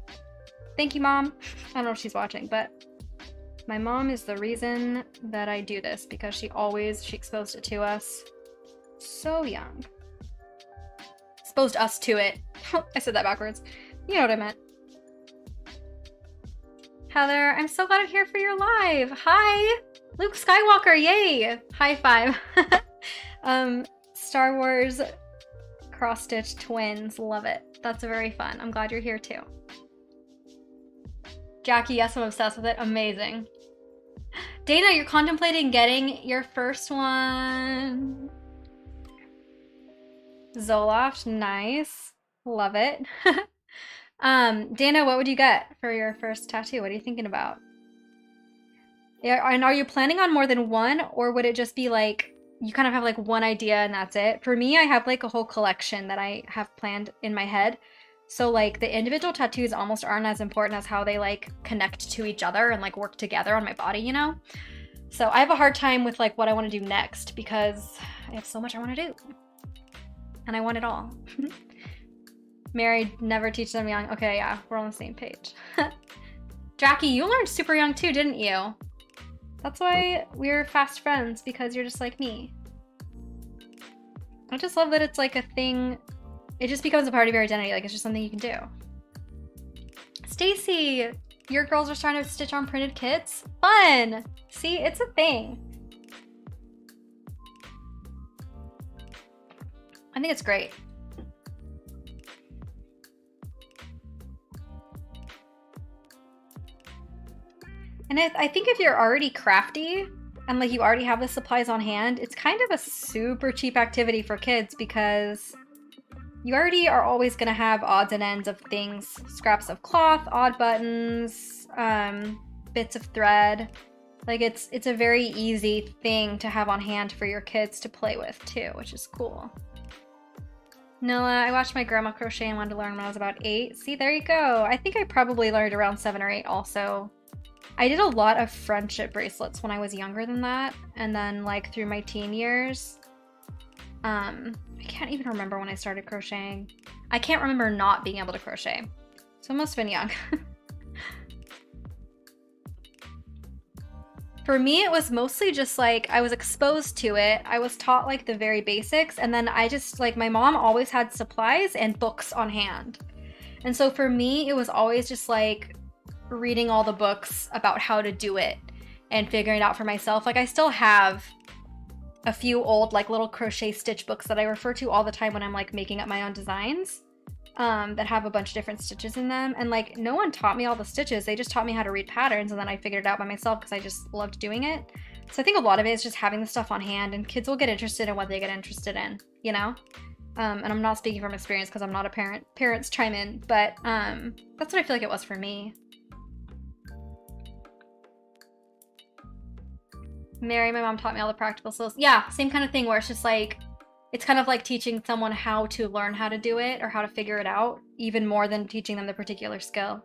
thank you, Mom. I don't know if she's watching, but my mom is the reason that I do this, because she exposed it to us so young. Exposed us to it. I said that backwards. You know what I meant. Heather, I'm so glad I'm here for your live. Hi! Luke Skywalker, yay! High five. Star Wars cross-stitch twins, love it. That's very fun. I'm glad you're here too. Jackie, yes, I'm obsessed with it. Amazing. Dana, you're contemplating getting your first one. Zoloft, nice. Love it. Dana, what would you get for your first tattoo? What are you thinking about? Yeah, and are you planning on more than one, or would it just be like you kind of have like one idea and that's it? For me, I have like a whole collection that I have planned in my head. So like the individual tattoos almost aren't as important as how they like connect to each other and like work together on my body, you know? So I have a hard time with like what I want to do next, because I have so much I want to do. And I want it all. Married, never teach them young. Okay, yeah, we're on the same page. Jackie, you learned super young too, didn't you? That's why we're fast friends, because you're just like me. I just love that it's like a thing. It just becomes a part of your identity. Like, it's just something you can do. Stacy, your girls are starting to stitch on printed kits. Fun! See, it's a thing. I think it's great. And I think if you're already crafty and like you already have the supplies on hand, it's kind of a super cheap activity for kids because you already are always going to have odds and ends of things. Scraps of cloth, odd buttons, bits of thread. Like it's a very easy thing to have on hand for your kids to play with too, which is cool. Noah, I watched my grandma crochet and wanted to learn when I was about 8. See, there you go. I think I probably learned around 7 or 8 also. I did a lot of friendship bracelets when I was younger than that, and then like through my teen years. I can't even remember when I started crocheting. I can't remember not being able to crochet. So I must have been young. For me, it was mostly just like I was exposed to it. I was taught like the very basics, and then I just like my mom always had supplies and books on hand. And so for me, it was always just like reading all the books about how to do it and figuring it out for myself. Like I still have a few old like little crochet stitch books that I refer to all the time when I'm like making up my own designs that have a bunch of different stitches in them. And like no one taught me all the stitches. They just taught me how to read patterns, and then I figured it out by myself because I just loved doing it. So I think a lot of it is just having the stuff on hand, and kids will get interested in what they get interested in, you know? And I'm not speaking from experience because I'm not a parent. Parents chime in, but that's what I feel like it was for me. Mary, my mom taught me all the practical skills. Yeah, same kind of thing where it's just like, it's kind of like teaching someone how to learn how to do it or how to figure it out, even more than teaching them the particular skill.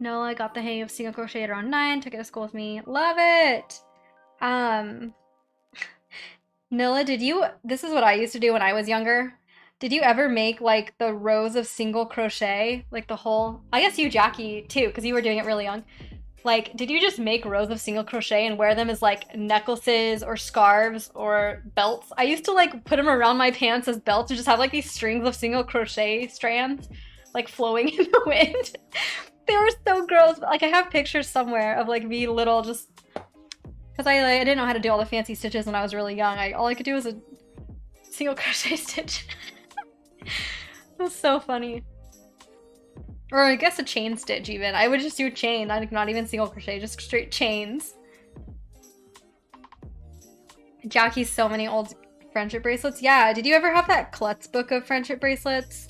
Nola got the hang of single crochet at around 9, took it to school with me. Love it! Nilla, this is what I used to do when I was younger. Did you ever make like the rows of single crochet? Like the whole, I guess you, Jackie, too, because you were doing it really young. Like, did you just make rows of single crochet and wear them as like necklaces or scarves or belts? I used to like put them around my pants as belts and just have like these strings of single crochet strands like flowing in the wind. They were so gross, but like I have pictures somewhere of like me little just because I didn't know how to do all the fancy stitches when I was really young. All I could do was a single crochet stitch. It was so funny. Or I guess a chain stitch even. I would just do a chain, not even single crochet, just straight chains. Jackie's so many old friendship bracelets. Yeah, did you ever have that Klutz book of friendship bracelets?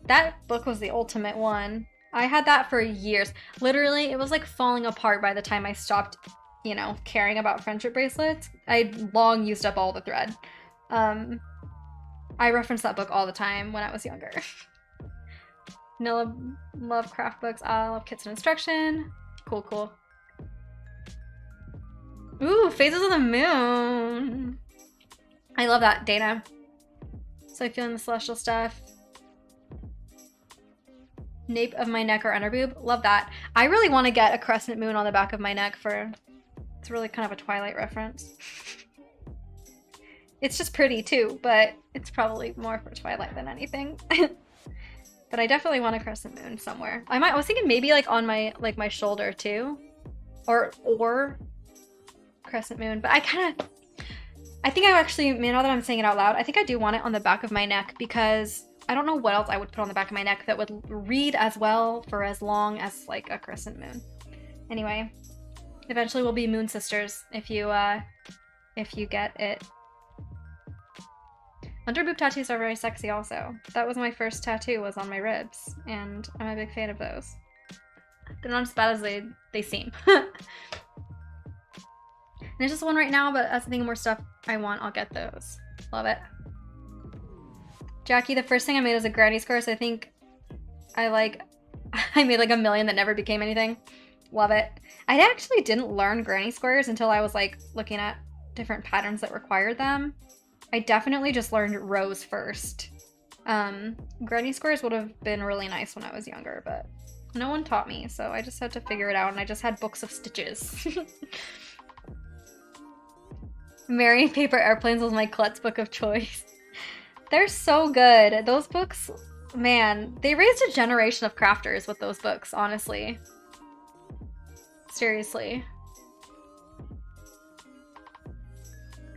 That book was the ultimate one. I had that for years. Literally, it was like falling apart by the time I stopped, you know, caring about friendship bracelets. I'd long used up all the thread. I referenced that book all the time when I was younger. Nilla, love craft books. I love kits and instruction. Cool, cool. Ooh, Phases of the Moon. I love that, Dana. So I feeling the celestial stuff. Nape of my neck or underboob. Love that. I really want to get a crescent moon on the back of my neck for... It's really kind of a Twilight reference. It's just pretty too, but it's probably more for Twilight than anything. But I definitely want a crescent moon somewhere. I was thinking maybe like on my my shoulder too, or crescent moon. But I think I actually, now that I'm saying it out loud, I think I do want it on the back of my neck because I don't know what else I would put on the back of my neck that would read as well for as long as like a crescent moon. Anyway, eventually we'll be moon sisters if you get it. Underboob tattoos are very sexy also. That was my first tattoo, was on my ribs, and I'm a big fan of those. They're not as bad as they seem. And there's just one right now, but as I think more stuff I want, I'll get those. Love it. Jackie, the first thing I made was a granny square, so I think I made like a million that never became anything. Love it. I actually didn't learn granny squares until I was like looking at different patterns that required them. I definitely just learned rows first. Granny squares would have been really nice when I was younger, but no one taught me, so I just had to figure it out, and I just had books of stitches. Mary Paper Airplanes was my klutz book of choice. They're so good. Those books, man, they raised a generation of crafters with those books, honestly. Seriously.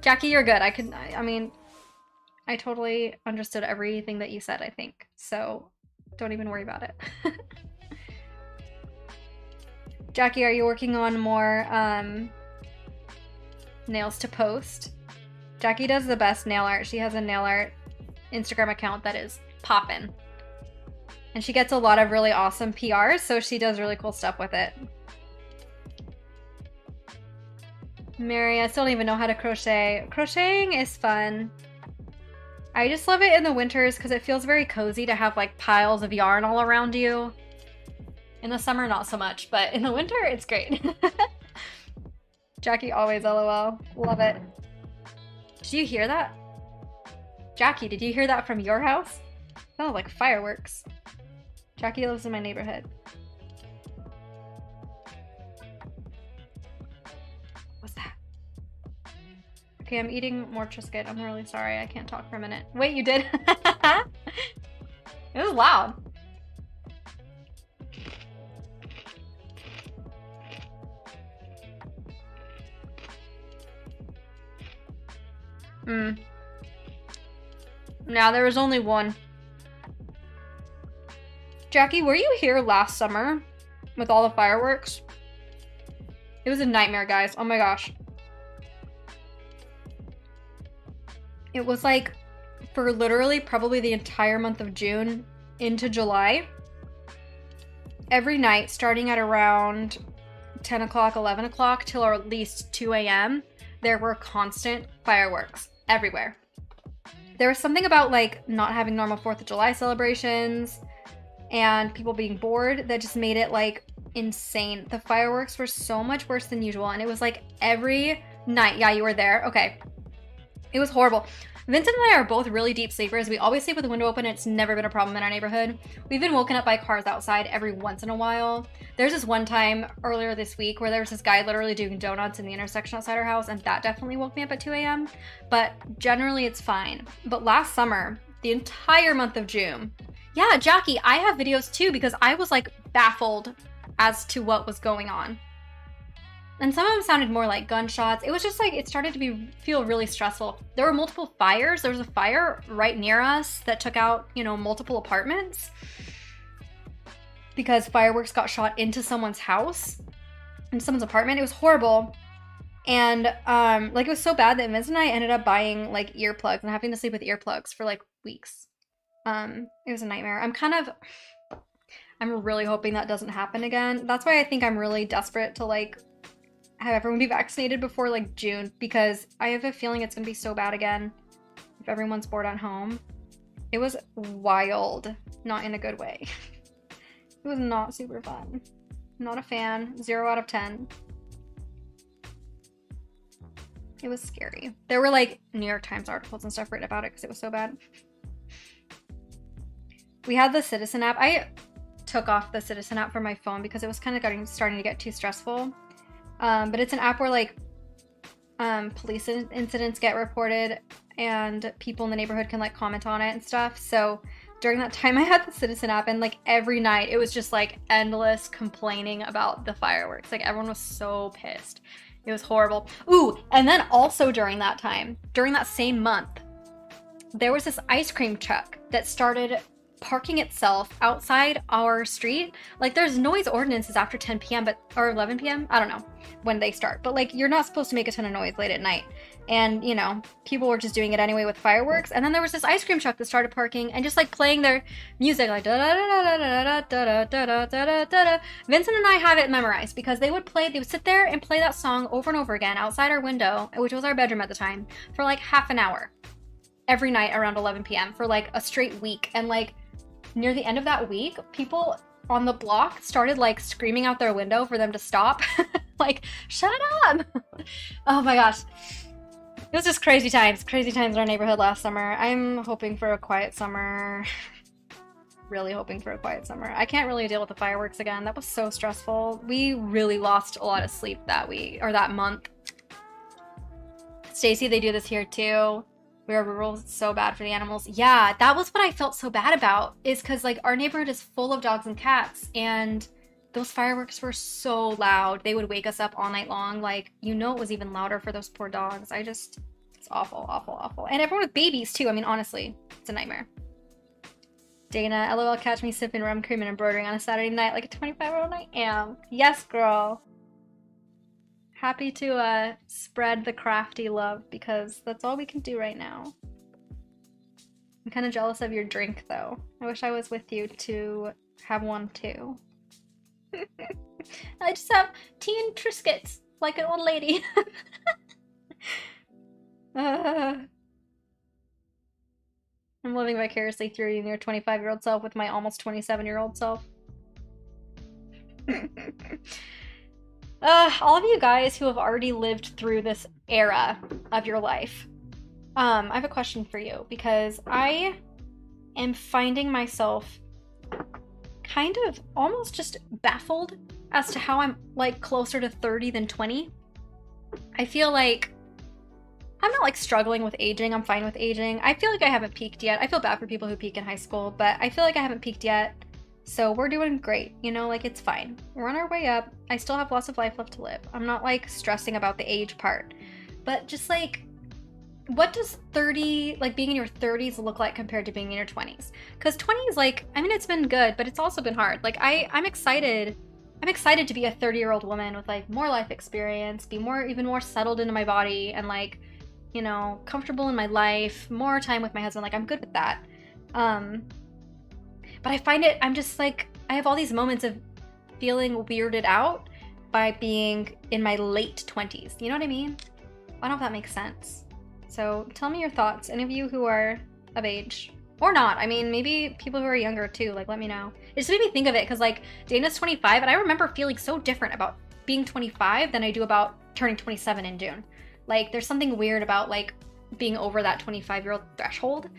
Jackie, you're good. I mean, I totally understood everything that you said, I think. So don't even worry about it. Jackie, are you working on more nails to post? Jackie does the best nail art. She has a nail art Instagram account that is poppin'. And she gets a lot of really awesome PRs, so she does really cool stuff with it. Mary, I still don't even know how to crochet. Crocheting is fun. I just love it in the winters because it feels very cozy to have like piles of yarn all around you. In the summer, not so much, but in the winter, it's great. Jackie always LOL. Love it. Did you hear that? Jackie, did you hear that from your house? Sounded like fireworks. Jackie lives in my neighborhood. What's that? Okay, I'm eating more Triscuit. I'm really sorry. I can't talk for a minute. Wait, you did? It was loud. Now there was only one. Jackie, were you here last summer with all the fireworks? It was a nightmare, guys. Oh my gosh. It was like for literally probably the entire month of June into July. Every night, starting at around 10 o'clock, 11 o'clock till at least 2 a.m., there were constant fireworks everywhere. There was something about like not having normal 4th of July celebrations and people being bored that just made it like insane. The fireworks were so much worse than usual, and it was like every night. Yeah, you were there. Okay. It was horrible. Vincent and I are both really deep sleepers. We always sleep with the window open. It's never been a problem in our neighborhood. We've been woken up by cars outside every once in a while. There's this one time earlier this week where there was this guy literally doing donuts in the intersection outside our house, and that definitely woke me up at 2 a.m. But generally it's fine. But last summer, the entire month of June, yeah, Jackie, I have videos too because I was like baffled as to what was going on. And some of them sounded more like gunshots. It was just like, it started to feel really stressful. There were multiple fires. There was a fire right near us that took out, you know, multiple apartments because fireworks got shot into someone's house, into someone's apartment. It was horrible. And like it was so bad that Vince and I ended up buying like earplugs and having to sleep with earplugs for like weeks. It was a nightmare. I'm really hoping that doesn't happen again. That's why I think I'm really desperate to like have everyone be vaccinated before like June, because I have a feeling it's gonna be so bad again if everyone's bored at home. It was wild, not in a good way. It was not super fun. Not a fan. 0 out of 10. It was scary. There were like New York Times articles and stuff written about it because it was so bad. We had the Citizen app. I took off the Citizen app from my phone because it was kind of starting to get too stressful. But it's an app where like police incidents get reported and people in the neighborhood can like comment on it and stuff. So during that time I had the Citizen app, and like every night it was just like endless complaining about the fireworks. Like everyone was so pissed. It was horrible. Ooh, and then also during that time, during that same month, there was this ice cream truck that started parking itself outside our street. Like there's noise ordinances after 10 p.m. or 11 p.m. I don't know when they start, but like you're not supposed to make a ton of noise late at night. And you know, people were just doing it anyway with fireworks. And then there was this ice cream truck that started parking and just like playing their music like da da da da da da da da da da da. Vincent and I have it memorized because they would sit there and play that song over and over again outside our window, which was our bedroom at the time, for like half an hour every night around 11 p.m. for like a straight week. And like near the end of that week, people on the block started like screaming out their window for them to stop. Like, shut up! Oh my gosh. It was just crazy times in our neighborhood last summer. I'm hoping for a quiet summer. Really hoping for a quiet summer. I can't really deal with the fireworks again. That was so stressful. We really lost a lot of sleep that week, or that month. Stacy, they do this here too. We are rural, so bad for the animals. Yeah, that was what I felt so bad about, is because like our neighborhood is full of dogs and cats, and those fireworks were so loud. They would wake us up all night long. Like, you know, it was even louder for those poor dogs. It's awful, awful, awful. And everyone with babies too. I mean, honestly, it's a nightmare. Dana, LOL, catch me sipping rum cream and embroidering on a Saturday night like a 25-year-old I am. Yes, girl. Happy to spread the crafty love because that's all we can do right now. I'm kind of jealous of your drink though. I wish I was with you to have one too. I just have tea and Triscuits like an old lady. I'm living vicariously through you and your 25-year-old self with my almost 27-year-old self. All of you guys who have already lived through this era of your life, I have a question for you because I am finding myself kind of almost just baffled as to how I'm like closer to 30 than 20. I feel like I'm not like struggling with aging. I'm fine with aging. I feel like I haven't peaked yet. I feel bad for people who peak in high school, but I feel like I haven't peaked yet. So we're doing great, you know, like it's fine. We're on our way up. I still have lots of life left to live. I'm not like stressing about the age part, but just like, what does 30, like being in your 30s look like compared to being in your 20s? Because 20s, like, I mean, it's been good, but it's also been hard. Like I'm excited. I'm excited to be a 30-year-old woman with like more life experience, be even more settled into my body and like, you know, comfortable in my life, more time with my husband. Like I'm good with that. But I find it, I'm just like, I have all these moments of feeling weirded out by being in my late 20s. You know what I mean? I don't know if that makes sense. So tell me your thoughts. Any of you who are of age or not. I mean, maybe people who are younger too, like let me know. It just made me think of it because like Dana's 25 and I remember feeling so different about being 25 than I do about turning 27 in June. Like there's something weird about like being over that 25-year-old threshold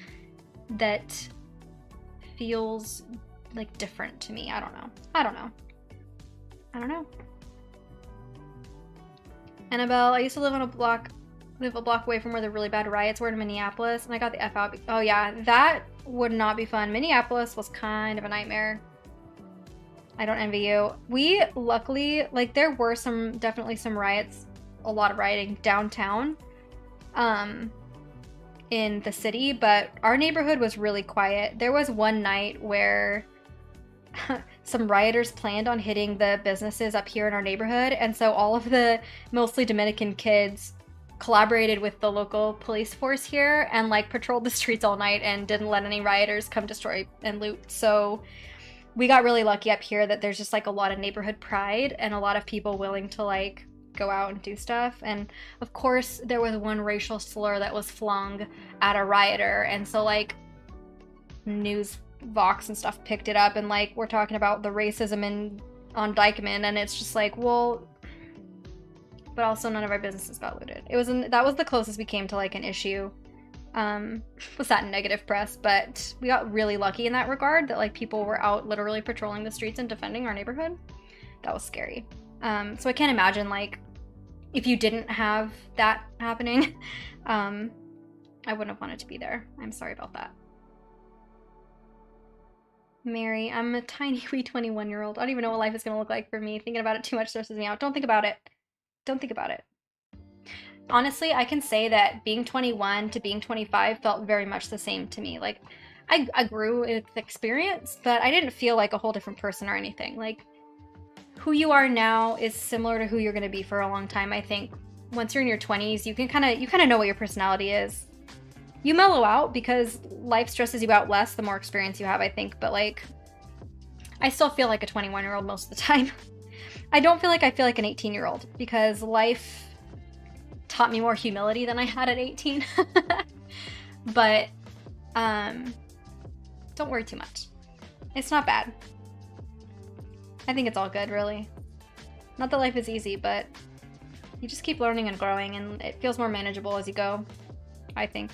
that feels like different to me. I don't know. Annabelle, I used to live a block away from where the really bad riots were in Minneapolis, and I got the F out. Oh yeah, that would not be fun. Minneapolis was kind of a nightmare. I don't envy you. We luckily, like there were definitely some riots, a lot of rioting downtown. In the city, but our neighborhood was really quiet. There was one night where some rioters planned on hitting the businesses up here in our neighborhood, and so all of the mostly Dominican kids collaborated with the local police force here and like patrolled the streets all night and didn't let any rioters come destroy and loot. So we got really lucky up here that there's just like a lot of neighborhood pride and a lot of people willing to like go out and do stuff. And of course there was one racial slur that was flung at a rioter, and so like news Vox and stuff picked it up and like we're talking about the racism on Dykeman, and it's just like, well, but also none of our businesses got looted. That was the closest we came to like an issue. Was that negative press, but we got really lucky in that regard that like people were out literally patrolling the streets and defending our neighborhood. That was scary. So I can't imagine like if you didn't have that happening, I wouldn't have wanted to be there. I'm sorry about that. Mary, I'm a tiny wee 21-year-old. I don't even know what life is going to look like for me. Thinking about it too much stresses me out. Don't think about it. Don't think about it. Honestly, I can say that being 21 to being 25 felt very much the same to me. Like, I grew with experience, but I didn't feel like a whole different person or anything. Like, who you are now is similar to who you're going to be for a long time, I think. Once you're in your 20s, you kind of know what your personality is. You mellow out because life stresses you out less the more experience you have, I think. But like, I still feel like a 21-year-old most of the time. I don't feel like I feel like an 18-year-old because life taught me more humility than I had at 18. But don't worry too much. It's not bad. I think it's all good, really. Not that life is easy, but you just keep learning and growing, and it feels more manageable as you go, I think.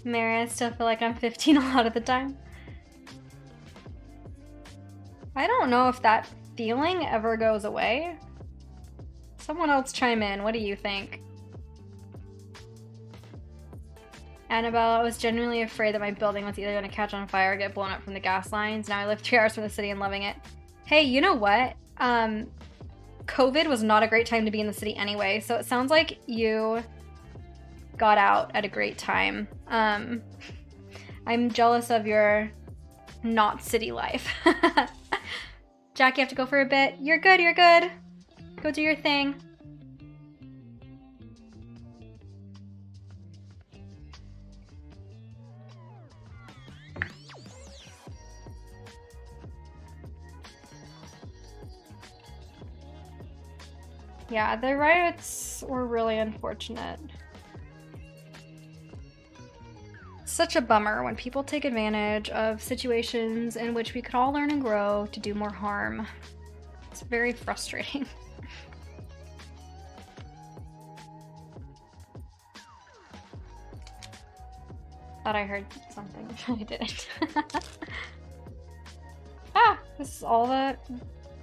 Mary, I still feel like I'm 15 a lot of the time. I don't know if that feeling ever goes away. Someone else chime in. What do you think? Annabelle, I was genuinely afraid that my building was either going to catch on fire or get blown up from the gas lines. Now I live 3 hours from the city and loving it. Hey, you know what? COVID was not a great time to be in the city anyway, so it sounds like you got out at a great time. I'm jealous of your not city life. Jack, you have to go for a bit. You're good, you're good. Go do your thing. Yeah, the riots were really unfortunate. Such a bummer when people take advantage of situations in which we could all learn and grow to do more harm. It's very frustrating. Thought I heard something. I didn't. Ah! This is all the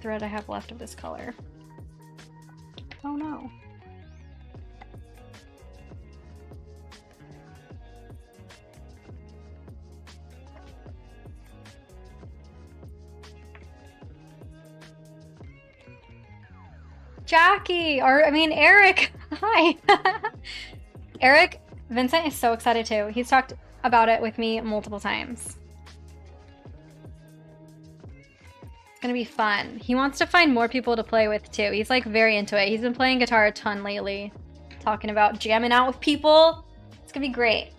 thread I have left of this color. Oh no. Jackie, or I mean Eric. Hi. Eric, Vincent is so excited too. He's talked about it with me multiple times. It's gonna be fun. He wants to find more people to play with too. He's like very into it. He's been playing guitar a ton lately. Talking about jamming out with people. It's gonna be great.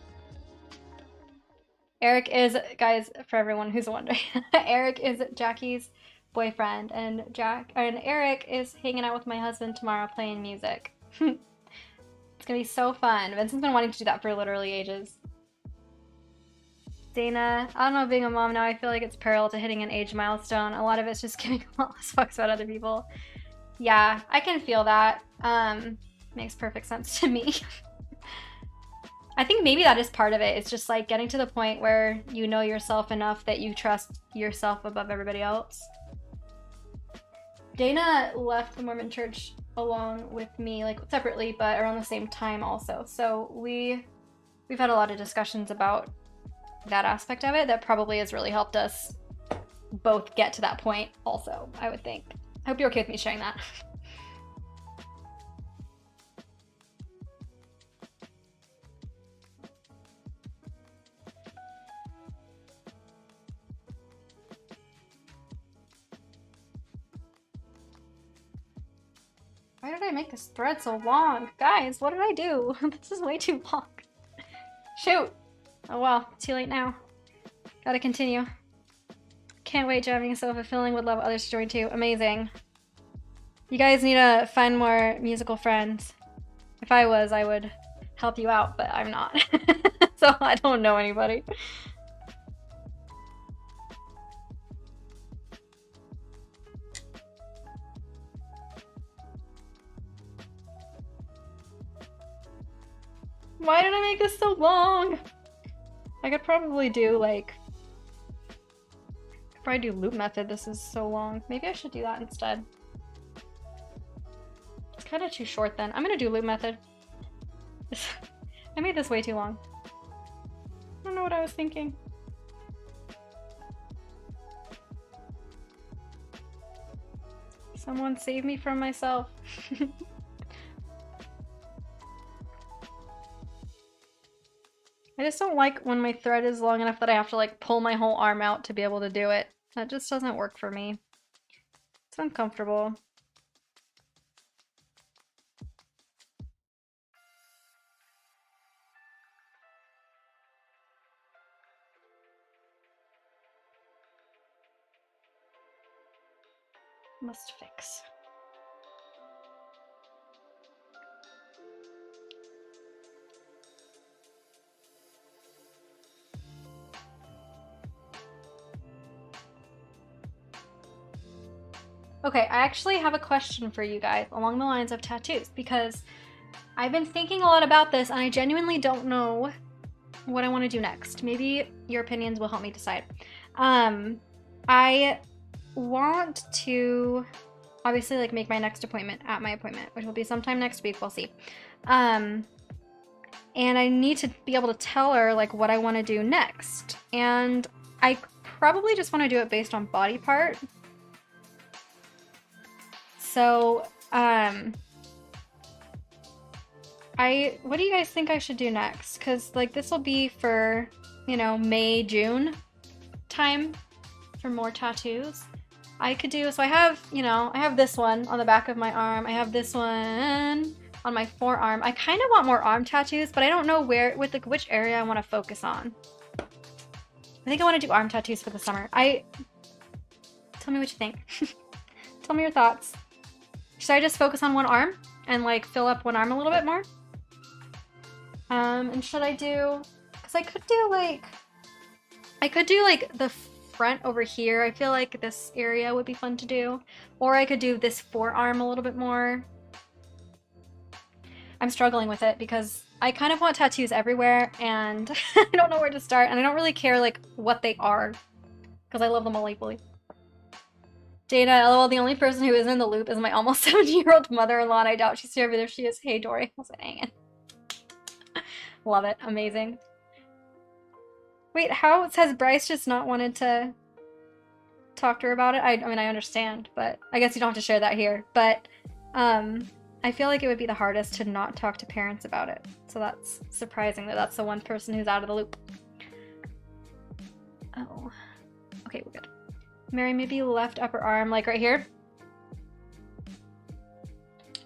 Eric is, guys, for everyone who's wondering, Eric is Jackie's boyfriend, and Eric is hanging out with my husband tomorrow playing music. It's gonna be so fun. Vincent's been wanting to do that for literally ages. Dana, I don't know, being a mom now, I feel like it's parallel to hitting an age milestone. A lot of it's just giving a lot less fucks about other people. Yeah, I can feel that. Makes perfect sense to me. I think maybe that is part of it. It's just like getting to the point where you know yourself enough that you trust yourself above everybody else. Dana left the Mormon church along with me, like separately, but around the same time also. So we've had a lot of discussions about that aspect of it that probably has really helped us both get to that point also, I would think. I hope you're okay with me sharing that. Why did I make this thread so long? Guys, what did I do? This is way too long. Shoot! Oh well, too late now. Gotta continue. Can't wait, jamming is so fulfilling. Would love others to join too. Amazing. You guys need to find more musical friends. If I was, I would help you out, but I'm not. So I don't know anybody. Why did I make this so long? I could probably do like, loop method. This is so long. Maybe I should do that instead. It's kind of too short then. I'm gonna do loop method. I made this way too long. I don't know what I was thinking. Someone save me from myself. I just don't like when my thread is long enough that I have to like pull my whole arm out to be able to do it. That just doesn't work for me. It's uncomfortable. Must fix. Okay, I actually have a question for you guys along the lines of tattoos, because I've been thinking a lot about this and I genuinely don't know what I want to do next. Maybe your opinions will help me decide. I want to obviously like make my next appointment at my appointment, which will be sometime next week. We'll see. And I need to be able to tell her like what I want to do next. And I probably just want to do it based on body part. So, what do you guys think I should do next? Because like this will be for, you know, May, June time for more tattoos. I could do, so I have, you know, I have this one on the back of my arm. I have this one on my forearm. I kind of want more arm tattoos, but I don't know where, with like which area I want to focus on. I think I want to do arm tattoos for the summer. Tell me what you think. Tell me your thoughts. Should I just focus on one arm and like fill up one arm a little bit more? And should I do, because I could do like the front over here. I feel like this area would be fun to do. Or I could do this forearm a little bit more. I'm struggling with it because I kind of want tattoos everywhere and I don't know where to start, and I don't really care like what they are because I love them all equally. Dana, lol, the only person who isn't in the loop is my almost 70-year-old mother-in-law, and I doubt she's here, but if she is, hey Dory. I was like, hang in. Love it. Amazing. Wait, how has Bryce just not wanted to talk to her about it? I mean, I understand, but I guess you don't have to share that here. But I feel like it would be the hardest to not talk to parents about it. So that's surprising that that's the one person who's out of the loop. Oh. Okay, we're good. Mary, maybe left upper arm, like right here.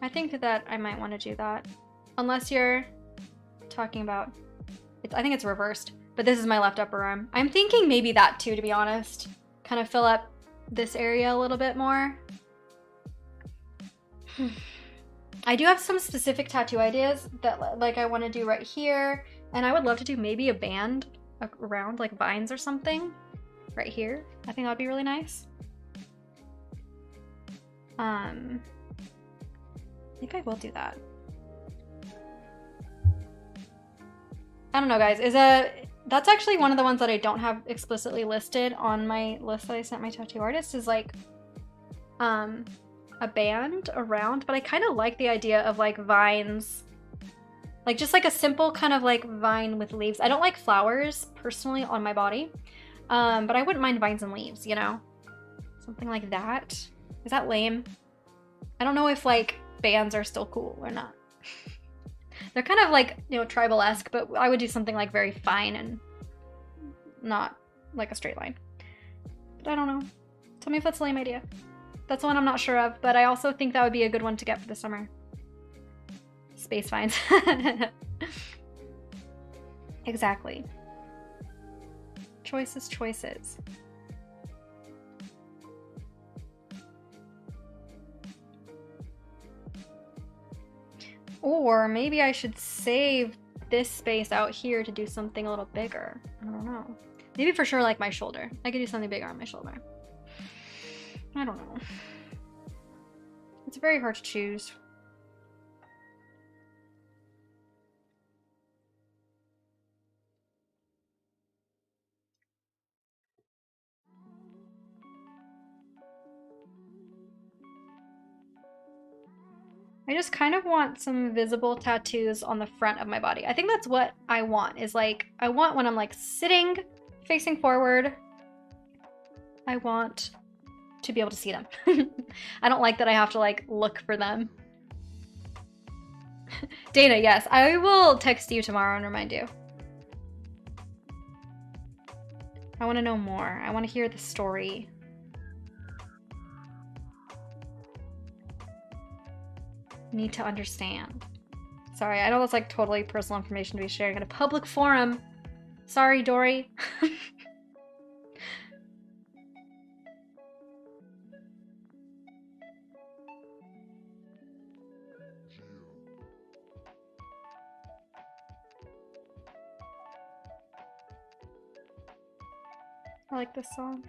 I think that I might want to do that. Unless you're talking about... I think it's reversed. But this is my left upper arm. I'm thinking maybe that too, to be honest. Kind of fill up this area a little bit more. I do have some specific tattoo ideas that like I want to do right here. And I would love to do maybe a band around like vines or something right here. I think that would be really nice. I think I will do that. I don't know, guys. That's actually one of the ones that I don't have explicitly listed on my list that I sent my tattoo artist, is like a band around, but I kind of like the idea of like vines, like just like a simple kind of like vine with leaves. I don't like flowers personally on my body, but I wouldn't mind vines and leaves, you know, something like that. Is that lame? I don't know if like bands are still cool or not. They're kind of like, you know, tribal-esque, but I would do something like very fine and not like a straight line. But I don't know. Tell me if that's a lame idea. That's one I'm not sure of, but I also think that would be a good one to get for the summer. Space vines. Exactly. Choices, choices. Or maybe I should save this space out here to do something a little bigger. I don't know. Maybe for sure like my shoulder. I could do something bigger on my shoulder. I don't know. It's very hard to choose. I just kind of want some visible tattoos on the front of my body. I think that's what I want, is like, I want when I'm like sitting, facing forward, I want to be able to see them. I don't like that I have to like look for them. Dana, yes, I will text you tomorrow and remind you. I want to know more. I want to hear the story. Need to understand. Sorry, I know that's like totally personal information to be sharing in a public forum. Sorry, Dory. I like this song.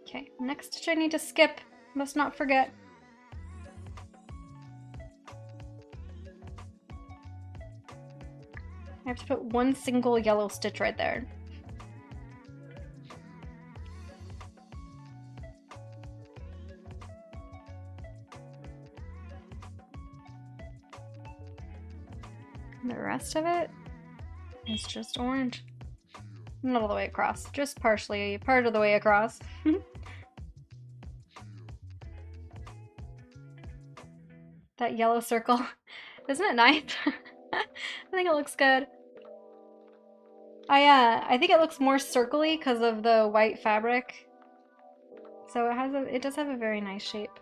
Okay, next stitch I need to skip. Must not forget. I have to put one single yellow stitch right there. And the rest of it is just orange. Not all the way across, just partially, part of the way across. That yellow circle, isn't it nice? I think it looks good. I think it looks more circly because of the white fabric. So it does have a very nice shape.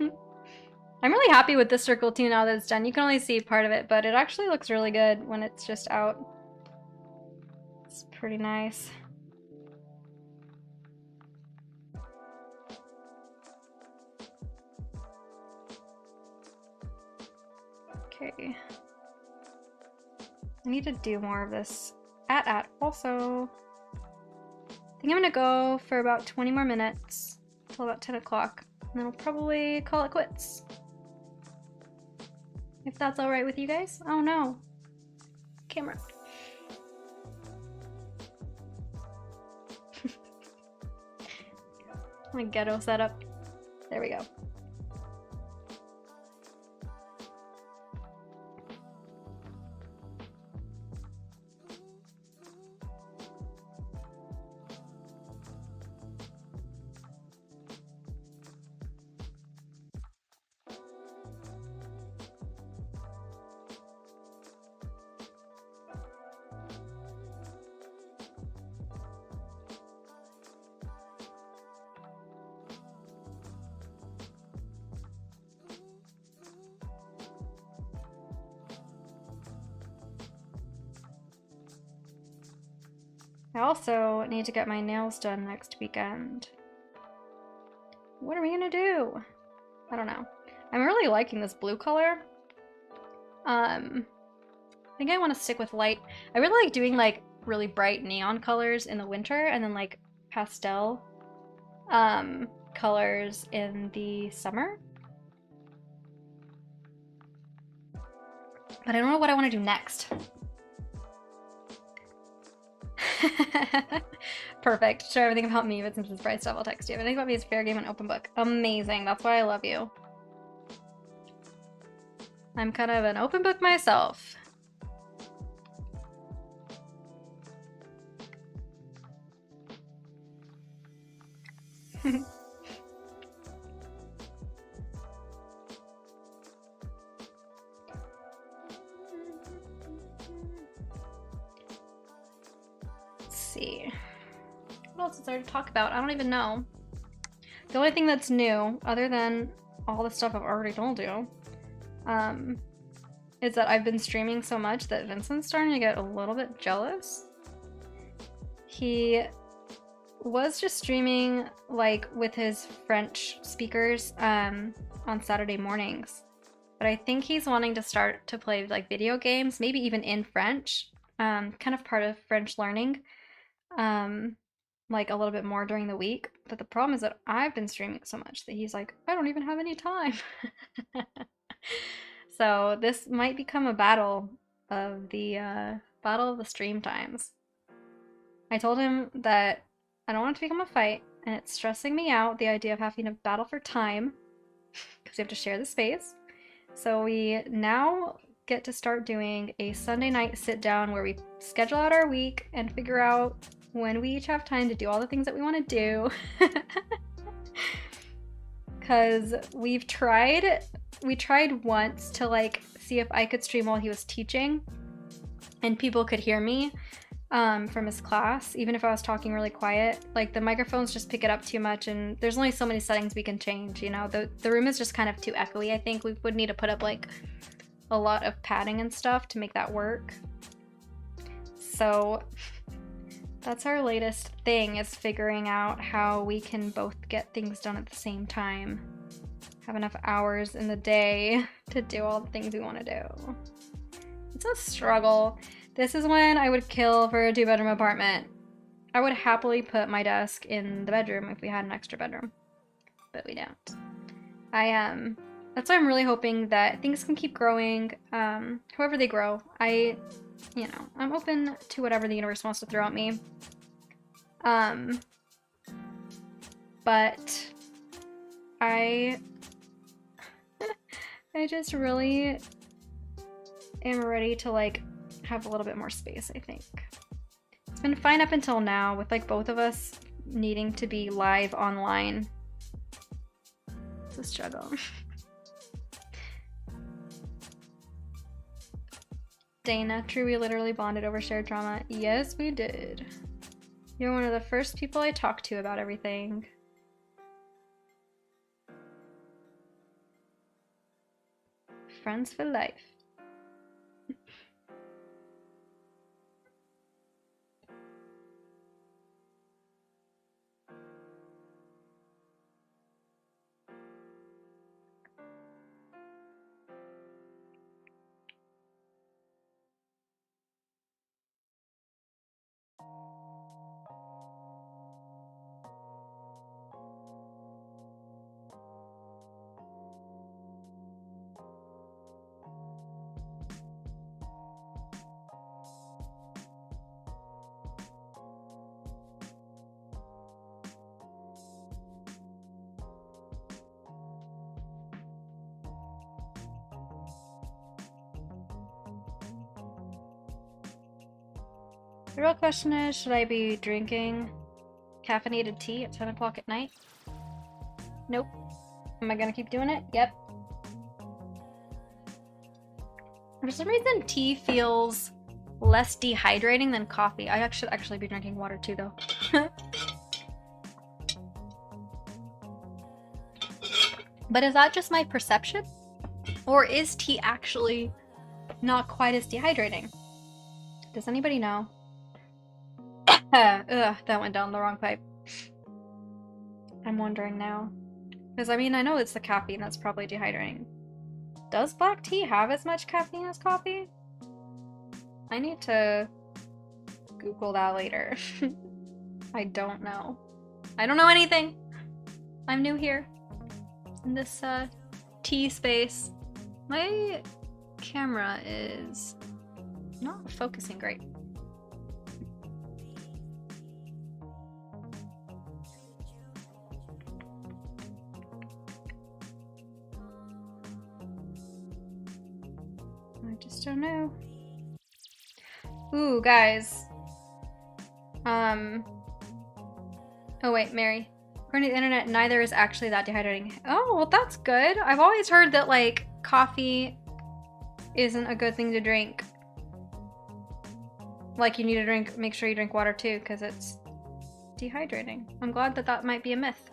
I'm really happy with this circle too now that it's done. You can only see part of it, but it actually looks really good when it's just out. It's pretty nice. Okay. I need to do more of this. Also. I think I'm gonna go for about 20 more minutes till about 10 o'clock. And then I'll probably call it quits. If that's alright with you guys. Oh no. Camera. My ghetto setup. There we go. I also need to get my nails done next weekend. What are we gonna do? I don't know. I'm really liking this blue color. I think I want to stick with light. I really like doing like really bright neon colors in the winter and then like pastel colors in the summer. But I don't know what I want to do next. Perfect. Share everything about me, but since it's bright stuff, I'll text you. Everything about me is fair game and open book. Amazing. That's why I love you. I'm kind of an open book myself. See. What else is there to talk about? I don't even know. The only thing that's new, other than all the stuff I've already told you, is that I've been streaming so much that Vincent's starting to get a little bit jealous. He was just streaming like with his French speakers on Saturday mornings. But I think he's wanting to start to play like video games, maybe even in French, kind of part of French learning. Like a little bit more during the week. But the problem is that I've been streaming so much that he's like, I don't even have any time. So this might become a battle of the stream times. I told him that I don't want it to become a fight, and it's stressing me out, the idea of having to battle for time, because we have to share the space. So we now get to start doing a Sunday night sit down where we schedule out our week and figure out when we each have time to do all the things that we want to do. Because we tried once to like see if I could stream while he was teaching and people could hear me from his class, even if I was talking really quiet. Like the microphones just pick it up too much, and there's only so many settings we can change, you know. The room is just kind of too echoey. I think we would need to put up like a lot of padding and stuff to make that work. So that's our latest thing, is figuring out how we can both get things done at the same time. Have enough hours in the day to do all the things we want to do. It's a struggle. This is when I would kill for a 2-bedroom apartment. I would happily put my desk in the bedroom if we had an extra bedroom, but we don't. That's why I'm really hoping that things can keep growing, however they grow. I'm open to whatever the universe wants to throw at me. But I just really am ready to like have a little bit more space, I think. It's been fine up until now with like both of us needing to be live online. It's a struggle. Dana, true, we literally bonded over shared drama. Yes, we did. You're one of the first people I talked to about everything. Friends for life. The real question is, should I be drinking caffeinated tea at 10 o'clock at night? Nope. Am I gonna keep doing it? Yep. For some reason, tea feels less dehydrating than coffee. I should actually be drinking water too, though. But is that just my perception? Or is tea actually not quite as dehydrating? Does anybody know? Ugh, that went down the wrong pipe. I'm wondering now. Because, I mean, I know it's the caffeine that's probably dehydrating. Does black tea have as much caffeine as coffee? I need to Google that later. I don't know. I don't know anything. I'm new here in this tea space. My camera is not focusing great. I just don't know. Ooh, guys. Oh wait, Mary. According to the internet, neither is actually that dehydrating. Oh, well that's good. I've always heard that like coffee isn't a good thing to drink. Like you need to make sure you drink water too, because it's dehydrating. I'm glad that that might be a myth.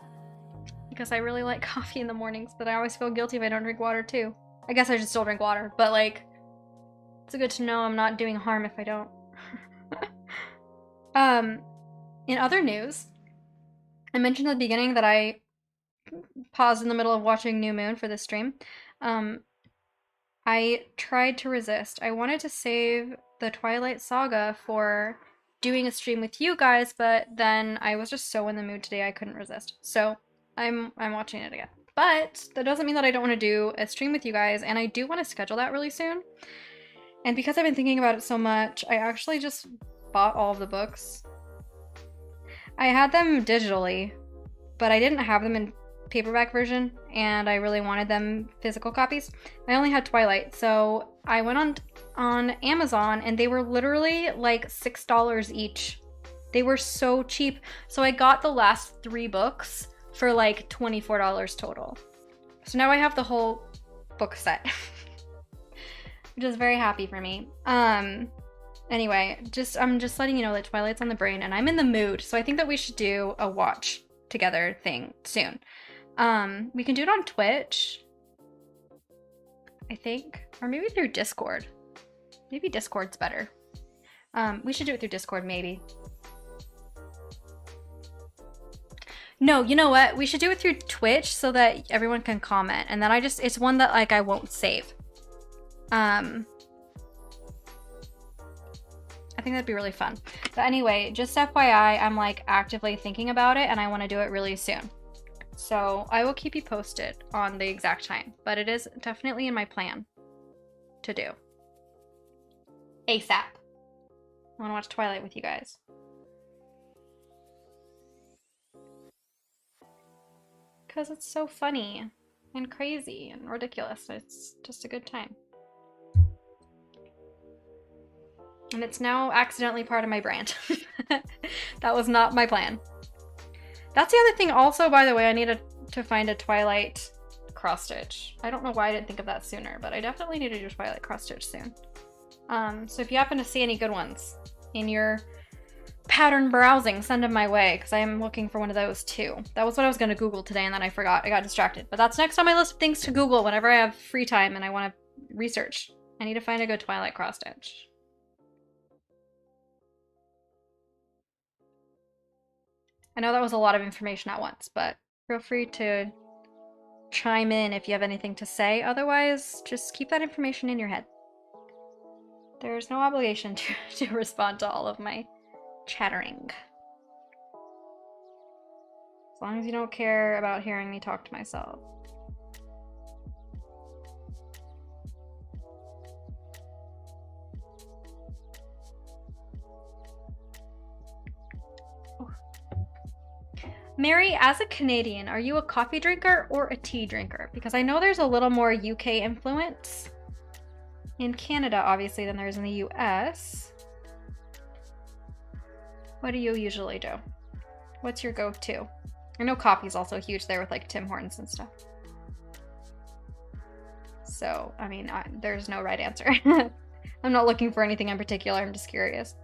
Because I really like coffee in the mornings, but I always feel guilty if I don't drink water too. I guess I should still drink water, but like, it's good to know I'm not doing harm if I don't. In other news, I mentioned at the beginning that I paused in the middle of watching New Moon for this stream. I tried to resist. I wanted to save the Twilight Saga for doing a stream with you guys, but then I was just so in the mood today I couldn't resist. So I'm watching it again. But that doesn't mean that I don't want to do a stream with you guys, and I do want to schedule that really soon. And because I've been thinking about it so much, I actually just bought all of the books. I had them digitally, but I didn't have them in paperback version, and I really wanted them physical copies. I only had Twilight, so I went on Amazon, and they were literally like $6 each. They were so cheap. So I got the last 3 books for like $24 total. So now I have the whole book set, which is very happy for me. Anyway, I'm just letting you know that Twilight's on the brain and I'm in the mood. So I think that we should do a watch together thing soon. We can do it on Twitch, I think, or maybe through Discord. Maybe Discord's better. We should do it through Discord, maybe. No, you know what? We should do it through Twitch so that everyone can comment. And then it's one that like I won't save. I think that'd be really fun. But anyway, just FYI, I'm like actively thinking about it and I want to do it really soon. So I will keep you posted on the exact time, but it is definitely in my plan to do. ASAP. I want to watch Twilight with you guys. Because it's so funny and crazy and ridiculous. It's just a good time. And it's now accidentally part of my brand. That was not my plan. That's the other thing also, by the way, I need to find a Twilight cross-stitch. I don't know why I didn't think of that sooner, but I definitely need to do Twilight cross-stitch soon. So if you happen to see any good ones in your pattern browsing, send them my way, because I am looking for one of those too. That was what I was going to Google today, and then I forgot. I got distracted. But that's next on my list of things to Google whenever I have free time and I want to research. I need to find a good Twilight cross-stitch. I know that was a lot of information at once, but feel free to chime in if you have anything to say. Otherwise, just keep that information in your head. There's no obligation to respond to all of my chattering. As long as you don't care about hearing me talk to myself. Mary, as a Canadian, are you a coffee drinker or a tea drinker? Because I know there's a little more UK influence in Canada, obviously, than there is in the US. What do you usually do? What's your go-to? I know coffee's also huge there with like Tim Hortons and stuff. So, I mean, there's no right answer. I'm not looking for anything in particular, I'm just curious.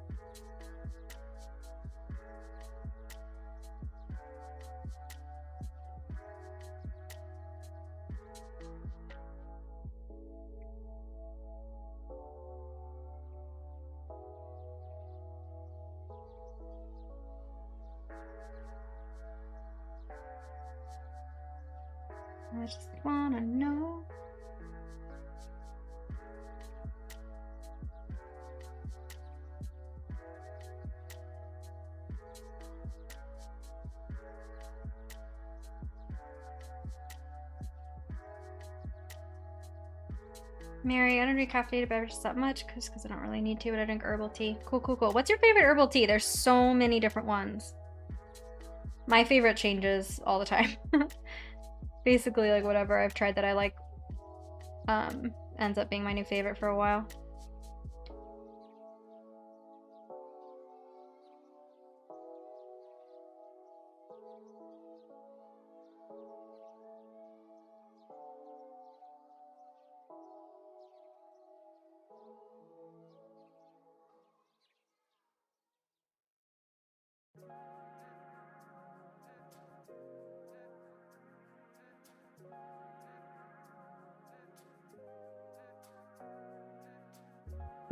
I just wanna know. Mary, I don't drink caffeinated beverages that much because I don't really need to, but I drink herbal tea. Cool, cool, cool. What's your favorite herbal tea? There's so many different ones. My favorite changes all the time. Basically, like, whatever I've tried that I like ends up being my new favorite for a while.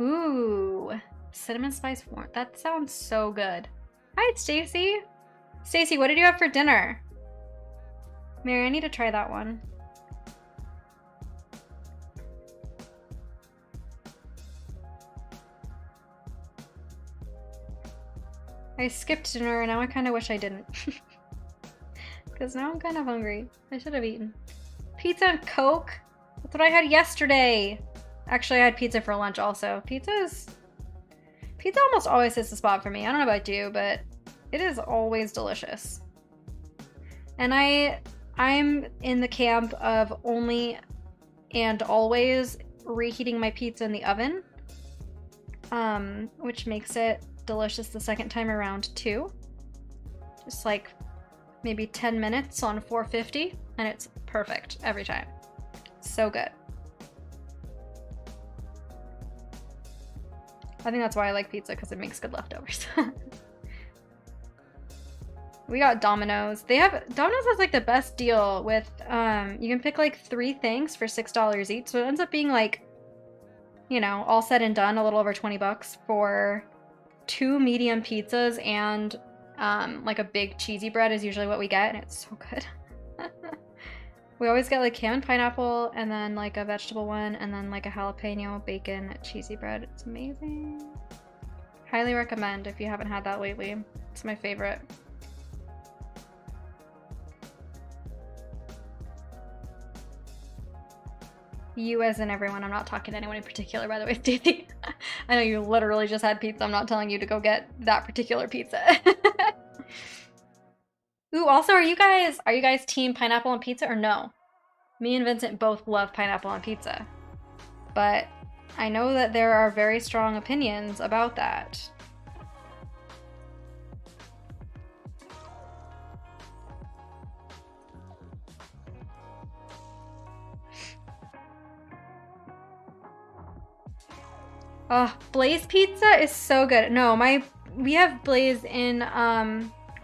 Ooh, cinnamon spice warmth. That sounds so good. Hi, Stacy. Stacy, what did you have for dinner? Mary, I need to try that one. I skipped dinner and now I kind of wish I didn't. Because now I'm kind of hungry. I should have eaten. Pizza and Coke? That's what I had yesterday. Actually, I had pizza for lunch also. Pizza almost always hits the spot for me. I don't know about you, but it is always delicious. And I'm in the camp of only and always reheating my pizza in the oven, which makes it delicious the second time around too. Just like maybe 10 minutes on 450 and it's perfect every time. So good. I think that's why I like pizza, because it makes good leftovers. We got Domino's. Domino's has like the best deal with, you can pick like 3 things for $6 each. So it ends up being like, you know, all said and done, a little over 20 bucks for 2 medium pizzas and like a big cheesy bread is usually what we get, and it's so good. We always get like ham and pineapple, and then like a vegetable one, and then like a jalapeno, bacon, cheesy bread. It's amazing. Highly recommend if you haven't had that lately. It's my favorite. You as in everyone. I'm not talking to anyone in particular, by the way, Stacey. I know you literally just had pizza. I'm not telling you to go get that particular pizza. Ooh, also, are you guys team pineapple on pizza or no? Me and Vincent both love pineapple on pizza. But I know that there are very strong opinions about that. Oh, Blaze Pizza is so good. No, we have Blaze in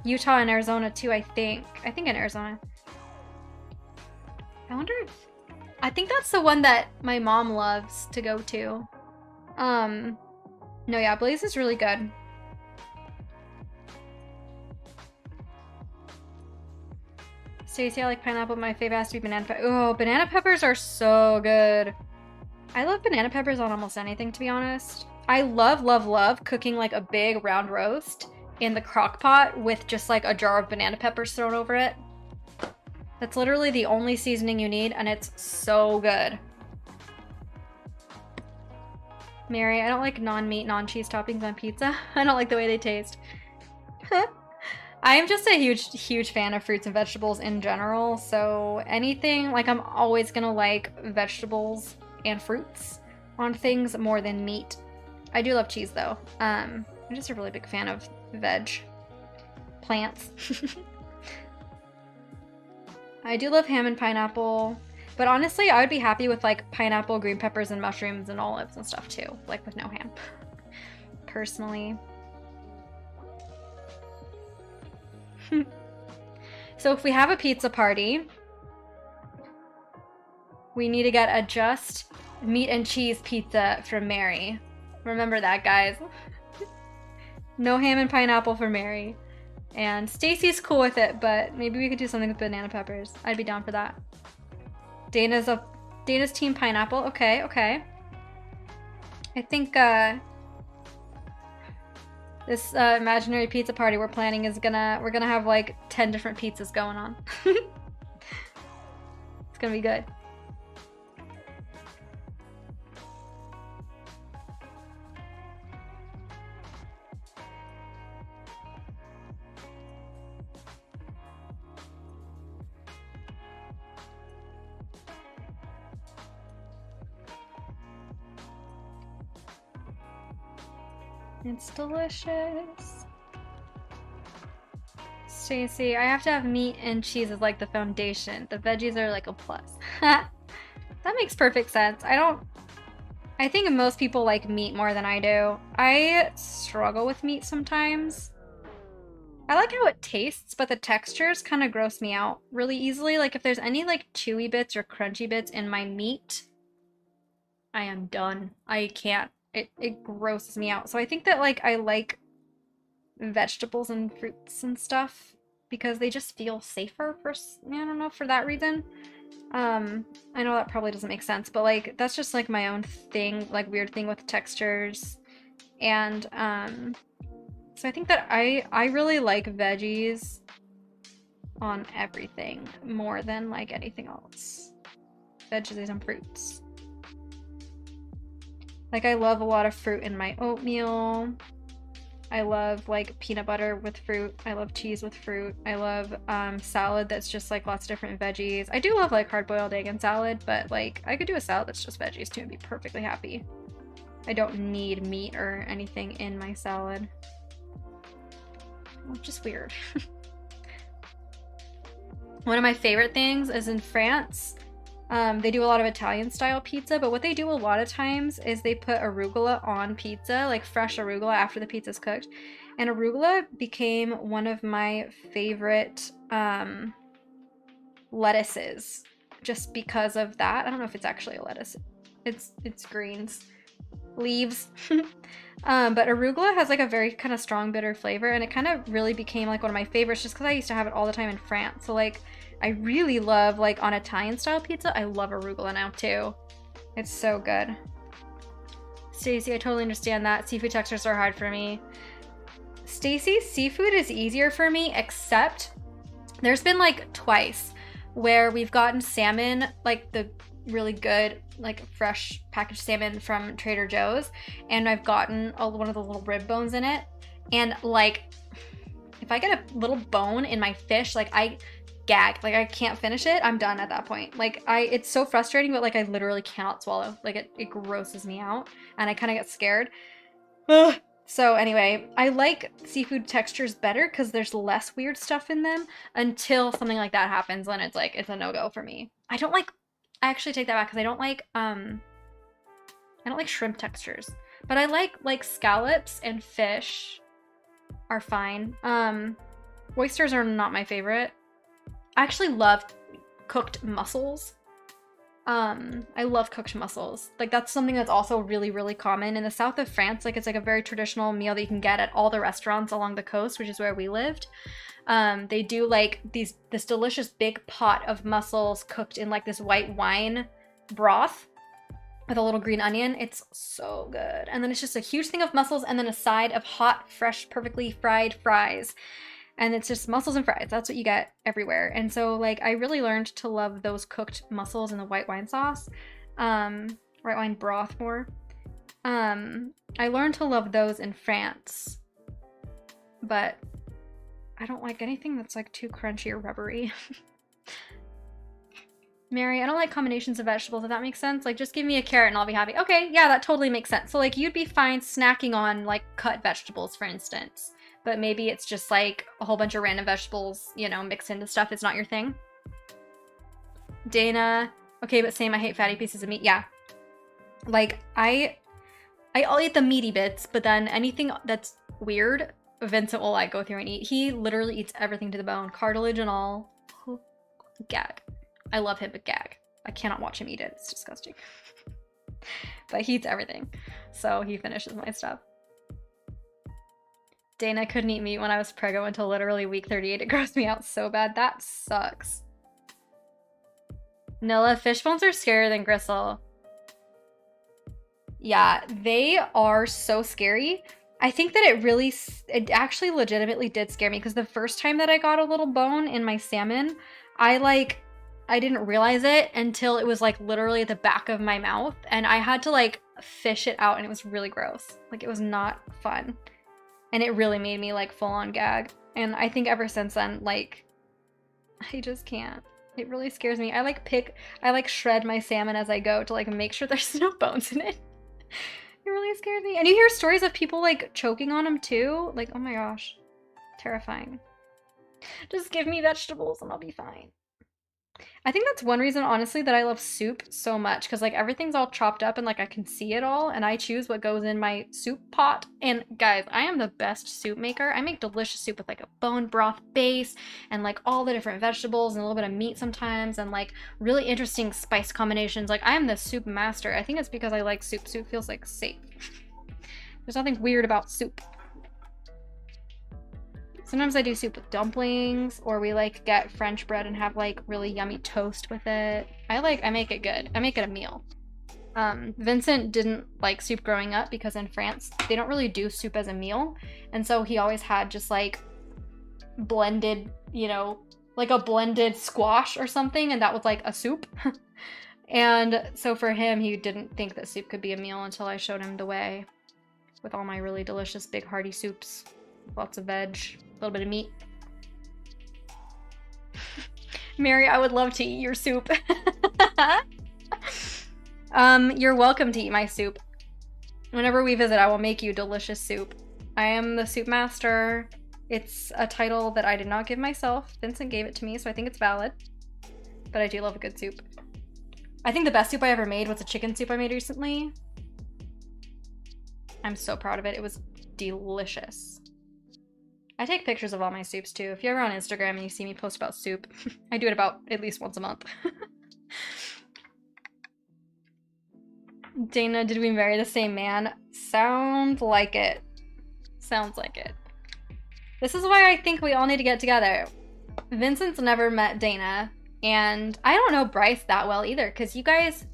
Utah and Arizona too, I think. I think in Arizona. I wonder if I think that's the one that my mom loves to go to. No, yeah, Blaze is really good. Stacey, I like pineapple. My favorite has to be banana pepper. Oh, banana peppers are so good. I love banana peppers on almost anything, to be honest. I love, love, love cooking like a big round roast in the crock pot with just like a jar of banana peppers thrown over it. That's literally the only seasoning you need, and it's so good. Mary, I don't like non-meat, non-cheese toppings on pizza. I don't like the way they taste. I am just a huge, huge fan of fruits and vegetables in general, so anything, like I'm always gonna like vegetables and fruits on things more than meat. I do love cheese though. I'm just a really big fan of veg. Plants. I do love ham and pineapple, but honestly I would be happy with like pineapple, green peppers, and mushrooms and olives and stuff too, like with no ham. Personally. So if we have a pizza party, we need to get a just meat and cheese pizza from Mary. Remember that, guys. No ham and pineapple for Mary. And Stacy's cool with it, but maybe we could do something with banana peppers. I'd be down for that. Dana's team pineapple. Okay, okay. I think this imaginary pizza party we're planning is we're gonna have like 10 different pizzas going on. It's gonna be good. It's delicious. Stacey, I have to have meat and cheese as like the foundation. The veggies are like a plus. That makes perfect sense. I think most people like meat more than I do. I struggle with meat sometimes. I like how it tastes, but the textures kind of gross me out really easily. Like if there's any like chewy bits or crunchy bits in my meat, I am done. I can't. It grosses me out. So I think that like I like vegetables and fruits and stuff because they just feel safer for, I don't know, for that reason. I know that probably doesn't make sense, but like that's just like my own thing, like weird thing with textures. And so I think that I really like veggies on everything more than like anything else. Veggies and fruits. Like I love a lot of fruit in my oatmeal. I love like peanut butter with fruit. I love cheese with fruit. I love salad that's just like lots of different veggies. I do love like hard-boiled egg and salad, but like I could do a salad that's just veggies too and be perfectly happy. I don't need meat or anything in my salad. Well, just weird. One of my favorite things is in France. They do a lot of Italian style pizza, but what they do a lot of times is they put arugula on pizza, like fresh arugula after the pizza's cooked. And arugula became one of my favorite lettuces just because of that. I don't know if it's actually a lettuce. It's greens. Leaves. But arugula has like a very kind of strong bitter flavor, and it kind of really became like one of my favorites just because I used to have it all the time in France. So like I really love like on Italian style pizza, I love arugula now too. It's so good. Stacy, I totally understand that. Seafood textures are hard for me. Stacy, seafood is easier for me, except there's been like twice where we've gotten salmon, like the really good, like fresh packaged salmon from Trader Joe's, and I've gotten one of the little rib bones in it. And like, if I get a little bone in my fish, like I gag, like I can't finish it. I'm done at that point. Like it's so frustrating, but like I literally cannot swallow. Like it grosses me out, and I kind of get scared. Ugh. So anyway, I like seafood textures better because there's less weird stuff in them until something like that happens, then it's like, it's a no-go for me. I actually take that back because I don't like shrimp textures, but I like scallops and fish are fine. Oysters are not my favorite. I actually love cooked mussels. I love cooked mussels. Like that's something that's also really, really common in the south of France. Like it's like a very traditional meal that you can get at all the restaurants along the coast, which is where we lived. They do like this delicious big pot of mussels cooked in like this white wine broth with a little green onion. It's so good. And then it's just a huge thing of mussels and then a side of hot, fresh, perfectly fried fries. And it's just mussels and fries. That's what you get everywhere. And so like I really learned to love those cooked mussels in the white wine sauce. White wine broth more. I learned to love those in France. But I don't like anything that's like too crunchy or rubbery. Mary, I don't like combinations of vegetables, if that makes sense. Like just give me a carrot and I'll be happy. Okay, yeah, that totally makes sense. So like you'd be fine snacking on like cut vegetables, for instance. But maybe it's just like a whole bunch of random vegetables, you know, mixed into stuff. It's not your thing. Dana, okay, but same, I hate fatty pieces of meat. Yeah. Like, I'll eat the meaty bits, but then anything that's weird, Vincent will like go through and eat. He literally eats everything to the bone, cartilage and all. Gag. I love him, but gag. I cannot watch him eat it. It's disgusting. But he eats everything. So he finishes my stuff. Dana couldn't eat meat when I was preggo until literally week 38. It grossed me out so bad. That sucks. Nilla, fish bones are scarier than gristle. Yeah, they are so scary. I think that it actually legitimately did scare me because the first time that I got a little bone in my salmon, I didn't realize it until it was like literally at the back of my mouth and I had to like fish it out and it was really gross. Like it was not fun. And it really made me like full on gag. And I think ever since then, like, I just can't. It really scares me. I like shred my salmon as I go to like make sure there's no bones in it. It really scares me. And you hear stories of people like choking on them too. Like, oh my gosh, terrifying. Just give me vegetables and I'll be fine. I think that's one reason, honestly, that I love soup so much because like everything's all chopped up and like I can see it all and I choose what goes in my soup pot. And guys, I am the best soup maker. I make delicious soup with like a bone broth base and like all the different vegetables and a little bit of meat sometimes and like really interesting spice combinations. Like I am the soup master. I think it's because I like soup. Soup feels like safe. There's nothing weird about soup. Sometimes I do soup with dumplings, or we like get French bread and have like really yummy toast with it. I make it good. I make it a meal. Vincent didn't like soup growing up because in France, they don't really do soup as a meal. And so he always had just like blended, you know, like a blended squash or something. And that was like a soup. And so for him, he didn't think that soup could be a meal until I showed him the way with all my really delicious big hearty soups. Lots of veg, a little bit of meat. Mary, I would love to eat your soup. You're welcome to eat my soup. Whenever we visit, I will make you delicious soup. I am the soup master. It's a title that I did not give myself. Vincent gave it to me, so I think it's valid. But I do love a good soup. I think the best soup I ever made was a chicken soup I made recently. I'm so proud of it. It was delicious. I take pictures of all my soups too. If you're ever on Instagram and you see me post about soup, I do it about at least once a month. Dana, did we marry the same man? Sounds like it. Sounds like it. This is why I think we all need to get together. Vincent's never met Dana, and I don't know Bryce that well either, because you guys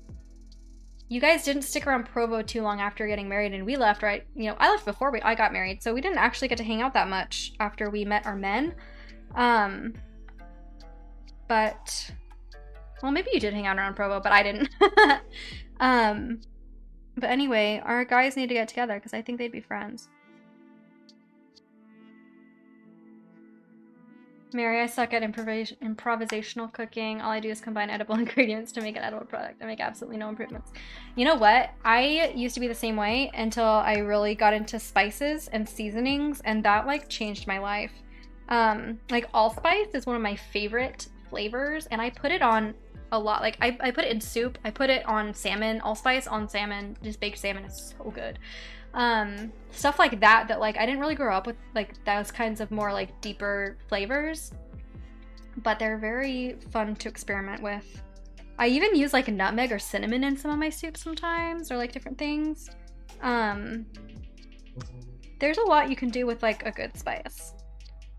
you guys didn't stick around Provo too long after getting married, and we left, right? You know, I left before I got married, so we didn't actually get to hang out that much after we met our men. But, well, maybe you did hang out around Provo, but I didn't. But anyway, our guys need to get together because I think they'd be friends. Mary, I suck at improvisational cooking. All I do is combine edible ingredients to make an edible product. I make absolutely no improvements. You know what? I used to be the same way until I really got into spices and seasonings, and that like changed my life. Like allspice is one of my favorite flavors, and I put it on a lot. Like I put it in soup. I put it on salmon. Allspice on salmon, just baked salmon is so good. Stuff like that like I didn't really grow up with like those kinds of more like deeper flavors, but they're very fun to experiment with. I even use like nutmeg or cinnamon in some of my soups sometimes, or like different things. There's a lot you can do with like a good spice.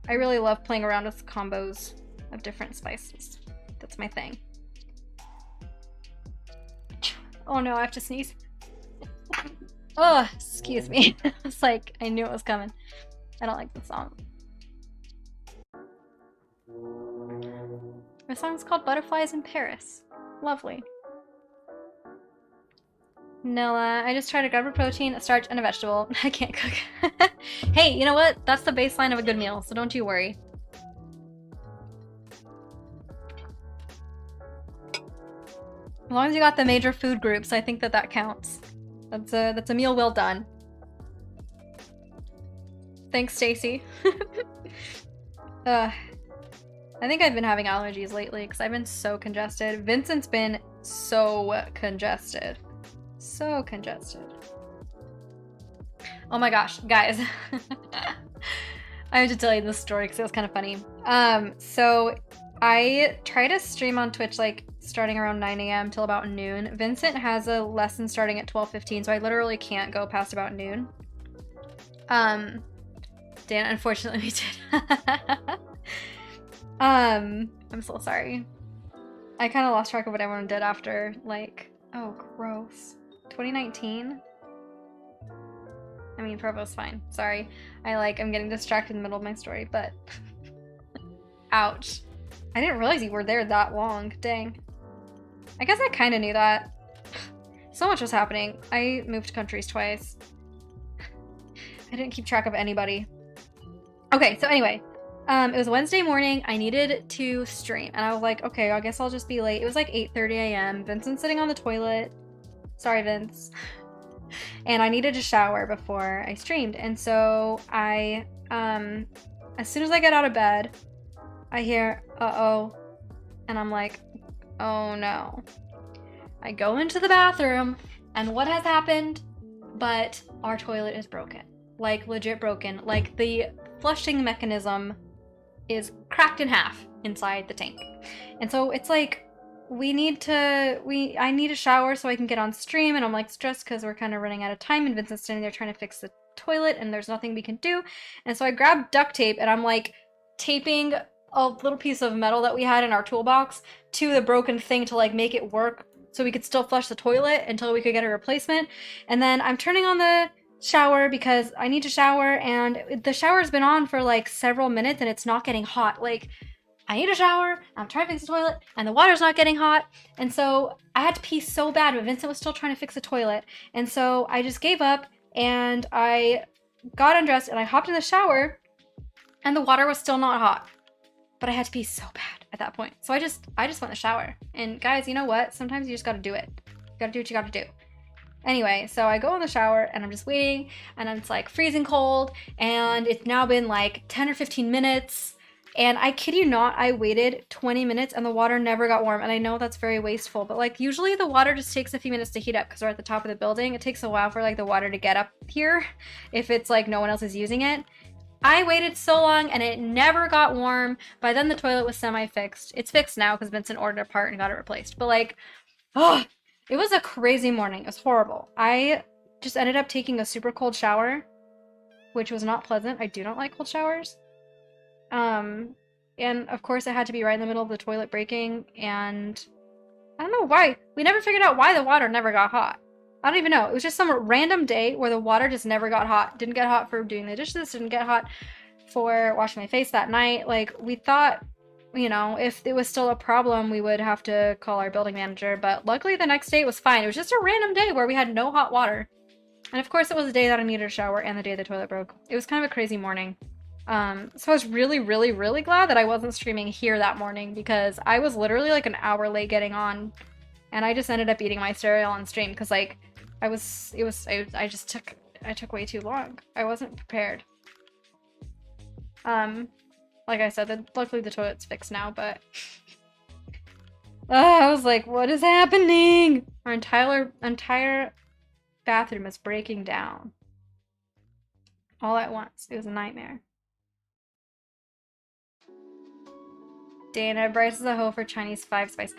I really love playing around with combos of different spices. That's my thing. Oh no, I have to sneeze. Oh, excuse me. It's like, I knew it was coming. I don't like the song. The song's called Butterflies in Paris. Lovely. Nilla, I just tried to grab a protein, a starch, and a vegetable. I can't cook. Hey, you know what? That's the baseline of a good meal, so don't you worry. As long as you got the major food groups, I think that counts. That's a meal well done. Thanks, Stacy. I think I've been having allergies lately because I've been so congested. Vincent's been so congested. So congested. Oh my gosh, guys. I have to tell you this story because it was kind of funny. So I try to stream on Twitch like starting around 9 a.m. till about noon. Vincent has a lesson starting at 12:15, so I literally can't go past about noon. Dan, unfortunately we did. I'm so sorry. I kind of lost track of what everyone did after, like, oh, gross. 2019? I mean, Provo's fine. Sorry. I'm getting distracted in the middle of my story, but ouch. I didn't realize you were there that long. Dang. I guess I kind of knew that. So much was happening. I moved countries twice. I didn't keep track of anybody. Okay, so anyway. It was Wednesday morning. I needed to stream. And I was like, okay, I guess I'll just be late. It was like 8:30 a.m. Vincent's sitting on the toilet. Sorry, Vince. And I needed to shower before I streamed. And so I, as soon as I get out of bed, I hear, uh-oh. And I'm like, oh no. I go into the bathroom, and what has happened? But our toilet is broken. Like, legit broken. Like, the flushing mechanism is cracked in half inside the tank. And so it's like, I need a shower so I can get on stream, and I'm like stressed because we're kind of running out of time, and Vincent's standing there trying to fix the toilet, and there's nothing we can do. And so I grab duct tape, and I'm like taping a little piece of metal that we had in our toolbox to the broken thing to like make it work so we could still flush the toilet until we could get a replacement. And then I'm turning on the shower because I need to shower, and the shower's been on for like several minutes and it's not getting hot. Like, I need a shower, I'm trying to fix the toilet, and the water's not getting hot. And so I had to pee so bad, but Vincent was still trying to fix the toilet. And so I just gave up, and I got undressed, and I hopped in the shower, and the water was still not hot. But I had to pee so bad at that point. So I just went in the shower. And guys, you know what? Sometimes you just gotta do it. You gotta do what you gotta do. Anyway, so I go in the shower, and I'm just waiting, and it's like freezing cold, and it's now been like 10 or 15 minutes. And I kid you not, I waited 20 minutes and the water never got warm. And I know that's very wasteful, but like usually the water just takes a few minutes to heat up because we're at the top of the building. It takes a while for like the water to get up here if it's like no one else is using it. I waited so long and it never got warm. By then the toilet was semi-fixed. It's fixed now because Vincent ordered a part and got it replaced. But like, oh, it was a crazy morning. It was horrible. I just ended up taking a super cold shower, which was not pleasant. I do not like cold showers. And of course it had to be right in the middle of the toilet breaking, and I don't know why. We never figured out why the water never got hot. I don't even know. It was just some random day where the water just never got hot. Didn't get hot for doing the dishes, didn't get hot for washing my face that night. Like, we thought, you know, if it was still a problem, we would have to call our building manager. But luckily the next day it was fine. It was just a random day where we had no hot water. And of course it was the day that I needed a shower and the day the toilet broke. It was kind of a crazy morning. So I was really, really, really glad that I wasn't streaming here that morning because I was literally like an hour late getting on. And I just ended up eating my cereal on stream because like I took way too long. I wasn't prepared. Like I said, luckily the toilet's fixed now, but I was like, what is happening? Our entire bathroom is breaking down. All at once. It was a nightmare. Dana, Bryce is a hoe for Chinese 5-spice.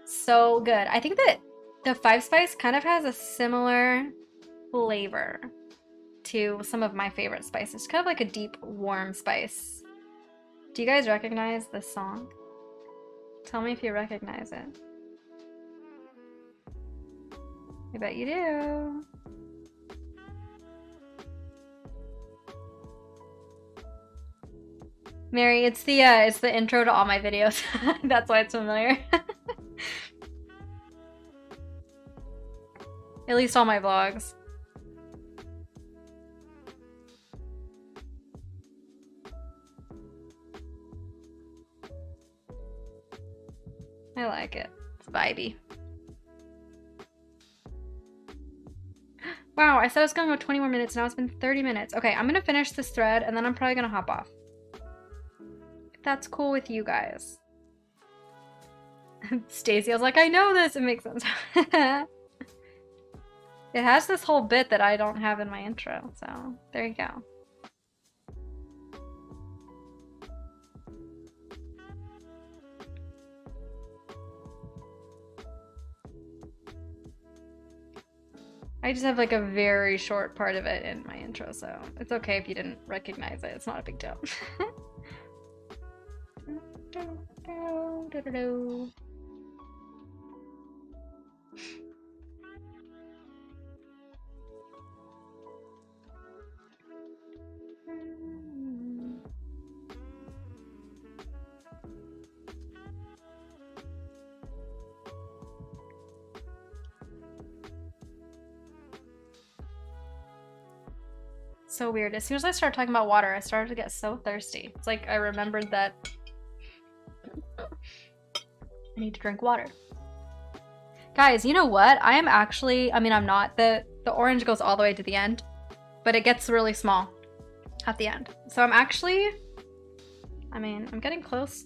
So good. I think that the 5-spice kind of has a similar flavor to some of my favorite spices. It's kind of like a deep, warm spice. Do you guys recognize this song? Tell me if you recognize it. I bet you do. Mary, it's the intro to all my videos. That's why it's familiar. At least all my vlogs. I like it. It's vibey. Wow, I said I was gonna go 20 more minutes, now it's been 30 minutes. Okay, I'm gonna finish this thread and then I'm probably gonna hop off. If that's cool with you guys. Stacy, I was like, I know this! It makes sense. It has this whole bit that I don't have in my intro, so there you go. I just have like a very short part of it in my intro, so it's okay if you didn't recognize it. It's not a big deal. So weird. As soon as I started talking about water, I started to get so thirsty. It's like I remembered that I need to drink water. Guys, you know what? I am actually, I mean, I'm not. The orange goes all the way to the end, but it gets really small at the end. So I'm actually, I mean, I'm getting close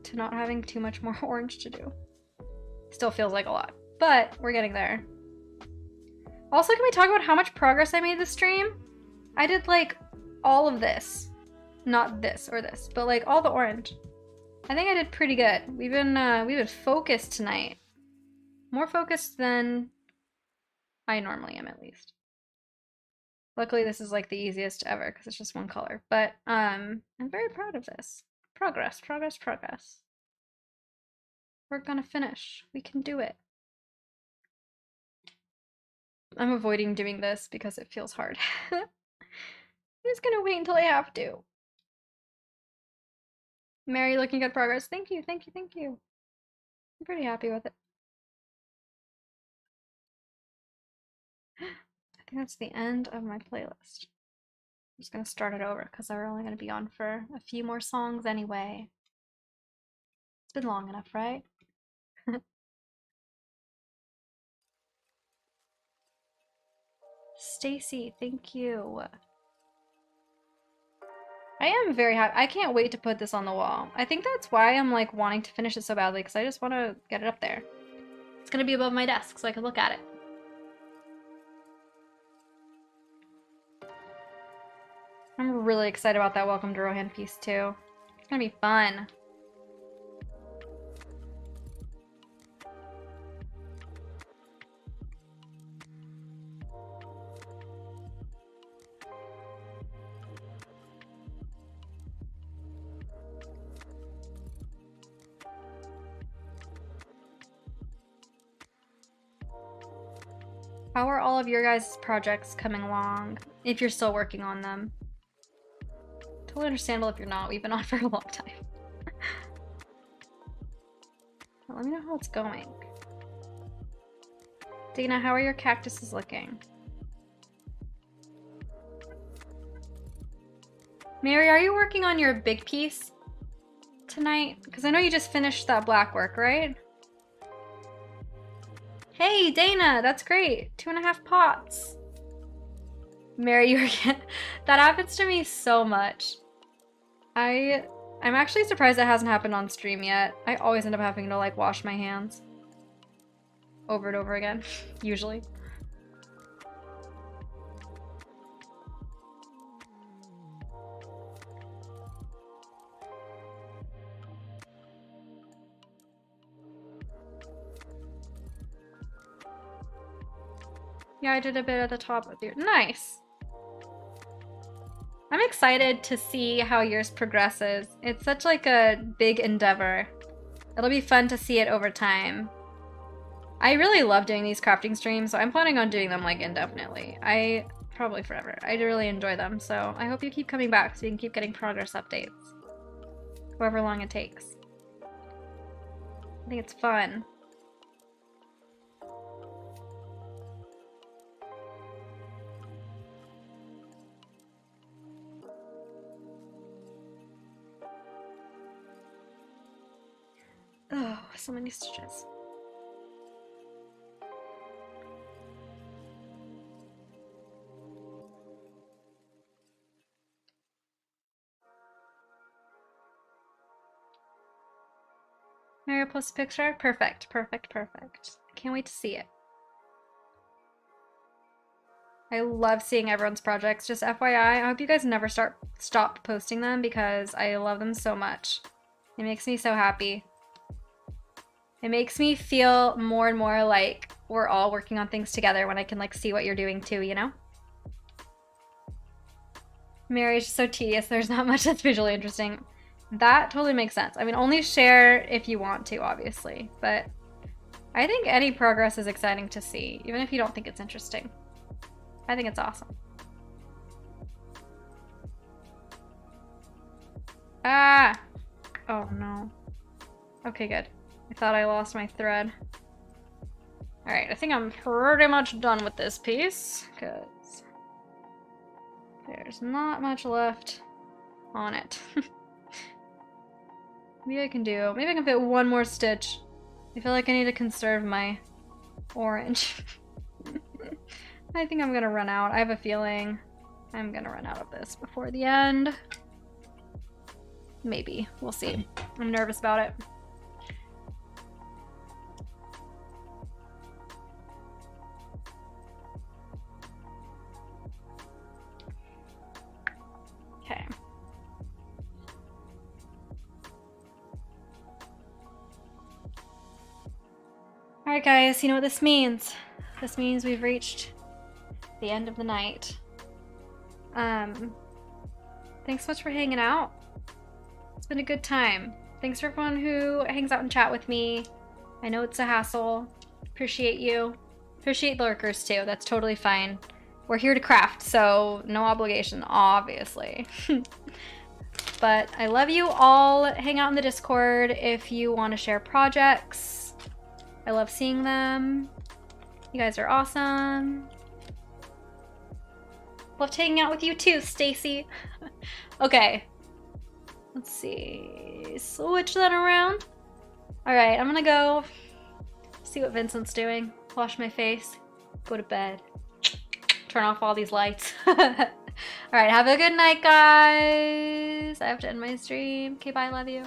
to not having too much more orange to do. Still feels like a lot, but we're getting there. Also, can we talk about how much progress I made this stream? I did like all of this. Not this or this, but like all the orange. I think I did pretty good. We've been focused tonight. More focused than I normally am, at least. Luckily, this is like the easiest ever because it's just one color. But I'm very proud of this. Progress, progress, progress. We're gonna finish. We can do it. I'm avoiding doing this because it feels hard. I'm just gonna wait until I have to. Mary, looking good progress. Thank you, thank you, thank you. I'm pretty happy with it. I think that's the end of my playlist. I'm just gonna start it over because we're only gonna be on for a few more songs anyway. It's been long enough, right? Stacy, thank you. I am very happy. I can't wait to put this on the wall. I think that's why I'm like wanting to finish it so badly because I just want to get it up there. It's gonna be above my desk so I can look at it. I'm really excited about that Welcome to Rohan piece too. It's gonna be fun. How are all of your guys' projects coming along? If you're still working on them. Totally understandable if you're not. We've been on for a long time. Well, let me know how it's going. Dana, how are your cactuses looking? Mary, are you working on your big piece tonight? Because I know you just finished that black work, right? Hey, Dana, that's great. 2.5 pots. Mary, you're that happens to me so much. I'm actually surprised it hasn't happened on stream yet. I always end up having to like wash my hands over and over again, usually. Yeah, I did a bit at the top of your... Nice! I'm excited to see how yours progresses. It's such like a big endeavor. It'll be fun to see it over time. I really love doing these crafting streams, so I'm planning on doing them like indefinitely. Probably forever. I really enjoy them, so I hope you keep coming back so you can keep getting progress updates. However long it takes. I think it's fun. Oh, so many stitches. Mario post a picture? Perfect, perfect, perfect. Can't wait to see it. I love seeing everyone's projects. Just FYI, I hope you guys never stop posting them because I love them so much. It makes me so happy. It makes me feel more and more like we're all working on things together when I can like see what you're doing too, you know? Mary's just so tedious. There's not much that's visually interesting. That totally makes sense. I mean, only share if you want to, obviously, but I think any progress is exciting to see, even if you don't think it's interesting. I think it's awesome. Ah! Oh no. Okay, good. I thought I lost my thread. Alright, I think I'm pretty much done with this piece, because there's not much left on it. Maybe I can fit one more stitch. I feel like I need to conserve my orange. I think I'm gonna run out. I have a feeling I'm gonna run out of this before the end. Maybe. We'll see. I'm nervous about it. Okay. Alright guys, you know what this means? This means we've reached the end of the night. Thanks so much for hanging out. It's been a good time. Thanks for everyone who hangs out and chat with me. I know it's a hassle. Appreciate you. Appreciate lurkers too. That's totally fine. We're here to craft, so no obligation, obviously. But I love you all. Hang out in the Discord if you want to share projects. I love seeing them. You guys are awesome. Loved hanging out with you too, Stacy. Okay. Let's see. Switch that around. Alright, I'm gonna go see what Vincent's doing. Wash my face. Go to bed. Turn off all these lights. Alright, have a good night, guys. I have to end my stream. Okay, bye. Love you.